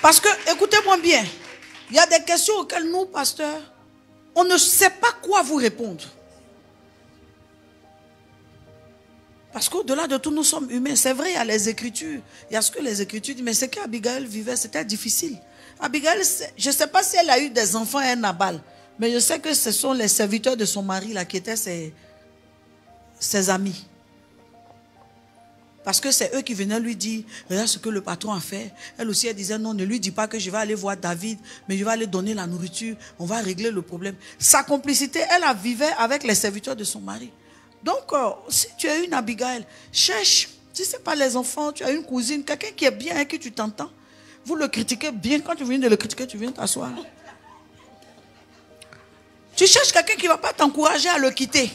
Speaker 1: Parce que, écoutez-moi bien, il y a des questions auxquelles nous, pasteurs, on ne sait pas quoi vous répondre. Parce qu'au-delà de tout, nous sommes humains. C'est vrai, il y a les Écritures. Il y a ce que les Écritures disent. Mais ce qu'Abigail vivait, c'était difficile. Abigail, je ne sais pas si elle a eu des enfants à Nabal. Mais je sais que ce sont les serviteurs de son mari là, qui étaient ses amis. Parce que c'est eux qui venaient lui dire, regarde ce que le patron a fait. Elle aussi, elle disait, non, ne lui dis pas que je vais aller voir David, mais je vais aller donner la nourriture, on va régler le problème. Sa complicité, elle la vivait avec les serviteurs de son mari. Donc, si tu as une Abigail, cherche, si ce n'est pas les enfants, tu as une cousine, quelqu'un qui est bien et qui tu t'entends, vous le critiquez bien, quand tu viens de le critiquer, tu viens t'asseoir. Tu cherches quelqu'un qui ne va pas t'encourager à le quitter.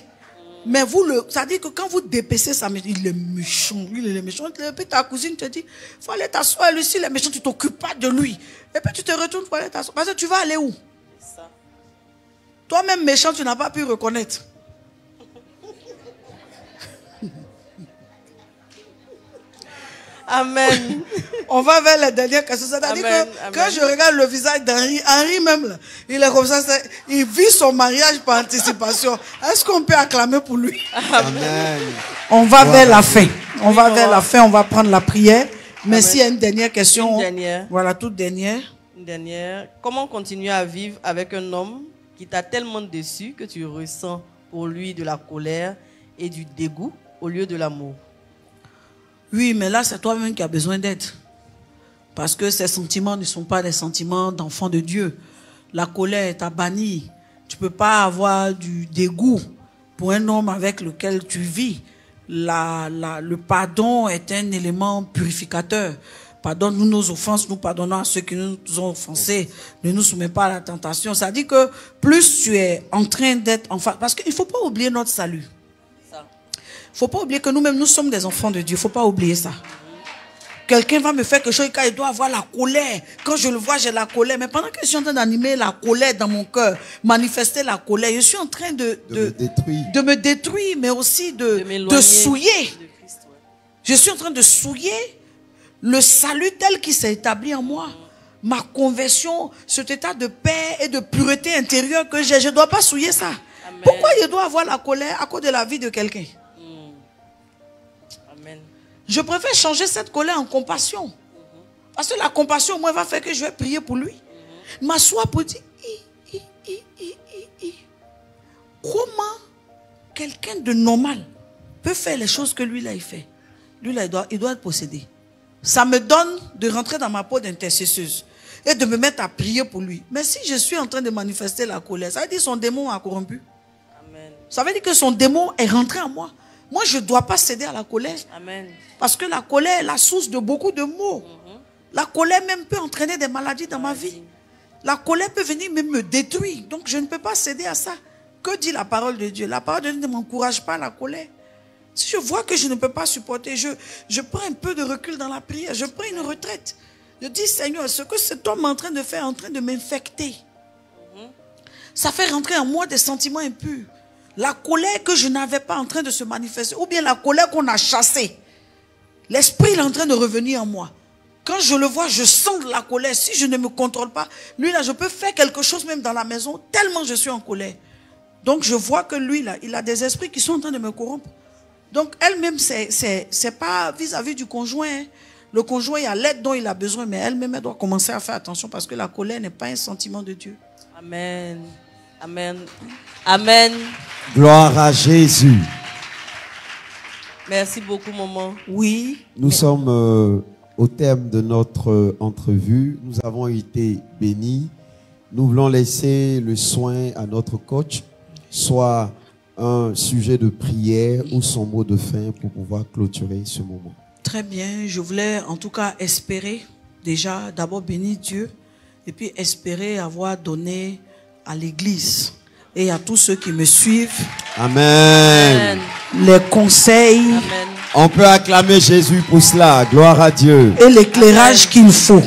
Speaker 1: Mais ça dit que quand vous dépaissez ça, il est méchant, il est méchant. Et puis ta cousine te dit, il faut aller t'asseoir, lui, s'il est méchant, tu ne t'occupes pas de lui. Et puis tu te retournes pour aller t'asseoir. Parce que tu vas aller où? Toi-même méchant, tu n'as pas pu reconnaître.
Speaker 2: Amen.
Speaker 1: On va vers la dernière question. C'est-à-dire que quand je regarde le visage d'Henri, Henri même, là, il est comme ça, il vit son mariage par anticipation. Est-ce qu'on peut acclamer pour lui?
Speaker 3: Amen.
Speaker 1: On va vers la fin. On va vers la fin, on va prendre la prière. Mais s'il y a une dernière question, voilà, toute dernière.
Speaker 2: Une dernière. Comment continuer à vivre avec un homme qui t'a tellement déçu que tu ressens pour lui de la colère et du dégoût au lieu de l'amour?
Speaker 1: Oui, mais là, c'est toi-même qui as besoin d'aide. Parce que ces sentiments ne sont pas des sentiments d'enfant de Dieu. La colère t'a banni. Tu ne peux pas avoir du dégoût pour un homme avec lequel tu vis. Le pardon est un élément purificateur. Pardonne-nous nos offenses, nous pardonnons à ceux qui nous ont offensés. Ne nous soumets pas à la tentation. Ça dit que plus tu es en train d'être en face... Parce qu'il ne faut pas oublier notre salut. Il ne faut pas oublier que nous-mêmes, nous sommes des enfants de Dieu. Il ne faut pas oublier ça. Quelqu'un va me faire quelque chose, quand il doit avoir la colère. Quand je le vois, j'ai la colère. Mais pendant que je suis en train d'animer la colère dans mon cœur, manifester la colère, je suis en train de me détruire, mais aussi de souiller. Je suis en train de souiller le salut tel qu'il s'est établi en moi. Ma conversion, cet état de paix et de pureté intérieure que j'ai, je ne dois pas souiller ça. Amen. Pourquoi je dois avoir la colère à cause de la vie de quelqu'un?
Speaker 2: Amen.
Speaker 1: Je préfère changer cette colère en compassion. Parce que la compassion, moi, va faire que je vais prier pour lui. M'asseoir pour dire, comment quelqu'un de normal peut faire les choses que lui, là, il fait? Lui, là, il doit être possédé. Ça me donne de rentrer dans ma peau d'intercesseuse et de me mettre à prier pour lui. Mais si je suis en train de manifester la colère, ça veut dire que son démon a corrompu. Amen. Ça veut dire que son démon est rentré en moi. Moi, je ne dois pas céder à la colère. Amen. Parce que la colère est la source de beaucoup de maux. La colère même peut entraîner des maladies dans ma vie. La colère peut venir même me détruire. Donc, je ne peux pas céder à ça. Que dit la parole de Dieu? La parole de Dieu ne m'encourage pas à la colère. Si je vois que je ne peux pas supporter, je prends un peu de recul dans la prière. Je prends une retraite. Je dis, Seigneur, ce que cet homme est en train de faire est en train de m'infecter. Ça fait rentrer en moi des sentiments impurs. La colère que je n'avais pas en train de se manifester, ou bien la colère qu'on a chassée. L'esprit est en train de revenir en moi. Quand je le vois, je sens de la colère. Si je ne me contrôle pas, lui là, je peux faire quelque chose même dans la maison, tellement je suis en colère. Donc je vois que lui là, il a des esprits qui sont en train de me corrompre. Donc elle-même, c'est pas vis-à-vis du conjoint. Hein. Le conjoint, il y a l'aide dont il a besoin, mais elle-même, elle doit commencer à faire attention parce que la colère n'est pas un sentiment de Dieu.
Speaker 2: Amen. Amen. Amen.
Speaker 3: Gloire à Jésus.
Speaker 2: Merci beaucoup, maman.
Speaker 1: Oui.
Speaker 3: Nous sommes au terme de notre entrevue. Nous avons été bénis. Nous voulons laisser le soin à notre coach, soit un sujet de prière ou son mot de fin pour pouvoir clôturer ce moment.
Speaker 1: Très bien. Je voulais en tout cas espérer, déjà, d'abord bénir Dieu et puis espérer avoir donné à l'Église et à tous ceux qui me suivent.
Speaker 3: Amen.
Speaker 1: Les conseils.
Speaker 2: Amen.
Speaker 3: On peut acclamer Jésus pour cela. Gloire à Dieu.
Speaker 1: Et l'éclairage qu'il faut.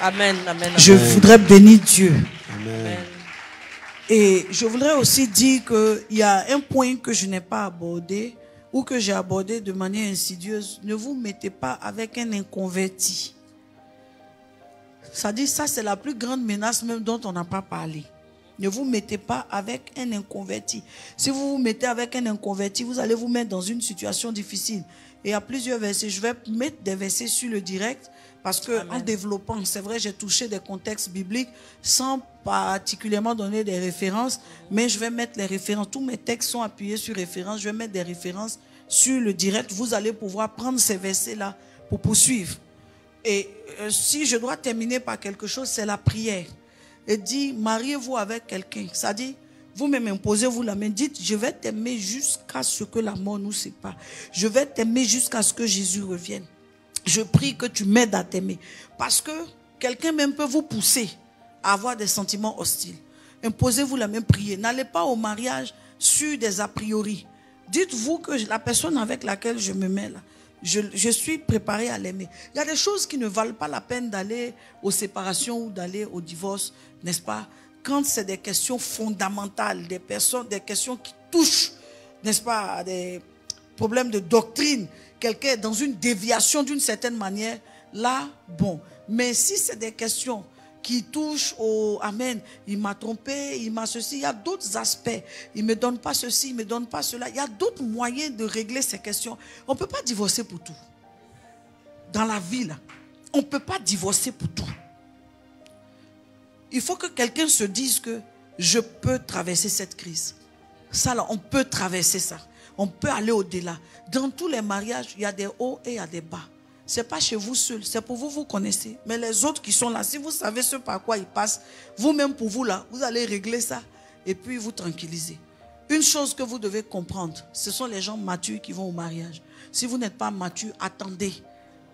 Speaker 2: Amen. Amen.
Speaker 1: Je voudrais bénir Dieu.
Speaker 3: Amen.
Speaker 1: Et je voudrais aussi dire qu'il y a un point que je n'ai pas abordé ou que j'ai abordé de manière insidieuse. Ne vous mettez pas avec un inconverti. Ça dit, ça c'est la plus grande menace même dont on n'a pas parlé. Ne vous mettez pas avec un inconverti. Si vous vous mettez avec un inconverti, vous allez vous mettre dans une situation difficile. Et il y a plusieurs versets. Je vais mettre des versets sur le direct parce que en développant, c'est vrai, j'ai touché des contextes bibliques sans particulièrement donner des références, mais je vais mettre les références. Tous mes textes sont appuyés sur références. Je vais mettre des références sur le direct. Vous allez pouvoir prendre ces versets-là pour poursuivre. Et si je dois terminer par quelque chose, c'est la prière. Et dit, mariez-vous avec quelqu'un. Ça dit, vous-même imposez-vous la main. Dites, je vais t'aimer jusqu'à ce que la mort nous sépare. Je vais t'aimer jusqu'à ce que Jésus revienne. Je prie que tu m'aides à t'aimer. Parce que quelqu'un même peut vous pousser à avoir des sentiments hostiles. Imposez-vous la main, priez. N'allez pas au mariage sur des a priori. Dites-vous que la personne avec laquelle je me mets là, je suis préparé à l'aimer. Il y a des choses qui ne valent pas la peine d'aller aux séparations ou d'aller au divorce, n'est-ce pas? Quand c'est des questions fondamentales, des questions qui touchent, n'est-ce pas, à des problèmes de doctrine, quelqu'un est dans une déviation d'une certaine manière, là, bon. Mais si c'est des questions qui touchent au Amen, il m'a trompé, il m'a ceci, il y a d'autres aspects. Il ne me donne pas ceci, il ne me donne pas cela. Il y a d'autres moyens de régler ces questions. On ne peut pas divorcer pour tout. Dans la vie, là, on ne peut pas divorcer pour tout. Il faut que quelqu'un se dise que je peux traverser cette crise. Ça, là, on peut traverser ça. On peut aller au-delà. Dans tous les mariages, il y a des hauts et il y a des bas. Ce n'est pas chez vous seul, c'est pour vous, vous connaissez. Mais les autres qui sont là, si vous savez ce par quoi ils passent, vous-même pour vous là, vous allez régler ça et puis vous tranquilliser. Une chose que vous devez comprendre, ce sont les gens matures qui vont au mariage. Si vous n'êtes pas mature, attendez.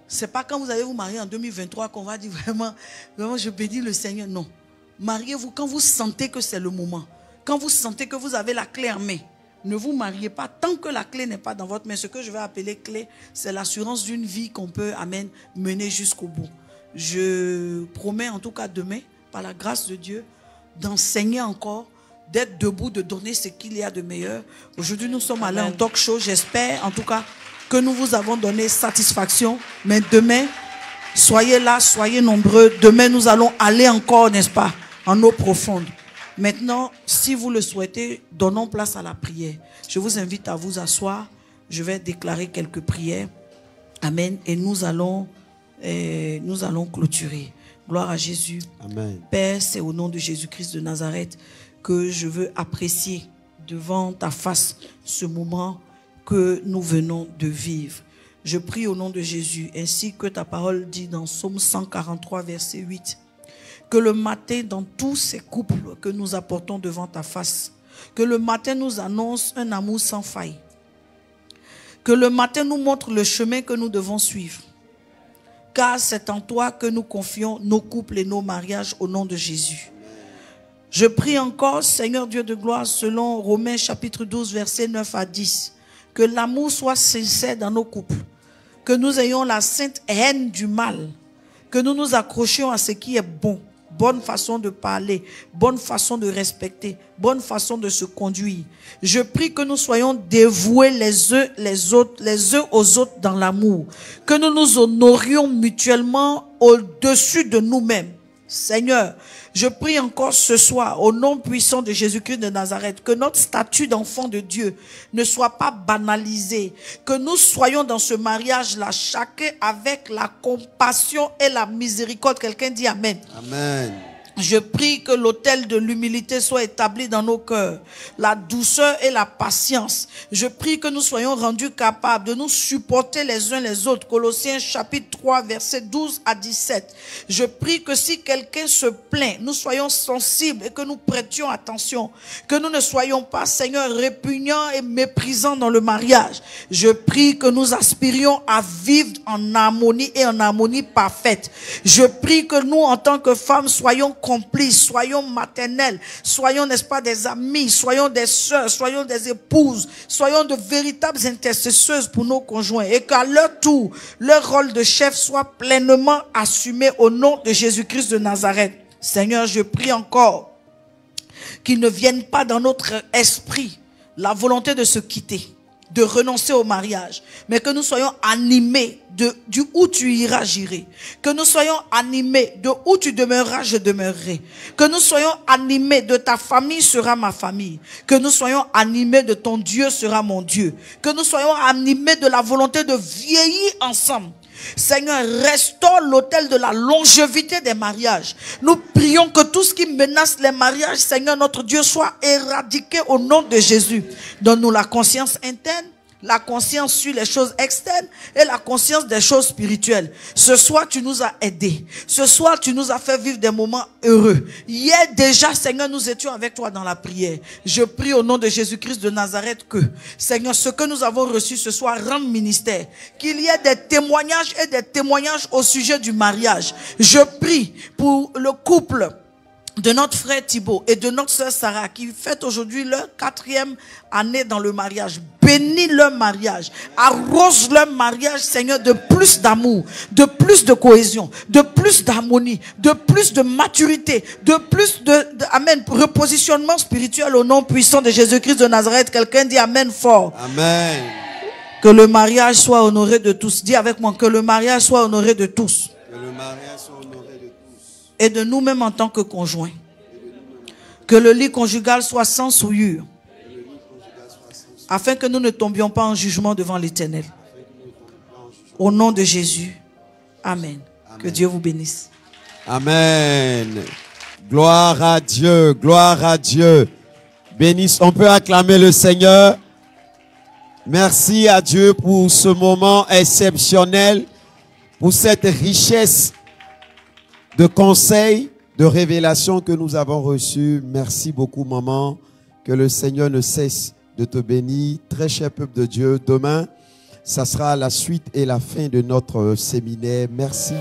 Speaker 1: Ce n'est pas quand vous allez vous marier en 2023 qu'on va dire vraiment je bénis le Seigneur. Non. Mariez-vous quand vous sentez que c'est le moment. Quand vous sentez que vous avez la clé en main. ne vous mariez pas tant que la clé n'est pas dans votre main. Ce que je vais appeler clé, c'est l'assurance d'une vie qu'on peut, amen, mener jusqu'au bout. Je promets en tout cas demain, par la grâce de Dieu, d'enseigner encore, d'être debout, de donner ce qu'il y a de meilleur. Aujourd'hui, nous sommes allés en talk show. J'espère en tout cas que nous vous avons donné satisfaction. Mais demain, soyez là, soyez nombreux. Demain, nous allons aller encore, n'est-ce pas, en eau profonde. Maintenant, si vous le souhaitez, donnons place à la prière. Je vous invite à vous asseoir. Je vais déclarer quelques prières. Amen. Et nous allons clôturer. Gloire à Jésus.
Speaker 3: Amen.
Speaker 1: Père, c'est au nom de Jésus-Christ de Nazareth que je veux apprécier devant ta face ce moment que nous venons de vivre. Je prie au nom de Jésus, ainsi que ta parole dit dans Psaume 143, verset 8, que le matin, dans tous ces couples que nous apportons devant ta face, que le matin nous annonce un amour sans faille, que le matin nous montre le chemin que nous devons suivre, car c'est en toi que nous confions nos couples et nos mariages au nom de Jésus. Je prie encore, Seigneur Dieu de gloire, selon Romains chapitre 12, versets 9 à 10, que l'amour soit sincère dans nos couples, que nous ayons la sainte haine du mal, que nous nous accrochions à ce qui est bon, bonne façon de parler, bonne façon de respecter, bonne façon de se conduire. Je prie que nous soyons dévoués les uns aux autres dans l'amour, que nous nous honorions mutuellement au-dessus de nous-mêmes. Seigneur, je prie encore ce soir, au nom puissant de Jésus-Christ de Nazareth, que notre statut d'enfant de Dieu ne soit pas banalisé, que nous soyons dans ce mariage-là, chacun avec la compassion et la miséricorde. Quelqu'un dit Amen.
Speaker 3: Amen.
Speaker 1: Je prie que l'autel de l'humilité soit établi dans nos cœurs, la douceur et la patience. Je prie que nous soyons rendus capables de nous supporter les uns les autres. Colossiens chapitre 3, versets 12 à 17. Je prie que si quelqu'un se plaint, nous soyons sensibles et que nous prêtions attention. Que nous ne soyons pas, Seigneur, répugnants et méprisants dans le mariage. Je prie que nous aspirions à vivre en harmonie et en harmonie parfaite. Je prie que nous, en tant que femmes, soyons complices, soyons maternels, soyons, n'est-ce pas, des amis, soyons des sœurs, soyons des épouses, soyons de véritables intercesseuses pour nos conjoints et qu'à leur tour, leur rôle de chef soit pleinement assumé au nom de Jésus-Christ de Nazareth. Seigneur, je prie encore qu'il ne vienne pas dans notre esprit la volonté de se quitter, de renoncer au mariage, mais que nous soyons animés du où tu iras, j'irai. Que nous soyons animés de où tu demeureras, je demeurerai. Que nous soyons animés de ta famille sera ma famille. Que nous soyons animés de ton Dieu sera mon Dieu. Que nous soyons animés de la volonté de vieillir ensemble. Seigneur, restaure l'autel de la longévité des mariages. Nous prions que tout ce qui menace les mariages, Seigneur notre Dieu, soit éradiqué au nom de Jésus. Donne-nous la conscience interne, la conscience sur les choses externes et la conscience des choses spirituelles. Ce soir, tu nous as aidés. Ce soir, tu nous as fait vivre des moments heureux. Hier déjà, Seigneur, nous étions avec toi dans la prière. Je prie au nom de Jésus-Christ de Nazareth que, Seigneur, ce que nous avons reçu ce soir rende ministère. Qu'il y ait des témoignages et des témoignages au sujet du mariage. Je prie pour le couple de notre frère Thibaut et de notre sœur Sarah qui fêtent aujourd'hui leur 4e année dans le mariage. Bénis leur mariage, arrose leur mariage, Seigneur, de plus d'amour, de plus de cohésion, de plus d'harmonie, de plus de maturité, de plus amen, repositionnement spirituel au nom puissant de Jésus-Christ de Nazareth. Quelqu'un dit amen fort.
Speaker 3: Amen.
Speaker 1: Que le mariage soit honoré de tous. Dis avec moi, que le mariage soit honoré de tous.
Speaker 3: Que le mariage soit honoré de tous.
Speaker 1: Et de nous-mêmes en tant que conjoints. Que le lit conjugal soit sans souillure. Afin que nous ne tombions pas en jugement devant l'Éternel. Au nom de Jésus. Amen. Amen. Que Dieu vous bénisse.
Speaker 3: Amen. Gloire à Dieu. Gloire à Dieu. Bénisse. On peut acclamer le Seigneur. Merci à Dieu pour ce moment exceptionnel, pour cette richesse de conseils, de révélations que nous avons reçues. Merci beaucoup, maman. Que le Seigneur ne cesse de te bénir. Très cher peuple de Dieu, demain, ça sera la suite et la fin de notre séminaire. Merci.